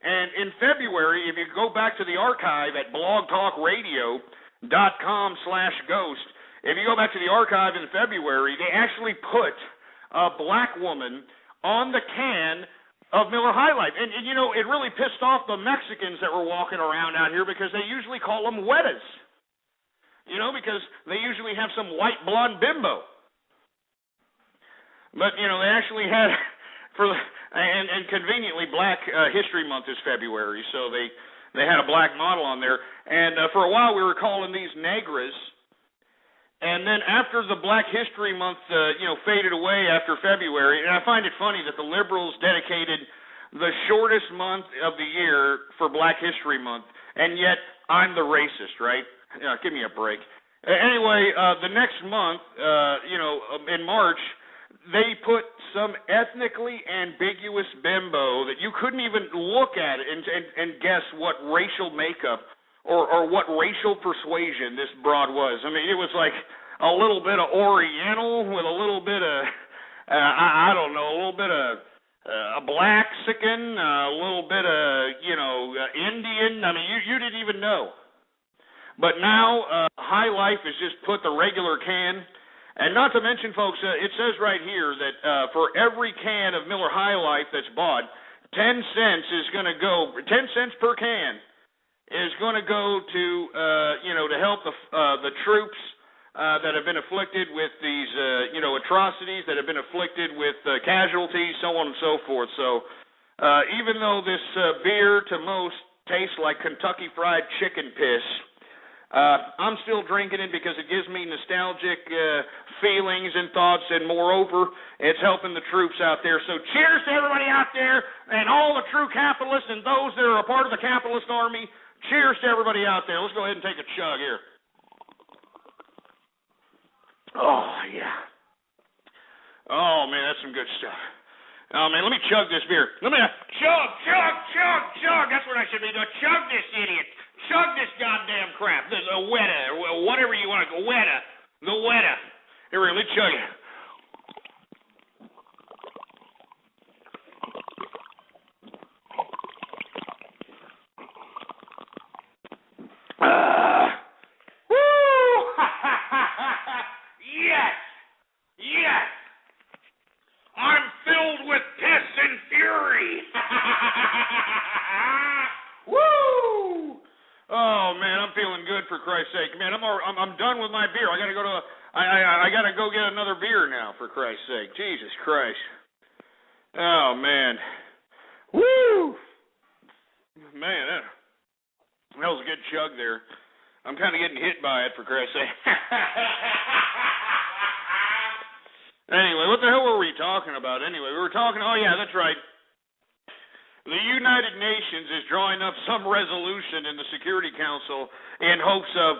and in February, if you go back to the archive at blogtalkradio.com/ghost, if you go back to the archive in February, they actually put a black woman on the can of Miller High Life. And it really pissed off the Mexicans that were walking around out here because they usually call them Wetas. Because they usually have some white blonde bimbo. But, they actually had, and conveniently, Black History Month is February, so they had a black model on there. And for a while we were calling these negras. And then after the Black History Month, faded away after February, and I find it funny that the liberals dedicated the shortest month of the year for Black History Month, and yet I'm the racist, right? Give me a break. Anyway, the next month, in March, they put some ethnically ambiguous bimbo that you couldn't even look at it and guess what racial makeup or what racial persuasion this broad was. I mean, it was like a little bit of Oriental with a little bit of, a little bit of a Blaxican, a little bit of, Indian. I mean, you didn't even know. But now High Life has just put the regular can. And not to mention, folks, it says right here that for every can of Miller High Life that's bought, 10 cents is going to go, 10 cents per can is going to go to, to help the troops that have been afflicted with these, atrocities, that have been afflicted with casualties, so on and so forth. So even though this beer to most tastes like Kentucky Fried Chicken piss, I'm still drinking it because it gives me nostalgic feelings and thoughts, and moreover, it's helping the troops out there. So cheers to everybody out there and all the true capitalists and those that are a part of the capitalist army. Cheers to everybody out there. Let's go ahead and take a chug here. Oh, yeah. Oh, man, that's some good stuff. Oh, man, let me chug this beer. Let me chug. That's what I should be doing. Chug this, idiot. Chug this goddamn crap. This a Weta, or whatever you want to go. Weta. The Weta. Here, let me chug it. Christ's sake, man. I'm done with my beer. I gotta go to I gotta go get another beer now, for Christ's sake. Jesus Christ. Oh man. Woo! Man, that was a good chug there. I'm kind of getting hit by it, for Christ's sake. Anyway, what the hell were we talking about? Anyway, we were talking. Oh yeah, that's right. The United Nations is drawing up some resolution in the Security Council in hopes of,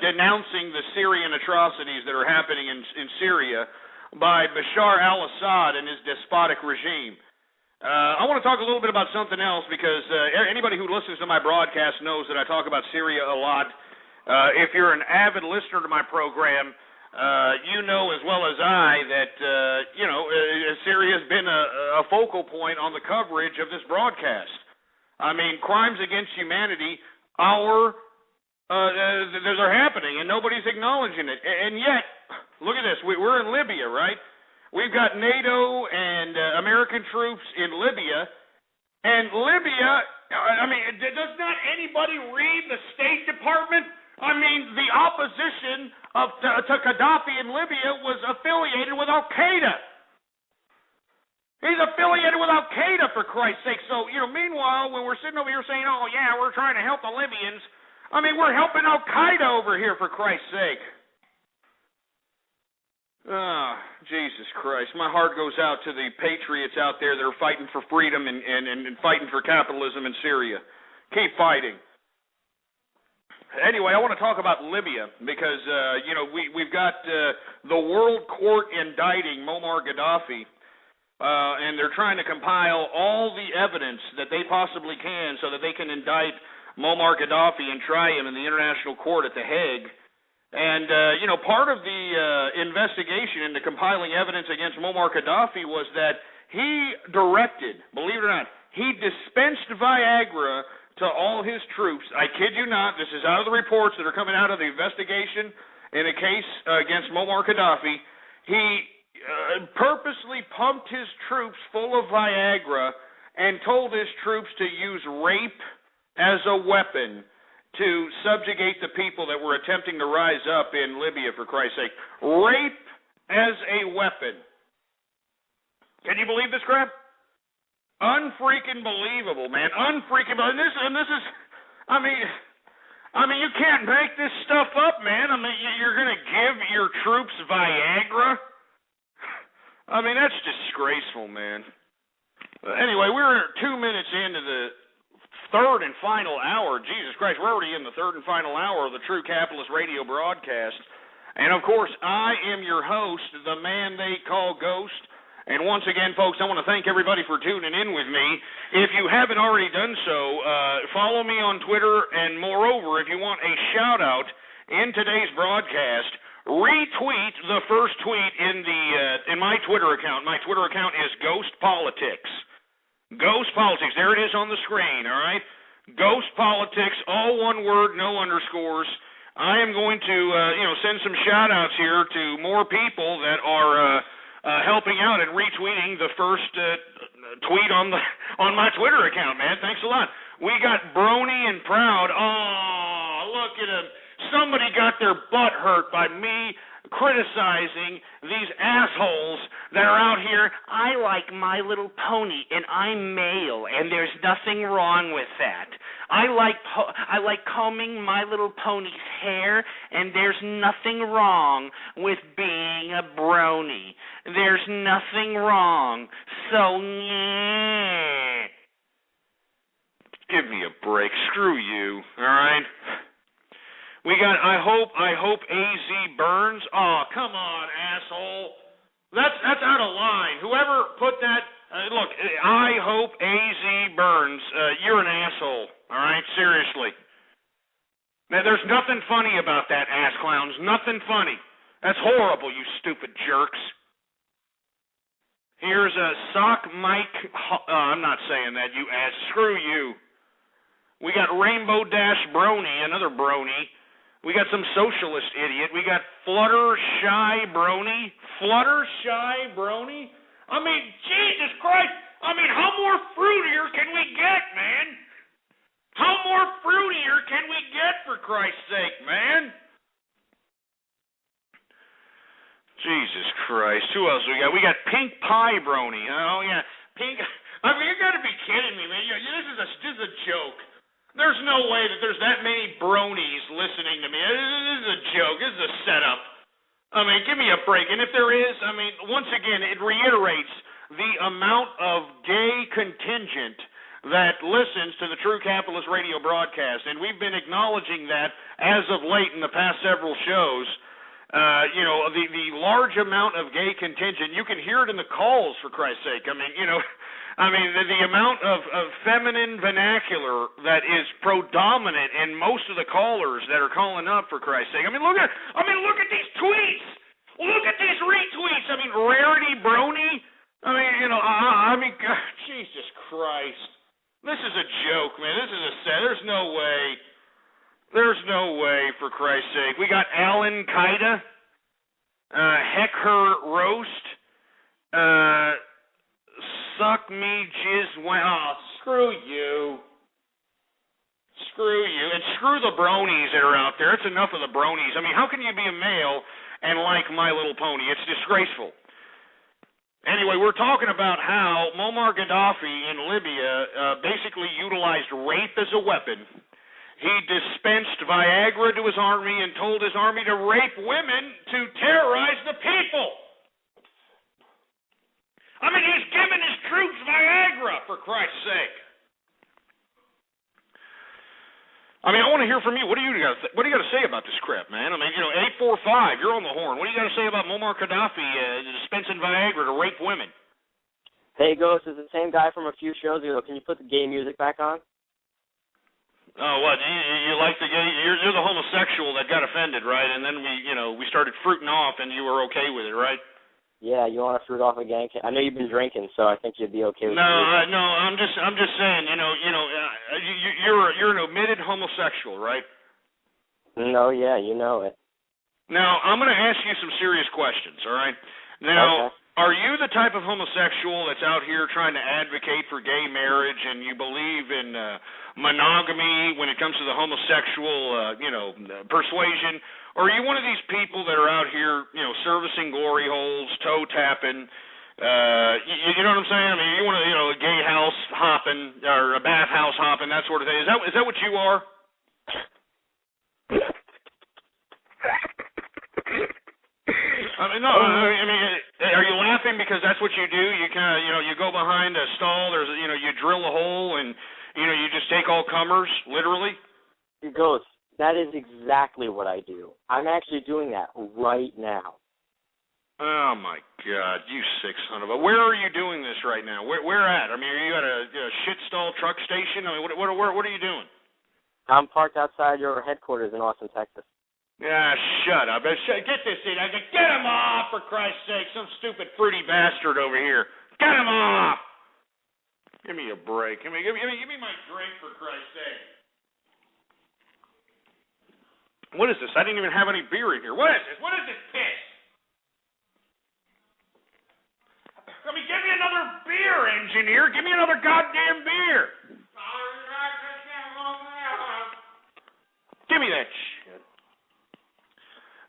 denouncing the Syrian atrocities that are happening in Syria by Bashar al-Assad and his despotic regime. I want to talk a little bit about something else because anybody who listens to my broadcast knows that I talk about Syria a lot. If you're an avid listener to my program, you know as well as I that, Syria has been a focal point on the coverage of this broadcast. I mean, crimes against humanity they're happening, and nobody's acknowledging it. And yet, look at this. We're in Libya, right? We've got NATO and American troops in Libya. And Libya, does not anybody read the State Department? I mean, the opposition to Gaddafi in Libya was affiliated with Al-Qaeda. He's affiliated with Al-Qaeda, for Christ's sake. So, meanwhile, when we're sitting over here saying, oh, yeah, we're trying to help the Libyans, we're helping Al-Qaeda over here, for Christ's sake. Oh, Jesus Christ. My heart goes out to the patriots out there that are fighting for freedom and fighting for capitalism in Syria. Keep fighting. Anyway, I want to talk about Libya because, we've got the World Court indicting Muammar Gaddafi, and they're trying to compile all the evidence that they possibly can so that they can indict Muammar Gaddafi and try him in the International Court at The Hague. And, part of the investigation into compiling evidence against Muammar Gaddafi was that he directed, believe it or not, he dispensed Viagra to all his troops. I kid you not, this is out of the reports that are coming out of the investigation in a case against Muammar Gaddafi. He purposely pumped his troops full of Viagra and told his troops to use rape as a weapon to subjugate the people that were attempting to rise up in Libya, for Christ's sake. Rape as a weapon. Can you believe this crap? Unfreaking believable, man. Unfreaking believable. And this is, you can't make this stuff up, man. You're going to give your troops Viagra? That's disgraceful, man. Anyway, we're 2 minutes into the third and final hour. Jesus Christ, we're already in the third and final hour of the True Capitalist Radio broadcast. And, of course, I am your host, the man they call Ghost. And once again, folks, I want to thank everybody for tuning in with me. If you haven't already done so, follow me on Twitter. And, moreover, if you want a shout-out in today's broadcast, retweet the first tweet in my Twitter account. My Twitter account is Ghost Politics. Ghost Politics. There it is on the screen, all right? Ghost Politics, all one word, no underscores. I am going to, send some shout-outs here to more people that are helping out and retweeting the first tweet on my Twitter account, man. Thanks a lot. We got Brony and Proud. Oh, look at him. Somebody got their butt hurt by me criticizing these assholes that are out here. I like My Little Pony, and I'm male, and there's nothing wrong with that. I like combing My Little Pony's hair, and there's nothing wrong with being a brony. There's nothing wrong. So, yeah. Give me a break. Screw you, all right? We got, I hope AZ burns. Oh, come on, asshole. That's out of line. Whoever put that, look, I hope AZ burns. You're an asshole, all right? Seriously. Now, there's nothing funny about that, ass clowns. Nothing funny. That's horrible, you stupid jerks. Here's a sock Mike. I'm not saying that, you ass. Screw you. We got Rainbow Dash Brony, another brony. We got some socialist idiot. We got Fluttershy Brony. Fluttershy Brony? Jesus Christ. How more fruitier can we get, man? How more fruitier can we get, for Christ's sake, man? Jesus Christ. Who else we got? We got Pink Pie Brony. Oh, yeah. Pink. I mean, you got to be kidding me, man. This is a joke. There's no way that there's that many bronies listening to me. This is a joke. This is a setup. I mean, give me a break. And if there is, I mean, once again, it reiterates the amount of gay contingent that listens to the True Capitalist Radio broadcast. And we've been acknowledging that as of late in the past several shows. The large amount of gay contingent, you can hear it in the calls, for Christ's sake. I mean, the amount of feminine vernacular that is predominant in most of the callers that are calling up, for Christ's sake. Look at these tweets. Look at these retweets. I mean, Rarity Brony. God, Jesus Christ. This is a joke, man. This is a set. There's no way. There's no way, for Christ's sake. We got Alan Qaeda, Heck Her Roast, Suck Me Jizz. Oh, screw you. Screw you. And screw the bronies that are out there. It's enough of the bronies. I mean, how can you be a male and like My Little Pony? It's disgraceful. Anyway, we're talking about how Muammar Gaddafi in Libya basically utilized rape as a weapon. He dispensed Viagra to his army and told his army to rape women to terrorize the people. I mean, he's giving his troops Viagra, for Christ's sake. I mean, I want to hear from you. What do you got to say about this crap, man? I mean, 845, you're on the horn. What do you got to say about Muammar Gaddafi dispensing Viagra to rape women? Hey, Ghost, is the same guy from a few shows ago. Can you put the gay music back on? Oh, what? You like the gay? You're the homosexual that got offended, right? And then we started fruiting off, and you were okay with it, right? Yeah, you want to fruit off again? I know you've been drinking, so I think you'd be okay with it. No, I'm just saying, you're an admitted homosexual, right? No, yeah, you know it. Now, I'm going to ask you some serious questions, all right? Now, Are you the type of homosexual that's out here trying to advocate for gay marriage and you believe in monogamy when it comes to the homosexual, persuasion? Or are you one of these people that are out here, servicing glory holes, toe tapping, you know what I'm saying? I mean, you want to, a gay house hopping or a bathhouse hopping, that sort of thing. Is that what you are? Are you laughing because that's what you do? You kind of, you go behind a stall. There's, you drill a hole and, you just take all comers, literally. Ghost, that is exactly what I do. I'm actually doing that right now. Oh my God, you sick son of a! Where are you doing this right now? Where at? I mean, are you at a shit stall truck station? I mean, what are you doing? I'm parked outside your headquarters in Austin, Texas. Yeah, shut up. Get this in. Get him off, for Christ's sake. Some stupid fruity bastard over here. Get him off. Give me a break. Give me my drink, for Christ's sake. What is this? I didn't even have any beer in here. What is this? What is this piss? I mean, give me another beer, engineer. Give me another goddamn beer. Give me that shit.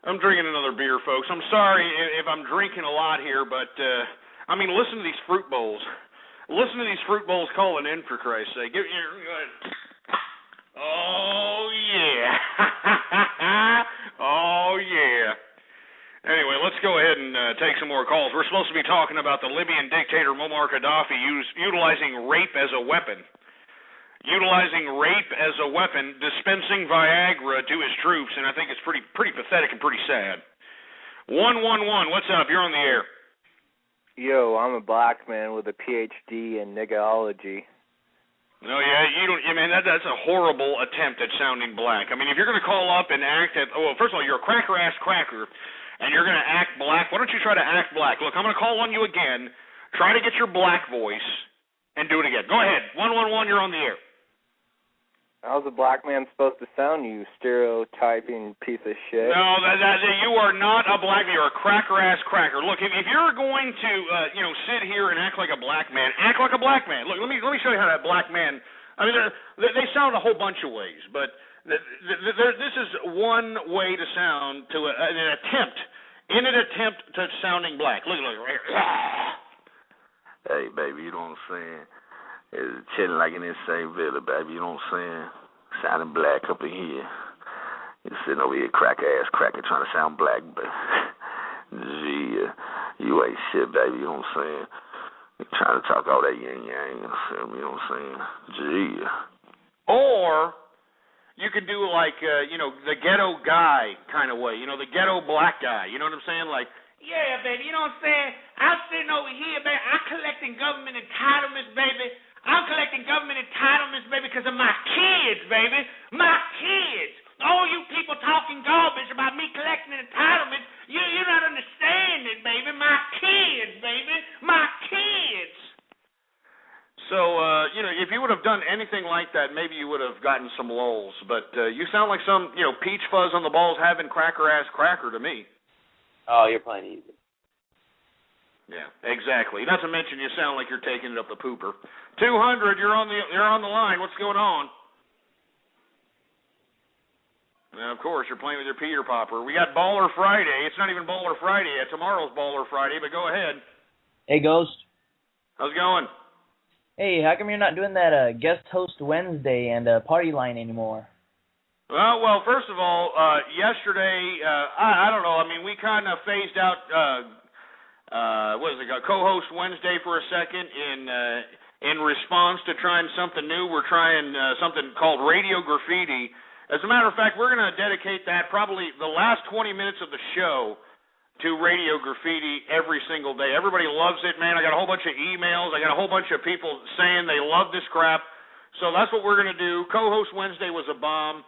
I'm drinking another beer, folks. I'm sorry if I'm drinking a lot here, but, listen to these fruit bowls. Listen to these fruit bowls calling in, for Christ's sake. Go ahead. Oh, yeah. Oh, yeah. Anyway, let's go ahead and take some more calls. We're supposed to be talking about the Libyan dictator Muammar Gaddafi utilizing rape as a weapon. Utilizing rape as a weapon, dispensing Viagra to his troops, and I think it's pretty pathetic and pretty sad. 111, what's up? You're on the air. Yo, I'm a black man with a PhD in niggerology. No, yeah, you don't. That's a horrible attempt at sounding black. I mean, if you're going to call up and act first of all, you're a cracker-ass cracker, and you're going to act black. Why don't you try to act black? Look, I'm going to call on you again. Try to get your black voice and do it again. Go ahead. 111, you're on the air. How's a black man supposed to sound, you stereotyping piece of shit? No, you are not a black man. You're a cracker-ass cracker. Look, if you're going to, sit here and act like a black man, act like a black man. Look, let me show you how that black man I mean, they sound a whole bunch of ways, but this is one way to sound in an attempt to sounding black. Look right here. Hey, baby, you know what I'm saying? It's chilling like in this same villa, baby, you know what I'm saying? Sounding black up in here. You're sitting over here cracker trying to sound black, but gee, you ain't shit, baby, you know what I'm saying? You're trying to talk all that yang, you know what I'm saying? Gee. Or you could do like, the ghetto guy kind of way, the ghetto black guy, you know what I'm saying? Like, yeah, baby, you know what I'm saying? I'm sitting over here, baby. I'm collecting government entitlements, baby. I'm collecting government entitlements, baby, because of my kids, baby. My kids. All you people talking garbage about me collecting entitlements, you're not understanding, baby. My kids, baby. My kids. So, if you would have done anything like that, maybe you would have gotten some lulls. But you sound like some, peach fuzz on the balls having cracker-ass cracker to me. Oh, you're playing easy. Yeah, exactly. Not to mention you sound like you're taking it up the pooper. 200, you're on the line. What's going on? And of course, you're playing with your Peter Popper. We got Baller Friday. It's not even Baller Friday yet. Tomorrow's Baller Friday, but go ahead. Hey, Ghost. How's it going? Hey, how come you're not doing that guest host Wednesday and party line anymore? Well, first of all, yesterday, I don't know. I mean, we kind of phased out, co-host Wednesday for a second in response to trying something new. We're trying something called Radio Graffiti. As a matter of fact, we're going to dedicate that probably the last 20 minutes of the show to Radio Graffiti every single day. Everybody loves it, man. I got a whole bunch of emails. I got a whole bunch of people saying they love this crap. So that's what we're going to do. Co-host Wednesday was a bomb.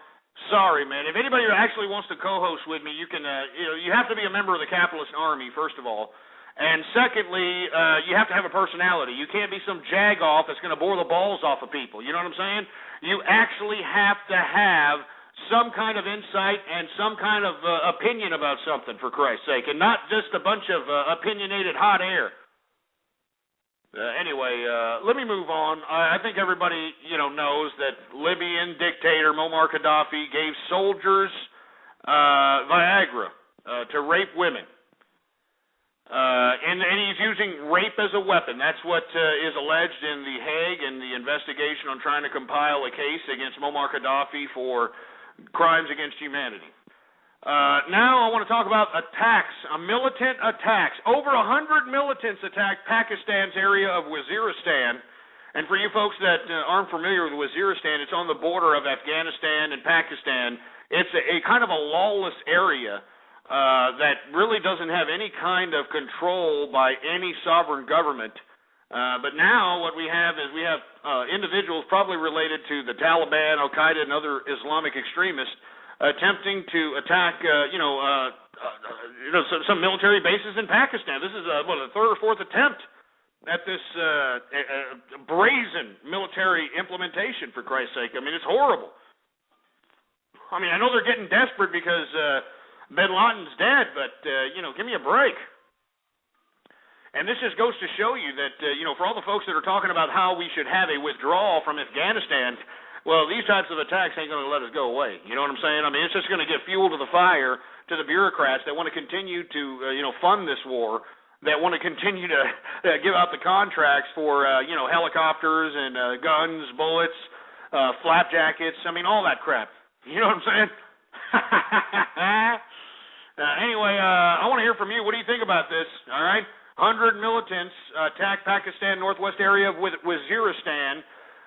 Sorry, man. If anybody actually wants to co-host with me, you can. You have to be a member of the capitalist army, first of all, and secondly, you have to have a personality. You can't be some jag-off that's going to bore the balls off of people. You know what I'm saying? You actually have to have some kind of insight and some kind of opinion about something, for Christ's sake, and not just a bunch of opinionated hot air. Anyway, let me move on. I think everybody, knows that Libyan dictator Muammar Gaddafi gave soldiers Viagra to rape women. And he's using rape as a weapon. That's what is alleged in The Hague in the investigation on trying to compile a case against Muammar Gaddafi for crimes against humanity. Now I want to talk about attacks, militant attacks. Over 100 militants attacked Pakistan's area of Waziristan. And for you folks that aren't familiar with Waziristan, it's on the border of Afghanistan and Pakistan. It's a kind of a lawless area that really doesn't have any kind of control by any sovereign government. But now what we have is individuals probably related to the Taliban, Al-Qaeda, and other Islamic extremists attempting to attack, some military bases in Pakistan. This is the third or fourth attempt at this brazen military implementation, for Christ's sake. I mean, it's horrible. I mean, I know they're getting desperate because Bin Laden's dead, but, give me a break. And this just goes to show you that, for all the folks that are talking about how we should have a withdrawal from Afghanistan, well, these types of attacks ain't going to let us go away. You know what I'm saying? I mean, it's just going to give fuel to the fire to the bureaucrats that want to continue to, fund this war, that want to continue to give out the contracts for, helicopters and guns, bullets, flak jackets. I mean, all that crap. You know what I'm saying? Anyway, I want to hear from you. What do you think about this? All right? 100 militants attacked Pakistan northwest area of Waziristan.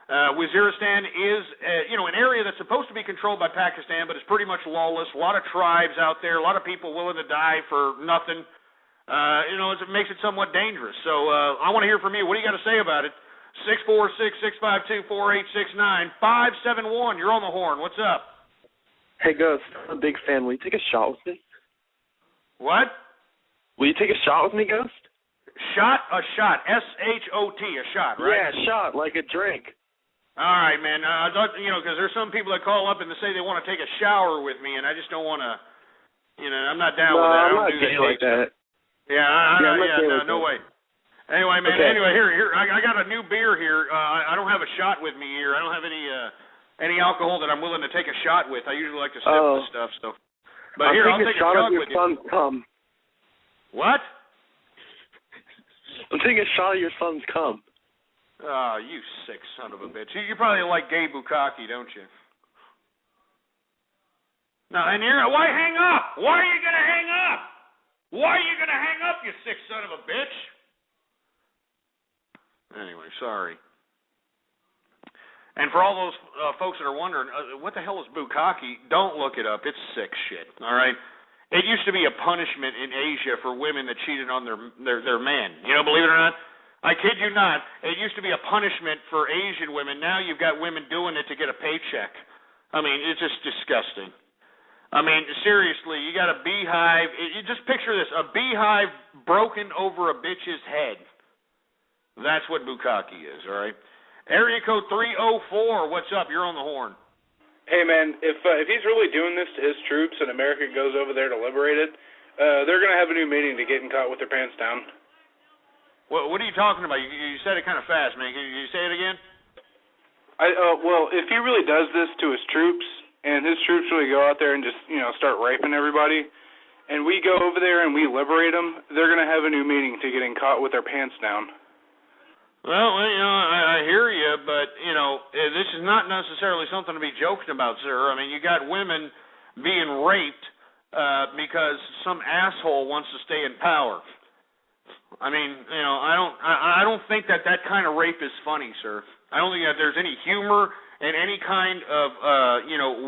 Waziristan is, an area that's supposed to be controlled by Pakistan, but it's pretty much lawless. A lot of tribes out there, a lot of people willing to die for nothing. It makes it somewhat dangerous. So I want to hear from you. What do you got to say about it? 646-652-4869. 571, you're on the horn. What's up? Hey, Ghost, I'm a big fan. Will you take a shot with me? What? Will you take a shot with me, Ghost? Shot? A shot. S-H-O-T, a shot, right? Yeah, shot, like a drink. All right, man. Because there's some people that call up and they say they want to take a shower with me, and I just don't want to, I'm not down with that. I'm not gay like that. Yeah, no way. Anyway, man. Okay. Anyway, here. I got a new beer here. I don't have a shot with me here. I don't have any alcohol that I'm willing to take a shot with. I usually like to sip the stuff. So, but here, I'll take a shot with you. Son's cum. What? I'm taking a shot of your son's cum. Oh, you sick son of a bitch. You probably like gay bukkake, don't you? No, and why hang up? Why are you going to hang up? Why are you going to hang up, you sick son of a bitch? Anyway, sorry. And for all those folks that are wondering, what the hell is bukkake? Don't look it up. It's sick shit, all right? It used to be a punishment in Asia for women that cheated on their man. You know, believe it or not? I kid you not. It used to be a punishment for Asian women. Now you've got women doing it to get a paycheck. I mean, it's just disgusting. I mean, seriously, you got a beehive. You just picture this, a beehive broken over a bitch's head. That's what bukkake is, all right? Area code 304, what's up? You're on the horn. Hey, man, if he's really doing this to his troops and America goes over there to liberate it, they're going to have a new meeting to getting caught with their pants down. What are you talking about? You said it kind of fast, man. Can you say it again? Well, if he really does this to his troops, and his troops really go out there and just, start raping everybody, and we go over there and we liberate them, they're going to have a new meeting to getting caught with their pants down. Well, I hear you, but, this is not necessarily something to be joking about, sir. I mean, you got women being raped because some asshole wants to stay in power. I mean, I don't think that kind of rape is funny, sir. I don't think that there's any humor in any kind of,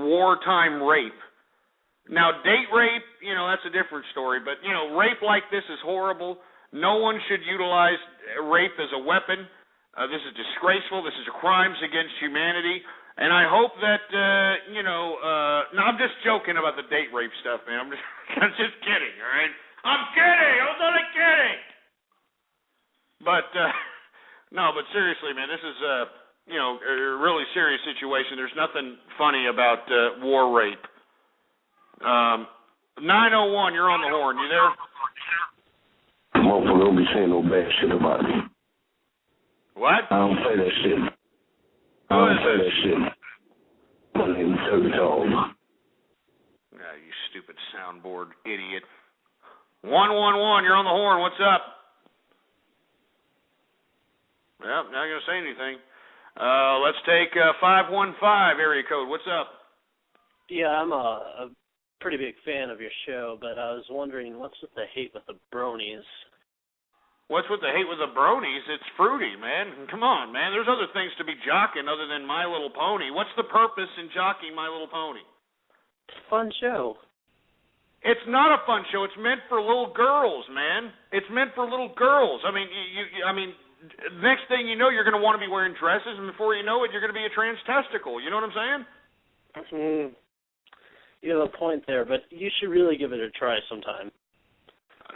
wartime rape. Now, date rape, that's a different story, but, rape like this is horrible. No one should utilize rape as a weapon. This is disgraceful. This is crimes against humanity. And I hope that, no, I'm just joking about the date rape stuff, man. I'm just kidding, all right? I'm kidding. I'm only kidding. But, no, but seriously, man, this is, a really serious situation. There's nothing funny about war rape. 901, you're on the horn. You there? Motherfucker don't be saying no bad shit about me. What? I don't say that shit. I don't say that shit. My name's Terry Dog. Yeah, you stupid soundboard idiot. 111, you're on the horn. What's up? Well, not going to say anything. Let's take 515 area code. What's up? Yeah, I'm a pretty big fan of your show, but I was wondering, what's with the hate with the bronies? What's with the hate with the bronies? It's fruity, man. Come on, man. There's other things to be jocking other than My Little Pony. What's the purpose in jockeying My Little Pony? It's a fun show. It's not a fun show. It's meant for little girls, man. It's meant for little girls. I mean, next thing you know, you're going to want to be wearing dresses, and before you know it, you're going to be a trans testicle. You know what I'm saying? You have a point there, but you should really give it a try sometime.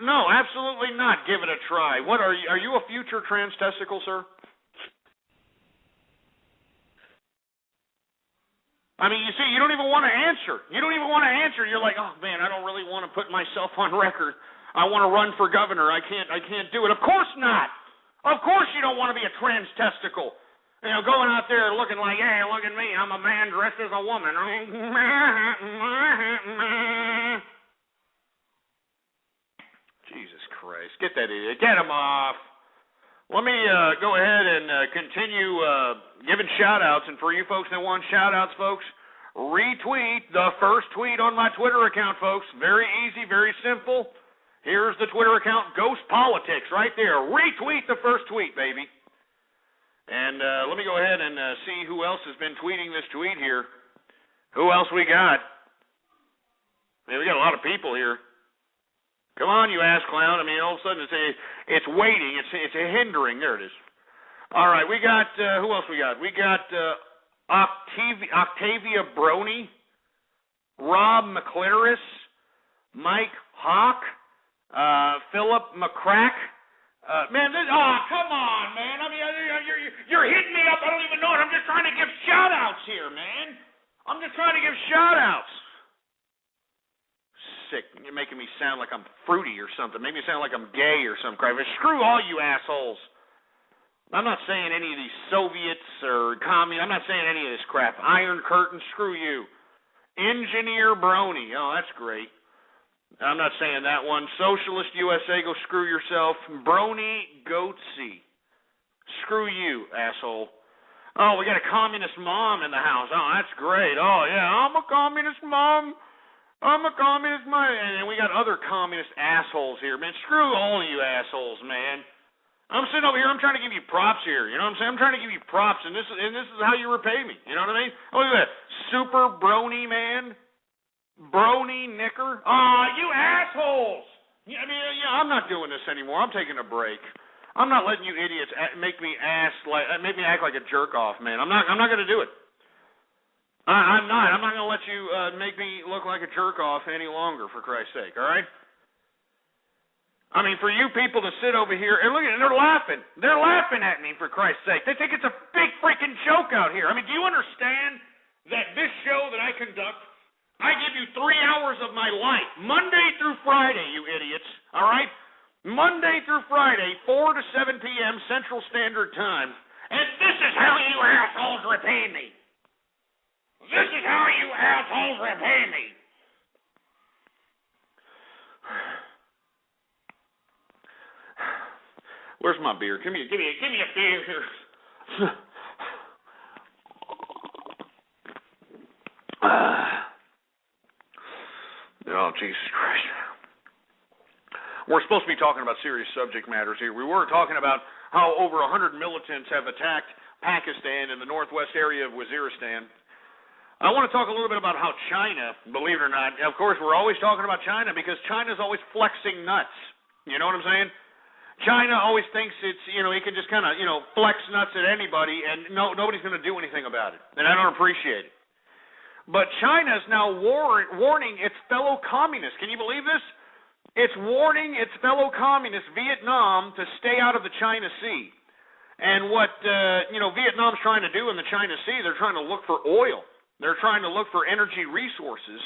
No, absolutely not. Give it a try. What are you? Are you a future trans testicle, sir? I mean, you see, you don't even want to answer. You don't even want to answer. You're like, oh man, I don't really want to put myself on record. I want to run for governor. I can't do it. Of course not. Of course you don't want to be a trans testicle. Going out there looking like, hey, look at me. I'm a man dressed as a woman. Jesus Christ. Get that idiot. Get him off. Let me go ahead and continue giving shout-outs. And for you folks that want shout-outs, folks, retweet the first tweet on my Twitter account, folks. Very easy, very simple. Here's the Twitter account, Ghost Politics, right there. Retweet the first tweet, baby. And let me go ahead and see who else has been tweeting this tweet here. Who else we got? Man, we got a lot of people here. Come on, you ass clown. I mean, all of a sudden it's waiting. It's a hindering. There it is. All right, we got, who else we got? We got Octavia Brony, Rob McClaris, Mike Hawk, Philip McCrack. Man, come on, man. I mean, you're hitting me up. I don't even know it. I'm just trying to give shout-outs here, man. I'm just trying to give shout-outs. sick. You're making me sound like I'm fruity or something. Make me sound like I'm gay or some crap. Screw all you assholes. I'm not saying any of these Soviets or communists. I'm not saying any of this crap. Iron Curtain, screw you. Engineer Brony, oh, that's great. I'm not saying that one. Socialist USA, go screw yourself. Brony Goatsy, screw you, asshole. Oh, we got a communist mom in the house. Oh, that's great. Oh, yeah, I'm a communist mom. I'm a communist mom. And we got other communist assholes here. Man, screw all of you assholes, man. I'm sitting over here. I'm trying to give you props here. You know what I'm saying? I'm trying to give you props, and this is how you repay me. You know what I mean? Look at that. Super Brony man. Brony Knicker. Oh, you assholes. I mean, I'm not doing this anymore. I'm taking a break. I'm not letting you idiots make me act like a jerk off, man. I'm not going to do it. I'm not. I'm not going to let you make me look like a jerk off any longer, for Christ's sake. All right? I mean, for you people to sit over here and look at it, they're laughing. They're laughing at me, for Christ's sake. They think it's a big freaking joke out here. I mean, do you understand that this show that I conduct, I give you 3 hours of my life, Monday through Friday, you idiots, all right? Monday through Friday, 4 to 7 p.m. Central Standard Time. And this is how you assholes repay me. This is how you assholes repay me. Where's my beer? Give me a beer here. Oh, Jesus Christ. We're supposed to be talking about serious subject matters here. We were talking about how over 100 militants have attacked Pakistan and the northwest area of Waziristan. I want to talk a little bit about how China, believe it or not, of course we're always talking about China because China's always flexing nuts. You know what I'm saying? China always thinks it's, it can just kind of, flex nuts at anybody and nobody's going to do anything about it. And I don't appreciate it. But China is now warning its fellow communists. Can you believe this? It's warning its fellow communists, Vietnam, to stay out of the China Sea. And what, Vietnam's trying to do in the China Sea, they're trying to look for oil. They're trying to look for energy resources.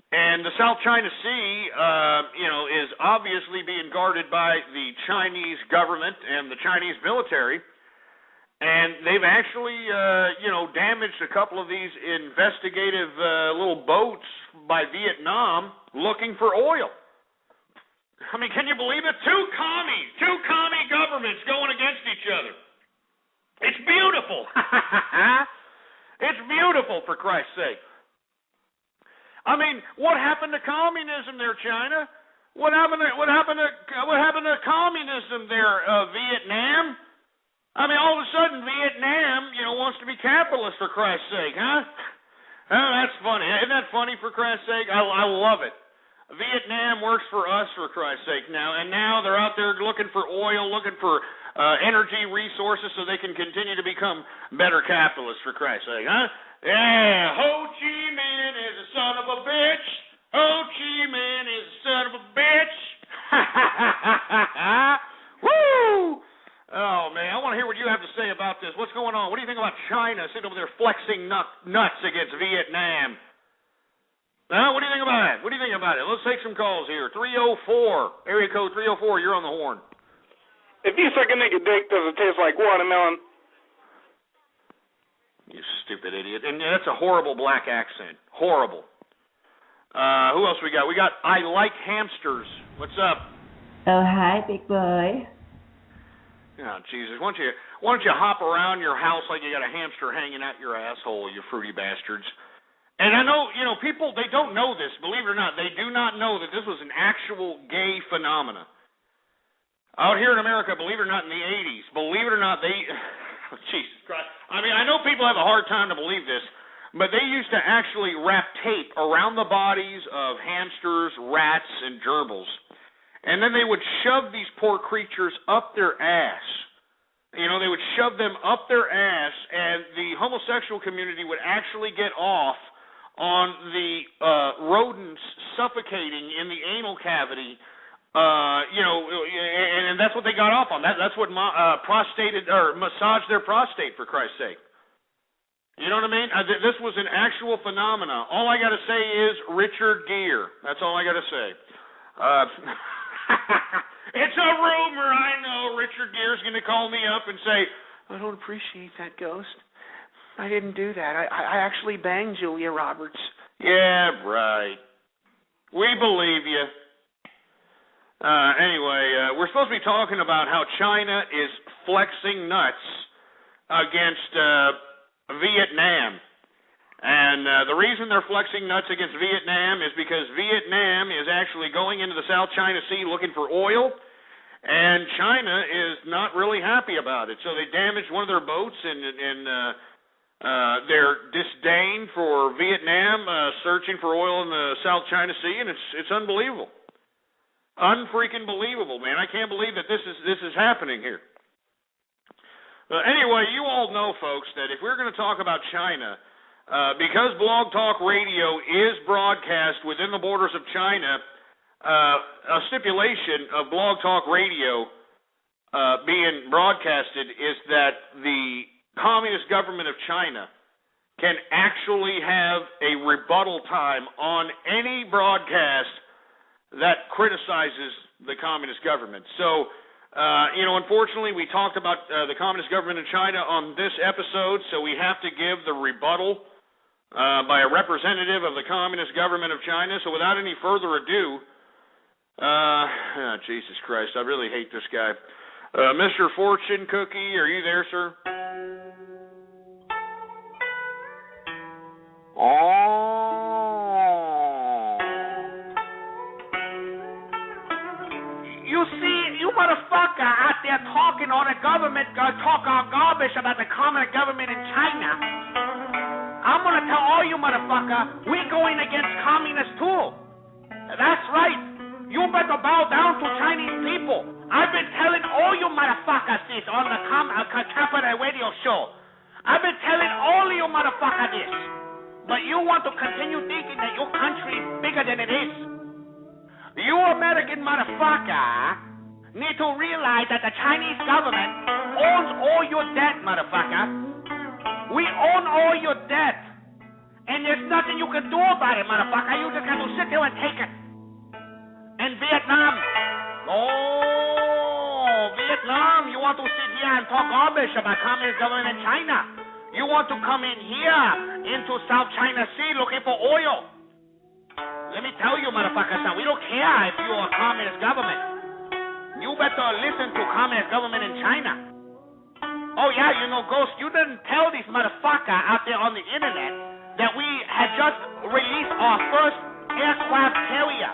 And the South China Sea, is obviously being guarded by the Chinese government and the Chinese military. And they've actually, damaged a couple of these investigative little boats by Vietnam looking for oil. I mean, can you believe it? Two commie governments going against each other. It's beautiful. It's beautiful, for Christ's sake. I mean, what happened to communism there, China? What happened to communism there, Vietnam? I mean, all of a sudden, Vietnam, wants to be capitalist, for Christ's sake, huh? Oh, that's funny. Isn't that funny, for Christ's sake? I love it. Vietnam works for us, for Christ's sake, now. And now they're out there looking for oil, looking for energy resources so they can continue to become better capitalists, for Christ's sake, huh? Yeah, Ho Chi Minh is a son of a bitch. Ho Chi Minh is a son of a bitch. Woo! Oh, man, I want to hear what you have to say about this. What's going on? What do you think about China sitting over there flexing nuts against Vietnam? What do you think about it? What do you think about it? Let's take some calls here. 304, area code 304, you're on the horn. If you suck a nigga dick, does it taste like watermelon? You stupid idiot. And that's a horrible black accent. Horrible. Who else we got? We got I Like Hamsters. What's up? Oh, hi, big boy. Oh, Jesus. Why don't you hop around your house like you got a hamster hanging out your asshole, you fruity bastards. And I know, people, they don't know this. Believe it or not, they do not know that this was an actual gay phenomena. Out here in America, believe it or not, in the 80s, believe it or not, Jesus Christ. I mean, I know people have a hard time to believe this, but they used to actually wrap tape around the bodies of hamsters, rats, and gerbils. And then they would shove these poor creatures up their ass. They would shove them up their ass, and the homosexual community would actually get off on the rodents suffocating in the anal cavity. And that's what they got off on. That's what massaged their prostate, for Christ's sake. You know what I mean? This was an actual phenomena. All I got to say is Richard Gere. That's all I got to say. It's a rumor, I know. Richard Gere's going to call me up and say, I don't appreciate that, Ghost. I didn't do that. I actually banged Julia Roberts. Yeah, right. We believe you. Anyway, we're supposed to be talking about how China is flexing nuts against Vietnam. And the reason they're flexing nuts against Vietnam is because Vietnam is actually going into the South China Sea looking for oil, and China is not really happy about it. So they damaged one of their boats, and their disdain for Vietnam searching for oil in the South China Sea, and it's unbelievable. Unfreaking believable, man. I can't believe that this is happening here. Anyway, you all know, folks, that if we're going to talk about China, because Blog Talk Radio is broadcast within the borders of China, a stipulation of Blog Talk Radio being broadcasted is that the Communist government of China can actually have a rebuttal time on any broadcast that criticizes the communist government. So, unfortunately, we talked about the communist government in China on this episode, so we have to give the rebuttal by a representative of the communist government of China. So without any further ado, Jesus Christ, I really hate this guy. Mr. Fortune Cookie, are you there, sir? You see, you motherfucker out there talking on the government, talk all garbage about the communist government in China. I'm going to tell all you motherfucker, we're going against communists too. That's right. You better bow down to Chinese people. I've been telling all you motherfuckers this on the Capital Radio show. I've been telling all of you motherfuckers this. But you want to continue thinking that your country is bigger than it is. You American motherfucker need to realize that the Chinese government owns all your debt, motherfucker. We own all your debt. And there's nothing you can do about it, motherfucker. You just got to sit there and take it. And Vietnam. Oh, Vietnam. You want to sit here and talk garbage about communist government in China. You want to come in here into South China Sea looking for oil. Let me tell you, motherfuckers, now we don't care if you're a communist government. You better listen to communist government in China. Oh, yeah, Ghost, you didn't tell these motherfucker out there on the internet that we had just released our first aircraft carrier.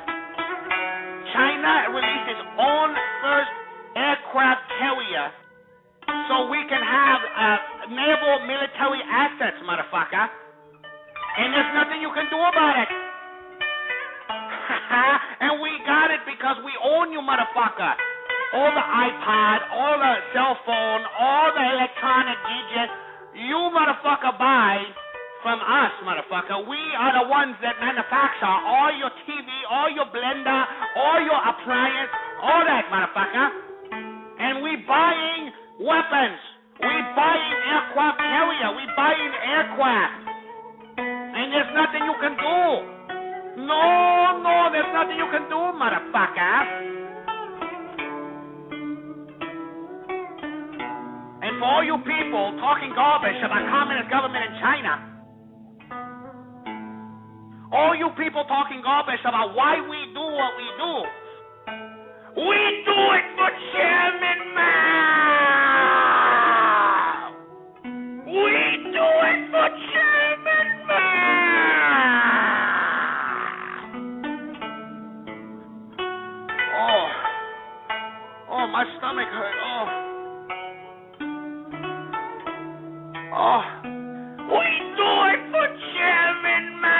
China released its own first aircraft carrier so we can have naval military assets, motherfucker. And there's nothing you can do about it. And we got it because we own you, motherfucker. All the iPod, all the cell phone, all the electronic gadgets, you motherfucker buy from us, motherfucker. We are the ones that manufacture all your TV, all your blender, all your appliance, all that, motherfucker. And we buying weapons. We buying aircraft carrier. We buying aircraft. And there's nothing you can do. No, there's nothing you can do, motherfucker. And for all you people talking garbage about communist government in China, all you people talking garbage about why we do what we do, we do it for Chairman Mao. We do it for Chairman Mao. Oh, my stomach hurt. Oh, we do it for Chairman Mao.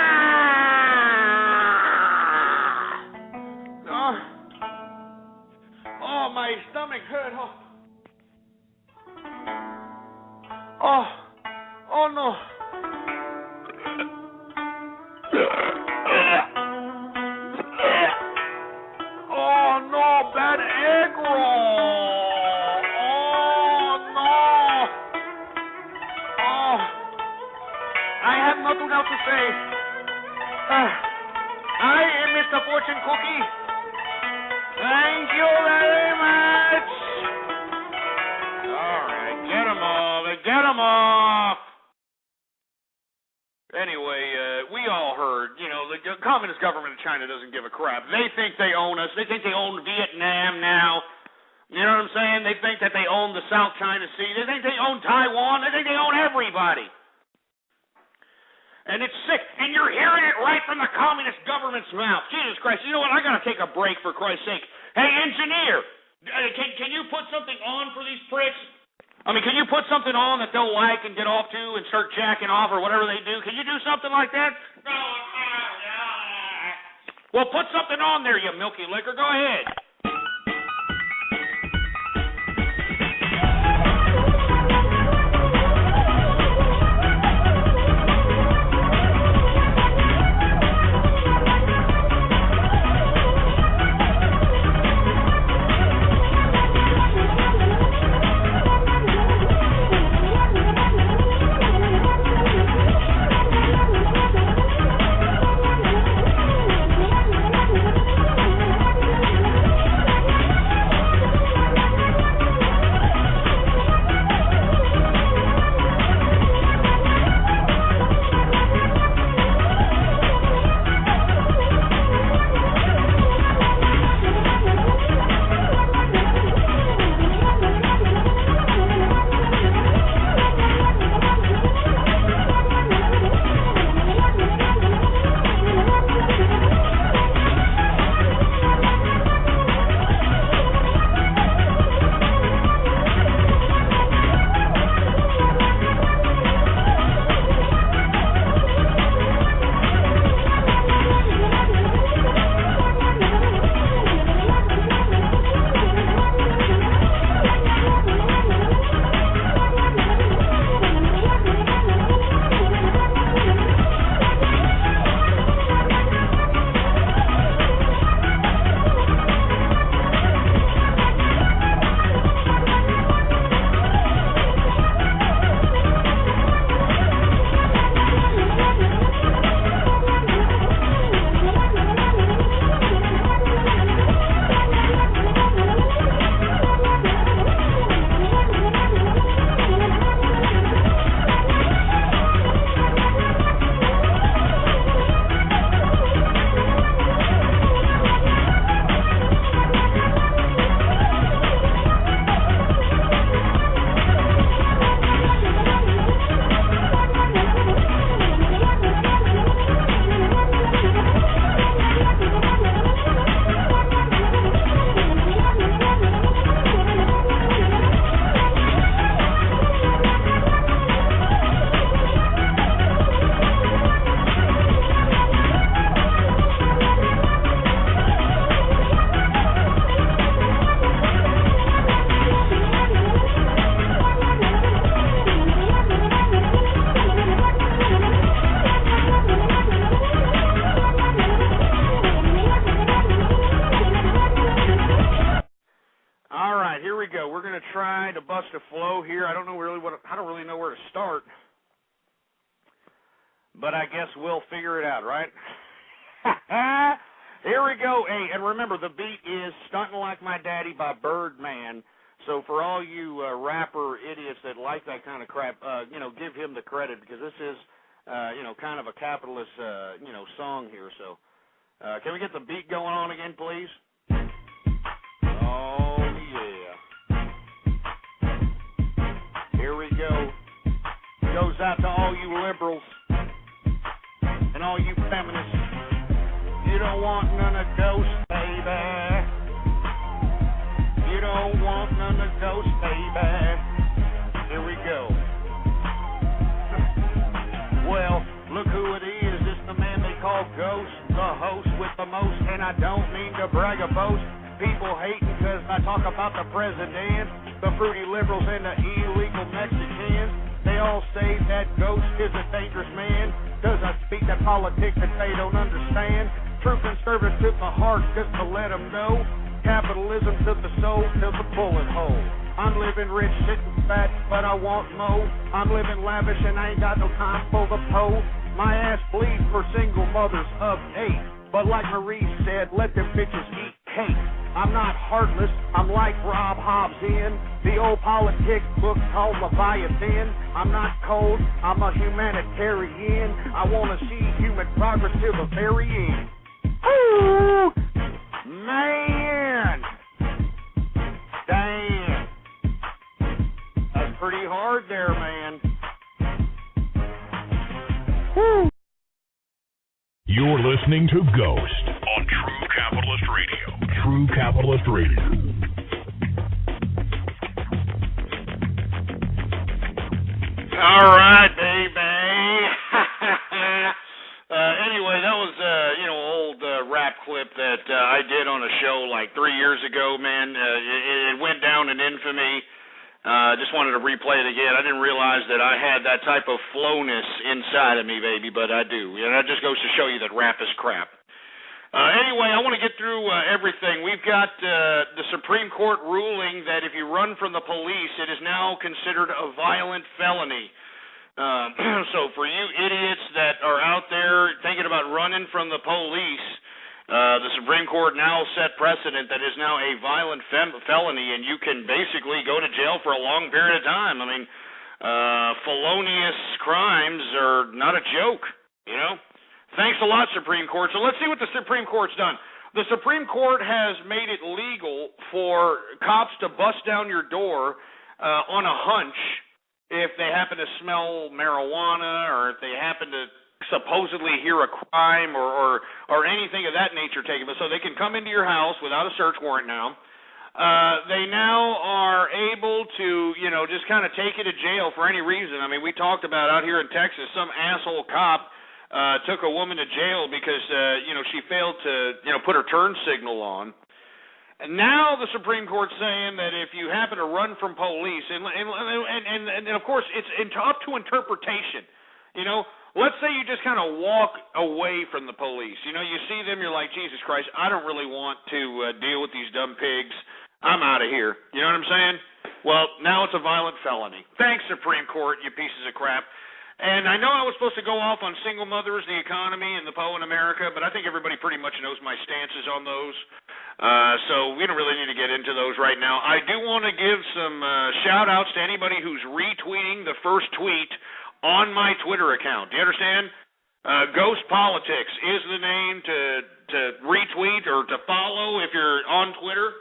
Oh, my stomach hurt. Oh no. Oh no, bad egg roll. Oh no. Communist government of China doesn't give a crap. They think they own us. They think they own Vietnam now. You know what I'm saying? They think that they own the South China Sea. They think they own Taiwan. They think they own everybody. And it's sick. And you're hearing it right from the communist government's mouth. Jesus Christ. You know what? I got to take a break, for Christ's sake. Hey, engineer, can you put something on for these pricks? I mean, can you put something on that they'll like and get off to and start jacking off or whatever they do? Can you do something like that? Well, put something on there, you milky liquor. Go ahead. To flow here. I don't really know where to start, but I guess we'll figure it out, right? Here we go. Hey, and remember, the beat is Stuntin' Like My Daddy by Birdman. So for all you rapper idiots that like that kind of crap, give him the credit, because this is, kind of a capitalist, song here. So can we get the beat going on again, please? Oh, yeah. Here we go. Goes out to all you liberals and all you feminists. You don't want none of ghosts, baby. You don't want none of ghosts, baby. Here we go. Well, look who it is. It's the man they call Ghost, the host with the most. And I don't mean to brag or boast. People hating because I talk about the president, the fruity liberals and the illegal Mexicans. They all say that Ghost is a dangerous man, does not speak that politics that they don't understand. Truth and service to the heart just to let them know. Capitalism to the soul, to the bullet hole. I'm living rich, sitting fat, but I want more. I'm living lavish and I ain't got no time for the pole. My ass bleeds for single mothers of 8. But like Marie said, let them bitches eat cake. I'm not heartless, I'm like Rob Hobbs in the old politics book called Leviathan. I'm not cold, I'm a humanitarian. I want to see human progress till the very end. Ooh, man! Damn. That's pretty hard there, man. Woo. You're listening to Ghost on True Capitalist Radio. True Capitalist Radio. All right, baby. Anyway, that was old rap clip that I did on a show like 3 years ago, man. It went down in infamy. Just wanted to replay it again. I didn't realize that I had that type of flowness inside of me, baby, but I do. And that just goes to show you that rap is crap. Anyway, I want to get through everything. We've got the Supreme Court ruling that if you run from the police, it is now considered a violent felony. So for you idiots that are out there thinking about running from the police, the Supreme Court now set precedent that is now a violent felony, and you can basically go to jail for a long period of time. I mean, felonious crimes are not a joke, you know? Thanks a lot, Supreme Court. So let's see what the Supreme Court's done. The Supreme Court has made it legal for cops to bust down your door on a hunch if they happen to smell marijuana or if they happen to supposedly hear a crime or anything of that nature taken. So they can come into your house without a search warrant now. They now are able to, just kind of take you to jail for any reason. I mean, we talked about out here in Texas, some asshole cop took a woman to jail because, she failed to, put her turn signal on. And now the Supreme Court's saying that if you happen to run from police, and of course it's up to interpretation, Let's say you just kind of walk away from the police. You see them, you're like, Jesus Christ, I don't really want to deal with these dumb pigs. I'm out of here. You know what I'm saying? Well, now it's a violent felony. Thanks, Supreme Court, you pieces of crap. And I know I was supposed to go off on single mothers, the economy, and the Poe in America, but I think everybody pretty much knows my stances on those. So we don't really need to get into those right now. I do want to give some shout-outs to anybody who's retweeting the first tweet on my Twitter account. Do you understand? Ghost Politics is the name to retweet or to follow if you're on Twitter.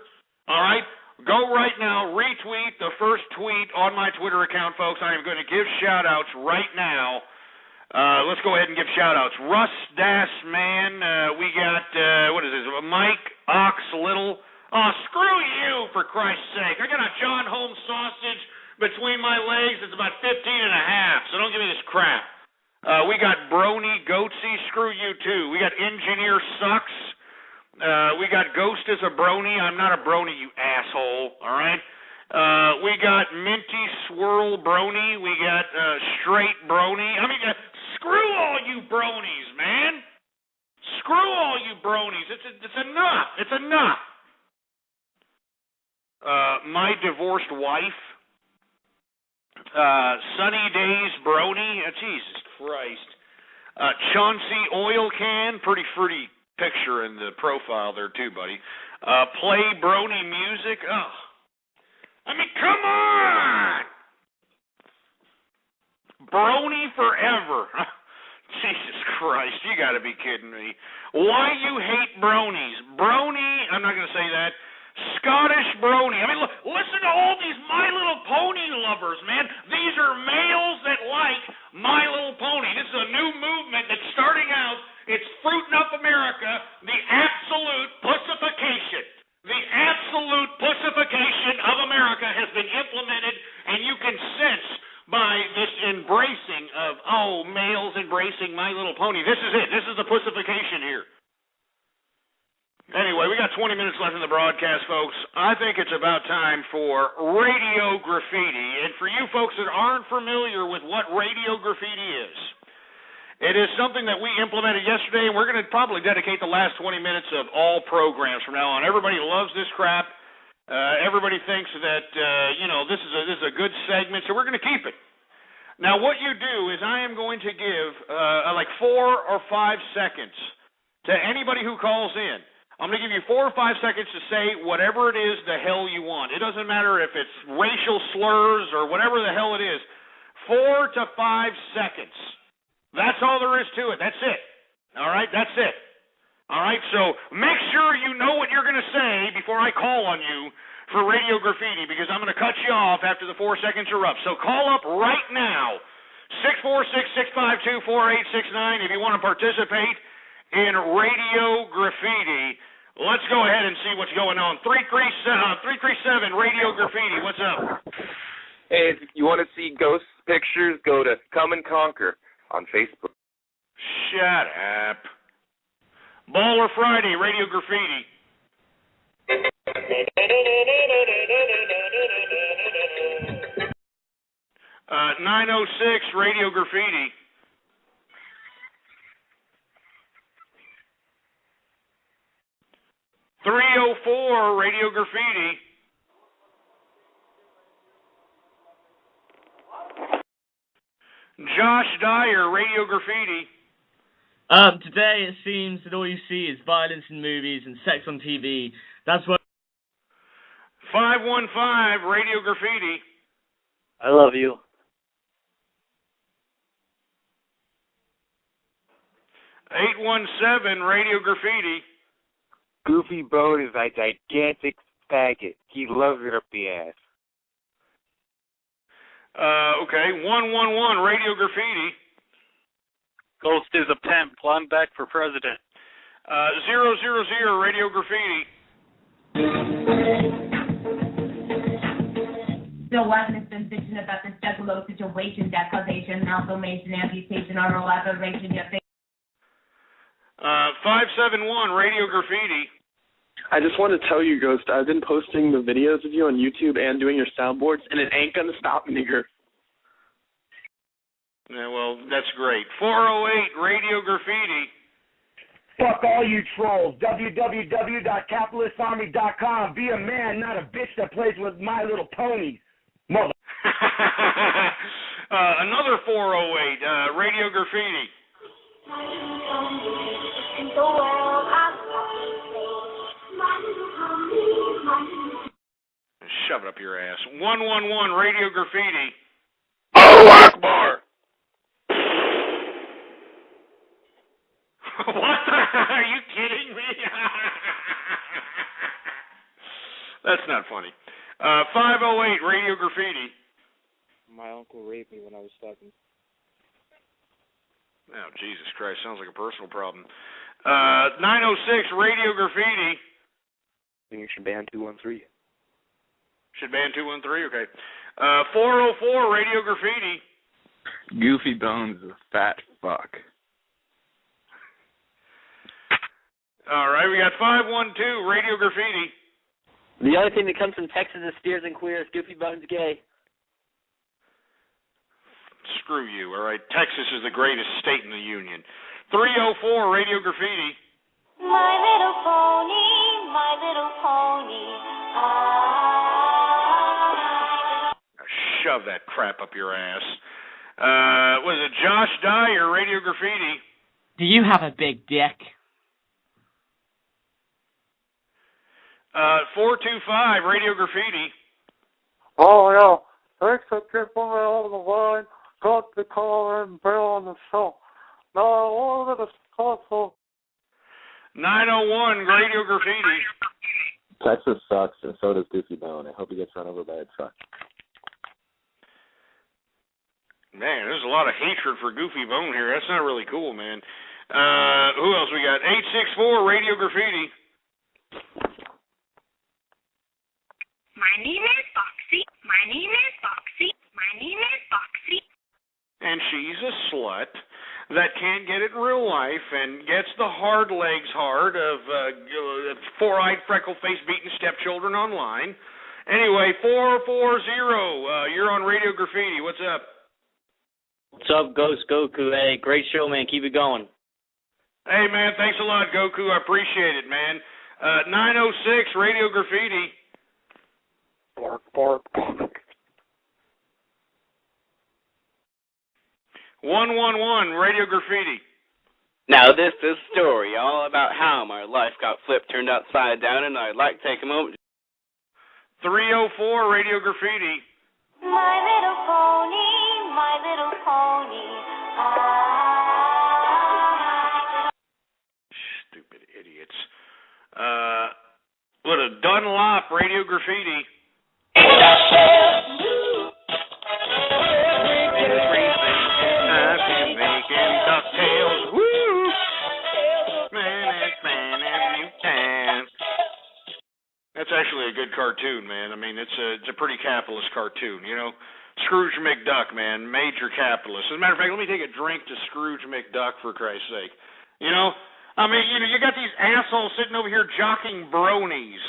All right? Go right now, retweet the first tweet on my Twitter account, folks. I am going to give shout-outs right now. Let's go ahead and give shout-outs. Russ Das Man, we got, what is this, Mike Ox Little. Oh, screw you, for Christ's sake. I got a John Holmes sausage between my legs. It's about 15 and a half, so don't give me this crap. We got Brony Goatsy. Screw you, too. We got Engineer Sucks. We got Ghost as a brony. I'm not a brony, you asshole, all right? We got Minty Swirl Brony. We got Straight Brony. I mean, screw all you bronies, man. Screw all you bronies. It's enough. It's enough. My Divorced Wife. Sunny Days Brony. Jesus Christ. Chauncey Oil Can. Pretty fruity picture in the profile there too, buddy. Play Brony Music. Oh, I mean, come on! Brony Forever. Jesus Christ, you gotta be kidding me. Why you hate bronies? Brony, I'm not gonna say that. Scottish Brony. I mean, look, listen to all these My Little Pony lovers, man. These are males that like My Little Pony. This is a new movement that's starting out. It's fruiting up America. The absolute pussification. The absolute pussification of America has been implemented, and you can sense by this embracing of, males embracing My Little Pony. This is it. This is the pussification here. Anyway, we got 20 minutes left in the broadcast, folks. I think it's about time for radio graffiti. And for you folks that aren't familiar with what radio graffiti is, it is something that we implemented yesterday, and we're going to probably dedicate the last 20 minutes of all programs from now on. Everybody loves this crap. Everybody thinks that, this is a good segment, so we're going to keep it. Now, what you do is I am going to give like 4 or 5 seconds to anybody who calls in. I'm going to give you 4 or 5 seconds to say whatever it is the hell you want. It doesn't matter if it's racial slurs or whatever the hell it is. 4 to 5 seconds. That's all there is to it. That's it. All right? That's it. All right? So make sure you know what you're going to say before I call on you for Radio Graffiti, because I'm going to cut you off after the 4 seconds are up. So call up right now, 646-652-4869, if you want to participate in Radio Graffiti. Let's go ahead and see what's going on. 337 Radio Graffiti, what's up? Hey, if you want to see ghost pictures, go to Come and Conquer on Facebook. Shut up. Baller Friday, Radio Graffiti. 906 Radio Graffiti. .304 Radio Graffiti. Josh Dyer, Radio Graffiti. Today it seems that all you see is violence in movies and sex on TV. That's what. 515 Radio Graffiti. I love you. 817 Radio Graffiti. Goofy Bone is a gigantic faggot. He loves it up the ass. Okay, 111 Radio Graffiti. Ghost is a pimp. I'm back for president. 000 Radio Graffiti. Still watching has been bitching about this juggalo situation, that causation, malformation, amputation, oral aberration, your face. 571 Radio Graffiti. I just want to tell you, Ghost, I've been posting the videos of you on YouTube and doing your soundboards, and it ain't gonna stop, nigger. Yeah, well, that's great. 408 Radio Graffiti. Fuck all you trolls. www.capitalistarmy.com. Be a man, not a bitch that plays with My Little Ponies. Mother. Another 408 Radio Graffiti. Shove it up your ass. 111 Radio Graffiti. Oh, Akbar! What the? Are you kidding me? That's not funny. 508 Radio Graffiti. My uncle raped me when I was 7. Oh, Jesus Christ. Sounds like a personal problem. 906 Radio Graffiti. I think you should ban 213. Should ban 213? Okay. 404 Radio Graffiti. Goofy Bones is a fat fuck. All right, we got 512 Radio Graffiti. The only thing that comes from Texas is steers and queers. Goofy Bones gay. Screw you, all right? Texas is the greatest state in the union. 304 Radio Graffiti. My little pony, my little pony. Shove that crap up your ass. Was it Josh Dyer, Radio Graffiti? Do you have a big dick? 425 Radio Graffiti. Oh, yeah. Thanks for keeping me on the line. Got the call and bill on the show. Now I wanted to discuss 901 Radio Graffiti. Texas sucks, and so does Goofy Bone. I hope he gets run over by a truck. Man, there's a lot of hatred for Goofy Bone here. That's not really cool, man. Who else we got? 864 Radio Graffiti. My name is Foxy. My name is Foxy. My name is Foxy. And she's a slut that can't get it in real life and gets the hard legs hard of four-eyed, freckle-faced, beaten stepchildren online. Anyway, 440, you're on Radio Graffiti. What's up? What's up, Ghost Goku? Hey, great show, man. Keep it going. Hey, man, thanks a lot, Goku. I appreciate it, man. 906 Radio Graffiti. Bark, bark, bark. 111 Radio Graffiti. Now this is a story all about how my life got flipped, turned upside down, and I'd like to take a moment. 304 Radio Graffiti. My little pony, my little pony. Stupid idiots. What a Dunlop Radio Graffiti. DuckTales, woo! That's actually a good cartoon, man. I mean, it's a pretty capitalist cartoon, you know. Scrooge McDuck, man, major capitalist. As a matter of fact, let me take a drink to Scrooge McDuck, for Christ's sake. You know, I mean, you got these assholes sitting over here jocking bronies,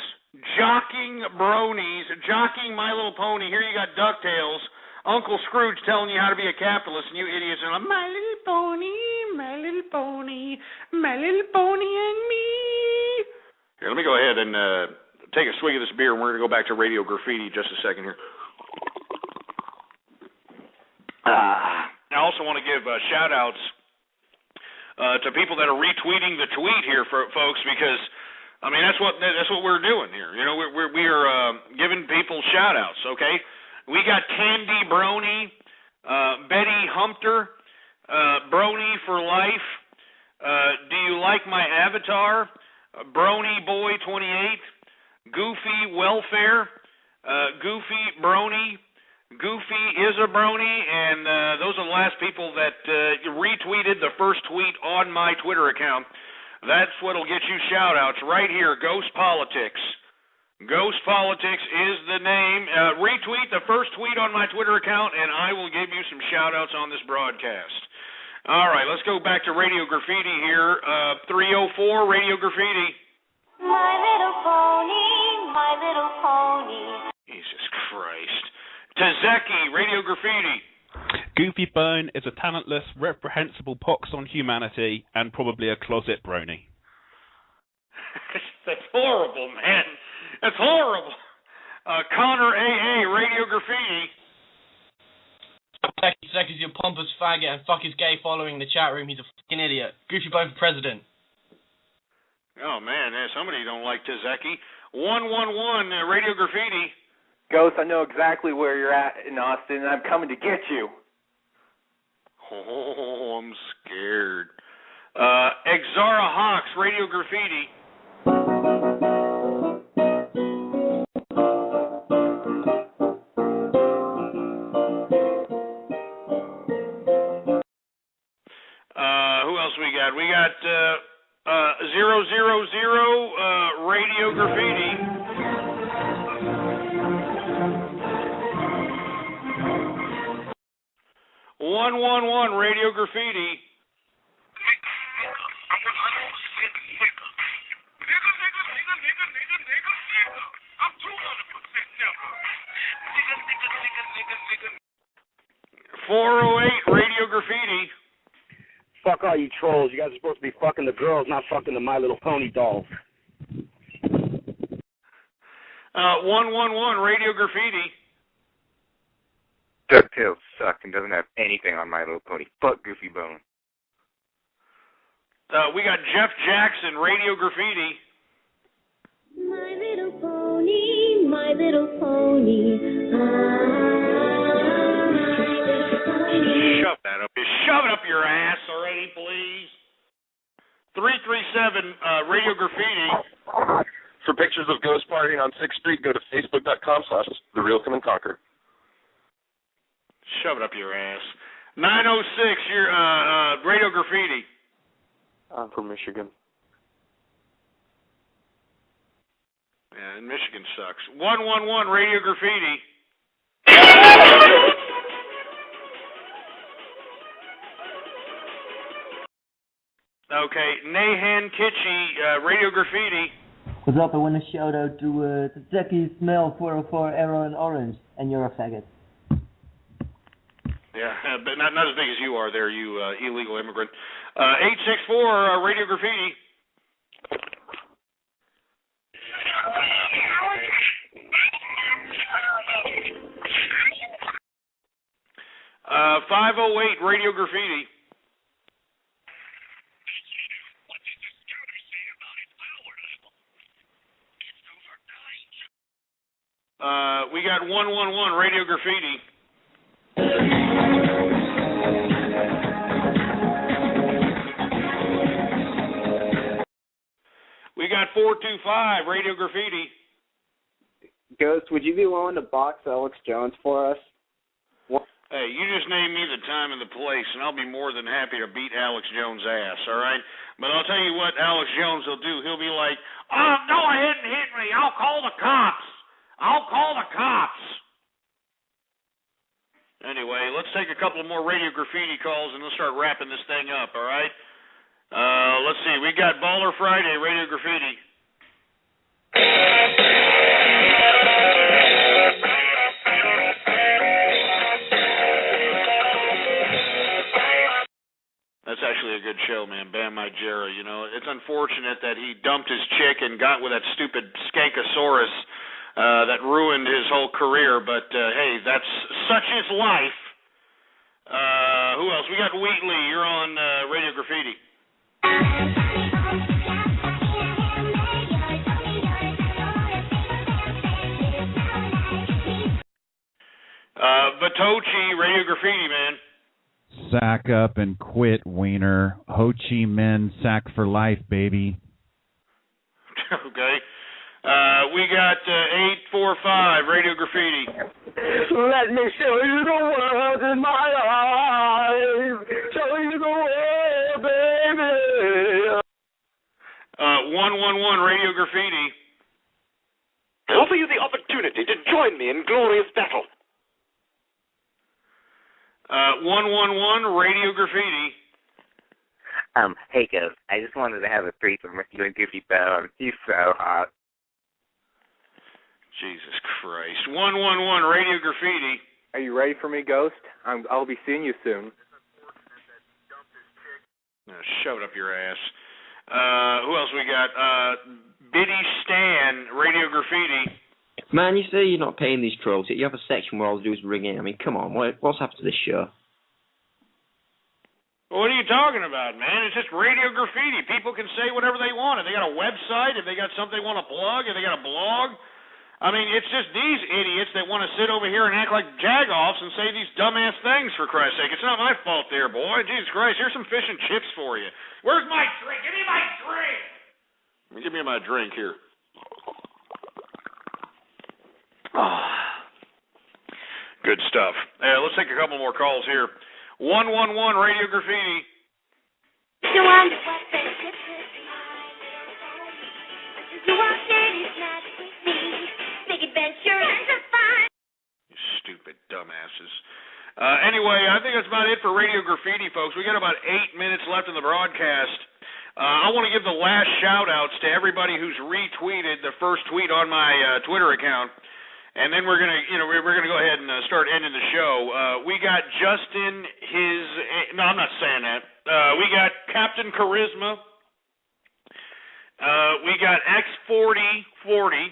jocking My Little Pony. Here you got DuckTales. Uncle Scrooge telling you how to be a capitalist, and you idiots are like, My Little Pony, My Little Pony, My Little Pony and me. Here, let me go ahead and take a swig of this beer, and we're going to go back to Radio Graffiti just a second here. I also want to give shout-outs to people that are retweeting the tweet here, folks, because, I mean, that's what we're doing here. You know, we are giving people shout-outs, okay? We got Candy Brony, Betty Humpter, Brony for Life, Do You Like My Avatar, Brony Boy 28, Goofy Welfare, Goofy Brony, Goofy is a Brony, and those are the last people that retweeted the first tweet on my Twitter account. That's what'll get you shout-outs right here, Ghost Politics. Ghost Politics is the name. Retweet the first tweet on my Twitter account, and I will give you some shout-outs on this broadcast. All right, let's go back to Radio Graffiti here. 304 Radio Graffiti. My little pony, my little pony. Jesus Christ. Tazeki, Radio Graffiti. Goofy Bone is a talentless, reprehensible pox on humanity, and probably a closet brony. That's horrible, man. That's horrible. Connor AA, Radio Graffiti. Zeki's your pompous faggot and fuck his gay following in the chat room. He's a fucking idiot. Goofy Bone for president. Oh, man, somebody don't like Tazeki. 111, Radio Graffiti. Ghost, I know exactly where you're at in Austin, and I'm coming to get you. Oh, I'm scared. Exara Hawks, Radio Graffiti. Who else we got? We got 000 Radio Graffiti. (111) Radio Graffiti. (408) Radio Graffiti. Fuck all you trolls. You guys are supposed to be fucking the girls, not fucking the My Little Pony dolls. 111 Radio Graffiti. DuckTales suck and doesn't have anything on My Little Pony. Fuck Goofy Bone. We got Jeff Jackson, Radio Graffiti. My little pony, my little pony. Shove that up. Shove it up your ass already, please. 337 Radio Graffiti. For pictures of Ghost Partying on 6th Street, go to facebook.com/TheRealComeAndConquer. Shove it up your ass. 906, your Radio Graffiti. I'm from Michigan. Yeah, and Michigan sucks. 111 Radio Graffiti. Okay, Nahan Kitschy, Radio Graffiti. What's up? I want to shout out to Zeki Smell 404 Arrow and Orange, and you're a faggot. Yeah, but not as big as you are there, you illegal immigrant. 864 Radio Graffiti. Uh, 508 Radio Graffiti. We got 111 Radio Graffiti. We got 425 Radio Graffiti. Ghost, would you be willing to box Alex Jones for us? Hey, you just name me the time and the place, and I'll be more than happy to beat Alex Jones' ass, all right? But I'll tell you what Alex Jones will do. He'll be like, go ahead and hit me. I'll call the cops. I'll call the cops. Anyway, let's take a couple more Radio Graffiti calls, and let's start wrapping this thing up, all right? Let's see. We got Baller Friday, Radio Graffiti. That's actually a good show, man. Bam Margera, you know. It's unfortunate that he dumped his chick and got with that stupid Skankosaurus that ruined his whole career, but hey, that's such is life. Who else? We got Wheatley. You're on Radio Graffiti. Batochi, Radio Graffiti, man. Sack up and quit, Wiener. Ho Chi Minh, sack for life, baby. Okay. We got 845, Radio Graffiti. Let me show you the world in my eyes. Show you the world, baby. 111, Radio Graffiti. I offer you the opportunity to join me in glorious battle. 111, Radio Graffiti. Hey, Ghost, I just wanted to have a threesome with you and Goofy Bone. He's so hot. Jesus Christ. 111, Radio Graffiti. Are you ready for me, Ghost? I'll be seeing you soon. Shove it up your ass. Who else we got? Biddy Stan, Radio Graffiti. Man, you say you're not paying these trolls, yet you have a section where all they do is ring in. I mean, come on, what's happened to this show? What are you talking about, man? It's just Radio Graffiti. People can say whatever they want. If they got a website, if they got something they want to plug, if they got a blog. I mean, it's just these idiots that want to sit over here and act like jagoffs and say these dumbass things, for Christ's sake. It's not my fault there, boy. Jesus Christ, here's some fish and chips for you. Where's my drink? Give me my drink! Give me my drink here. Good stuff. Let's take a couple more calls here. 111 Radio Graffiti. You wonder what they could do. You want ladies not with me. Big adventure and a fun. You stupid dumbasses. Anyway, I think that's about it for Radio Graffiti, folks. We got about 8 minutes left in the broadcast. I want to give the last shout-outs to everybody who's retweeted the first tweet on my Twitter account. And then we're gonna go ahead and start ending the show. We got Justin. No, I'm not saying that. We got Captain Charisma. We got X4040.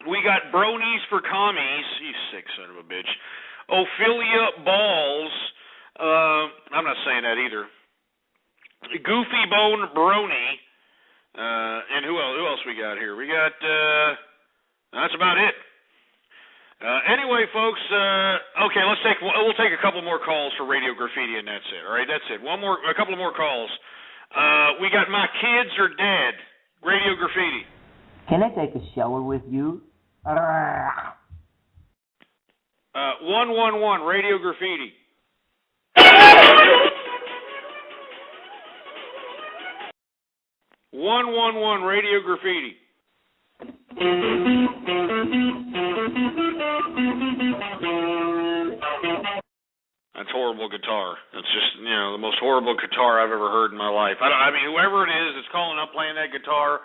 We got Bronies for Commies. You sick son of a bitch. Ophelia Balls. I'm not saying that either. Goofy Bone Brony. And who else we got here? We got. That's about it. Anyway, folks. Okay, we'll take a couple more calls for Radio Graffiti, and that's it. All right, that's it. A couple more calls. We got My Kids Are Dead. Radio Graffiti. Can I take a shower with you? 111 Radio Graffiti. Radio Graffiti. That's horrible guitar. That's just, the most horrible guitar I've ever heard in my life. I mean, whoever it is that's calling up playing that guitar,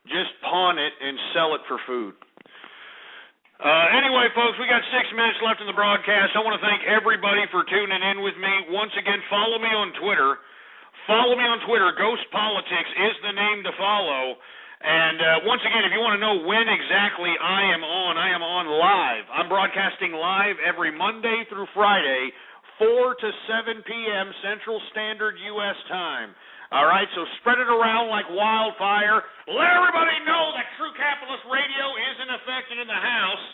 just pawn it and sell it for food. Anyway, folks, we got 6 minutes left in the broadcast. I want to thank everybody for tuning in with me. Once again, follow me on Twitter. Ghost Politics is the name to follow. And once again, if you want to know when exactly I am on live. I'm broadcasting live every Monday through Friday, 4 to 7 p.m. Central Standard U.S. time. All right, so spread it around like wildfire. Let everybody know that True Capitalist Radio is in effect and in the house.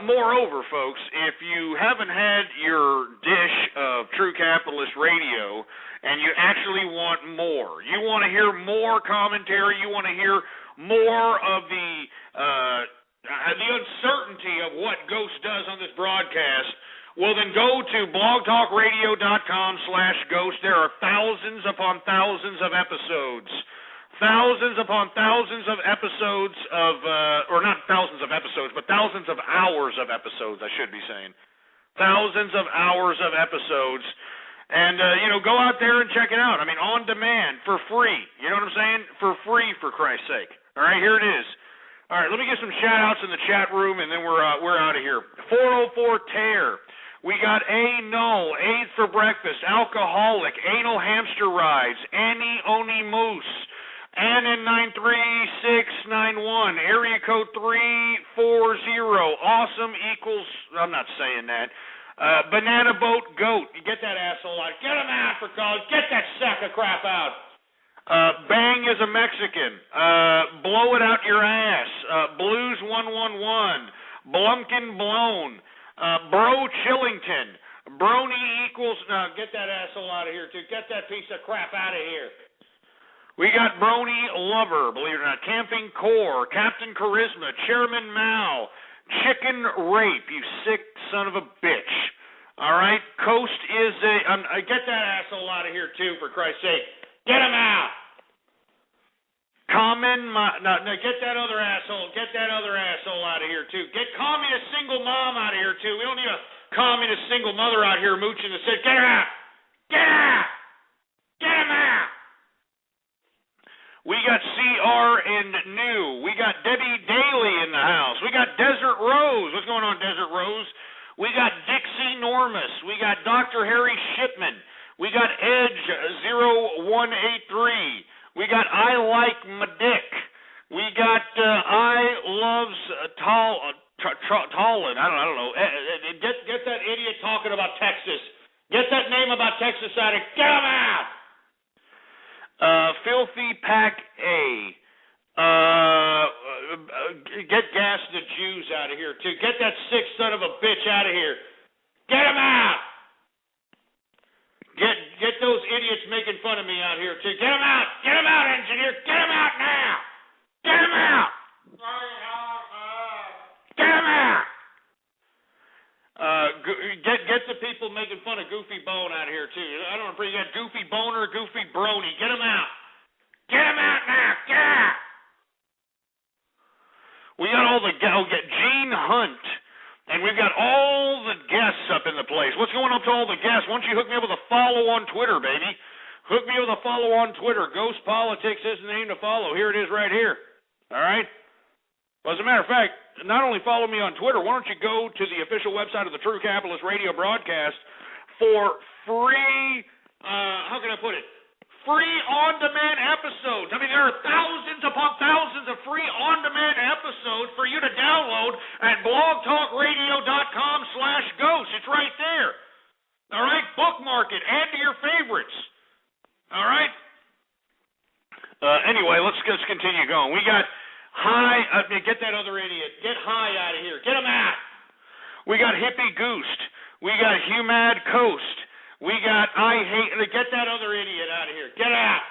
Moreover, folks, if you haven't had your dish of True Capitalist Radio and you actually want more, you want to hear more commentary, you want to hear more of the uncertainty of what Ghost does on this broadcast, well, then go to blogtalkradio.com/ghost. There are thousands upon thousands of episodes. Thousands upon thousands of episodes of, or not thousands of episodes, but thousands of hours of episodes, I should be saying. Thousands of hours of episodes. And, go out there and check it out. I mean, on demand, for free. You know what I'm saying? For free, for Christ's sake. All right, here it is. All right, let me get some shout-outs in the chat room, and then we're out of here. 404-TEAR. We got A-Null, AIDS for Breakfast, Alcoholic, Anal Hamster Rides, Annie Oni Moose, Annan93691, Area Code 340, Awesome equals, I'm not saying that, Banana Boat Goat. You get that asshole out. Get him out for college. Get that sack of crap out. Bang is a Mexican. Blow it out your ass. Blues 111. Blumkin Blown. Bro Chillington. Brony equals. No, get that asshole out of here, too. Get that piece of crap out of here. We got Brony Lover, believe it or not. Camping Core. Captain Charisma. Chairman Mao. Chicken Rape, you sick son of a bitch. All right? Coast is a. Get that asshole out of here, too, for Christ's sake. Get him out. Get that other asshole. Get that other asshole out of here, too. Get communist single mom out of here, too. We don't need a communist single mother out here mooching the city. Get her out. Get out. Get him out. We got CR and New. We got Debbie Daly in the house. We got Desert Rose. What's going on, Desert Rose? We got Dixie Normus. We got Dr. Harry Shipman. We got Edge 0183. We got I Like My Dick. We got I Loves Tallin. I don't know. Get that idiot talking about Texas. Get that name about Texas out of here. Get him out. Filthy Pack A. Get Gas the Jews out of here, too. Get that sick son of a bitch out of here. Get him out. Get those idiots making fun of me out here, too. Get him out. Get him out, engineer. Get him out now. Get him out. Get him out. Get the people making fun of Goofy Bone out here, too. I don't know if you got Goofy Boner, Goofy Brony. Get him out. Get him out now. Get out. We got all the get Gene Hunt, and we've got all the guests up in the place. What's going up to all the guests? Why don't you hook me up with a follow on Twitter, baby? Hook me with a follow on Twitter. Ghost Politics is the name to follow. Here it is right here. All right? Well, as a matter of fact, not only follow me on Twitter, why don't you go to the official website of the True Capitalist Radio broadcast for free, how can I put it? Free on-demand episodes. I mean, there are thousands upon thousands of free on-demand episodes for you to download at blogtalkradio.com/ghost. It's right there. All right? Bookmark it. Add to your favorites. All right? Anyway, let's continue going. We got get that other idiot. Get High out of here. Get him out. We got Hippie Goose. We got Humad Coast. We got get that other idiot out of here. Get out.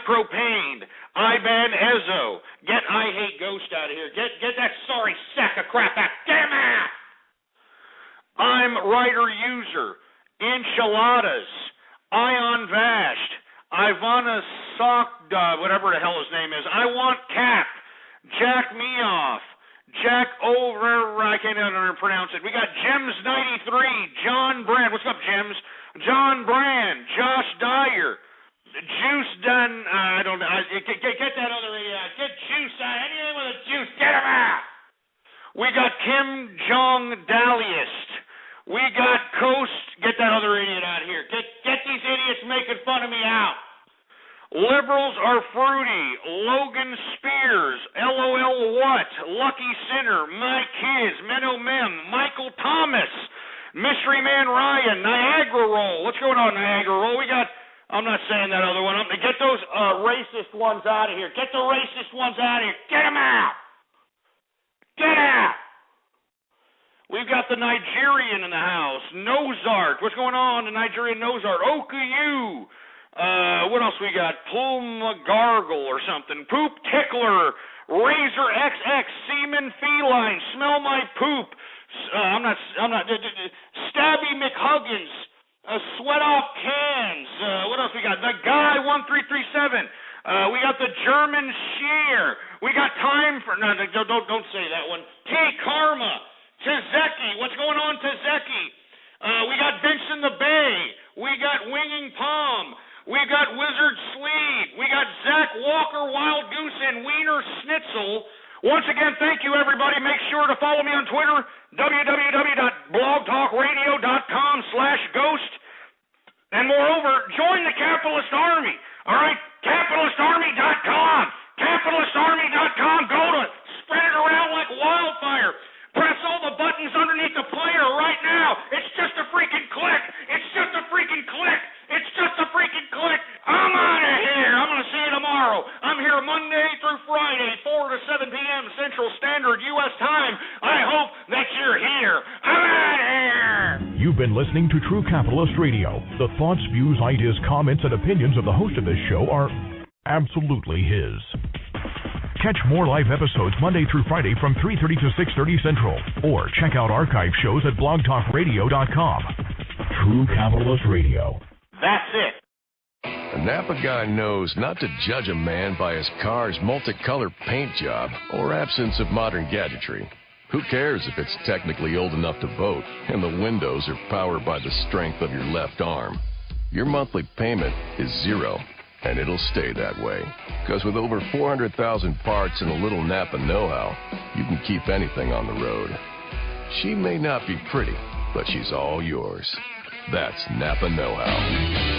Propane. Ban Ezzo. Get I Hate Ghost out of here. Get that sorry sack of crap out. Get him out. I'm Writer User. Enchiladas. Ion Vashed. Ivana Sokda, whatever the hell his name is. I Want Cap. Jack Me Off. Jack Over, I can't pronounce it. We got Gems93, John Brand. What's up, Gems? John Brand, Josh Dyer, Juice Dunn. I don't know. Get that other idiot out. Get Juice out. Anything with a juice, get him out. We got Kim Jong Daliest. We got Coast. Get that other idiot out of here. Get these idiots making fun of me out. Liberals are fruity. Logan Spears. LOL what? Lucky Sinner. My Kids. Menno Mem. Michael Thomas. Mystery Man Ryan. Niagara Roll. What's going on, Niagara Roll? We got I'm not saying that other one. Get those racist ones out of here. Get the racist ones out of here. Get them out. Get out. We've got the Nigerian in the house. Nozart. What's going on, the Nigerian Nozart? Okayu. What else we got? Gargle or something. Poop Tickler. Razor XX. Semen Feline. Smell My Poop. I'm not. Stabby McHuggins. Sweat Off Cans. What else we got? The Guy 1337. We got the German Shear. We got time for no. Don't say that one. T Karma. Tazeki. What's going on, Tazeki? We got Vincent the Bay. We got Winging Palm. We got Wizard Sleeve. We got Zach Walker, Wild Goose, and Wiener Schnitzel. Once again, thank you, everybody. Make sure to follow me on Twitter, www.blogtalkradio.com/ghost. And moreover, join the Capitalist Army. All right? CapitalistArmy.com. CapitalistArmy.com. Go to it. Spread it around like wildfire. Press all the buttons underneath the player right now. It's just a freaking click. It's just a freaking click. It's just a freaking click. I'm out of here. I'm going to see you tomorrow. I'm here Monday through Friday, 4 to 7 p.m. Central Standard U.S. Time. I hope that you're here. I'm out of here. You've been listening to True Capitalist Radio. The thoughts, views, ideas, comments, and opinions of the host of this show are absolutely his. Catch more live episodes Monday through Friday from 3:30 to 6:30 Central. Or check out archive shows at blogtalkradio.com. True Capitalist Radio. That's it. A Napa guy knows not to judge a man by his car's multicolored paint job or absence of modern gadgetry. Who cares if it's technically old enough to vote and the windows are powered by the strength of your left arm? Your monthly payment is zero, and it'll stay that way. Because with over 400,000 parts and a little Napa know-how, you can keep anything on the road. She may not be pretty, but she's all yours. That's Napa know-how.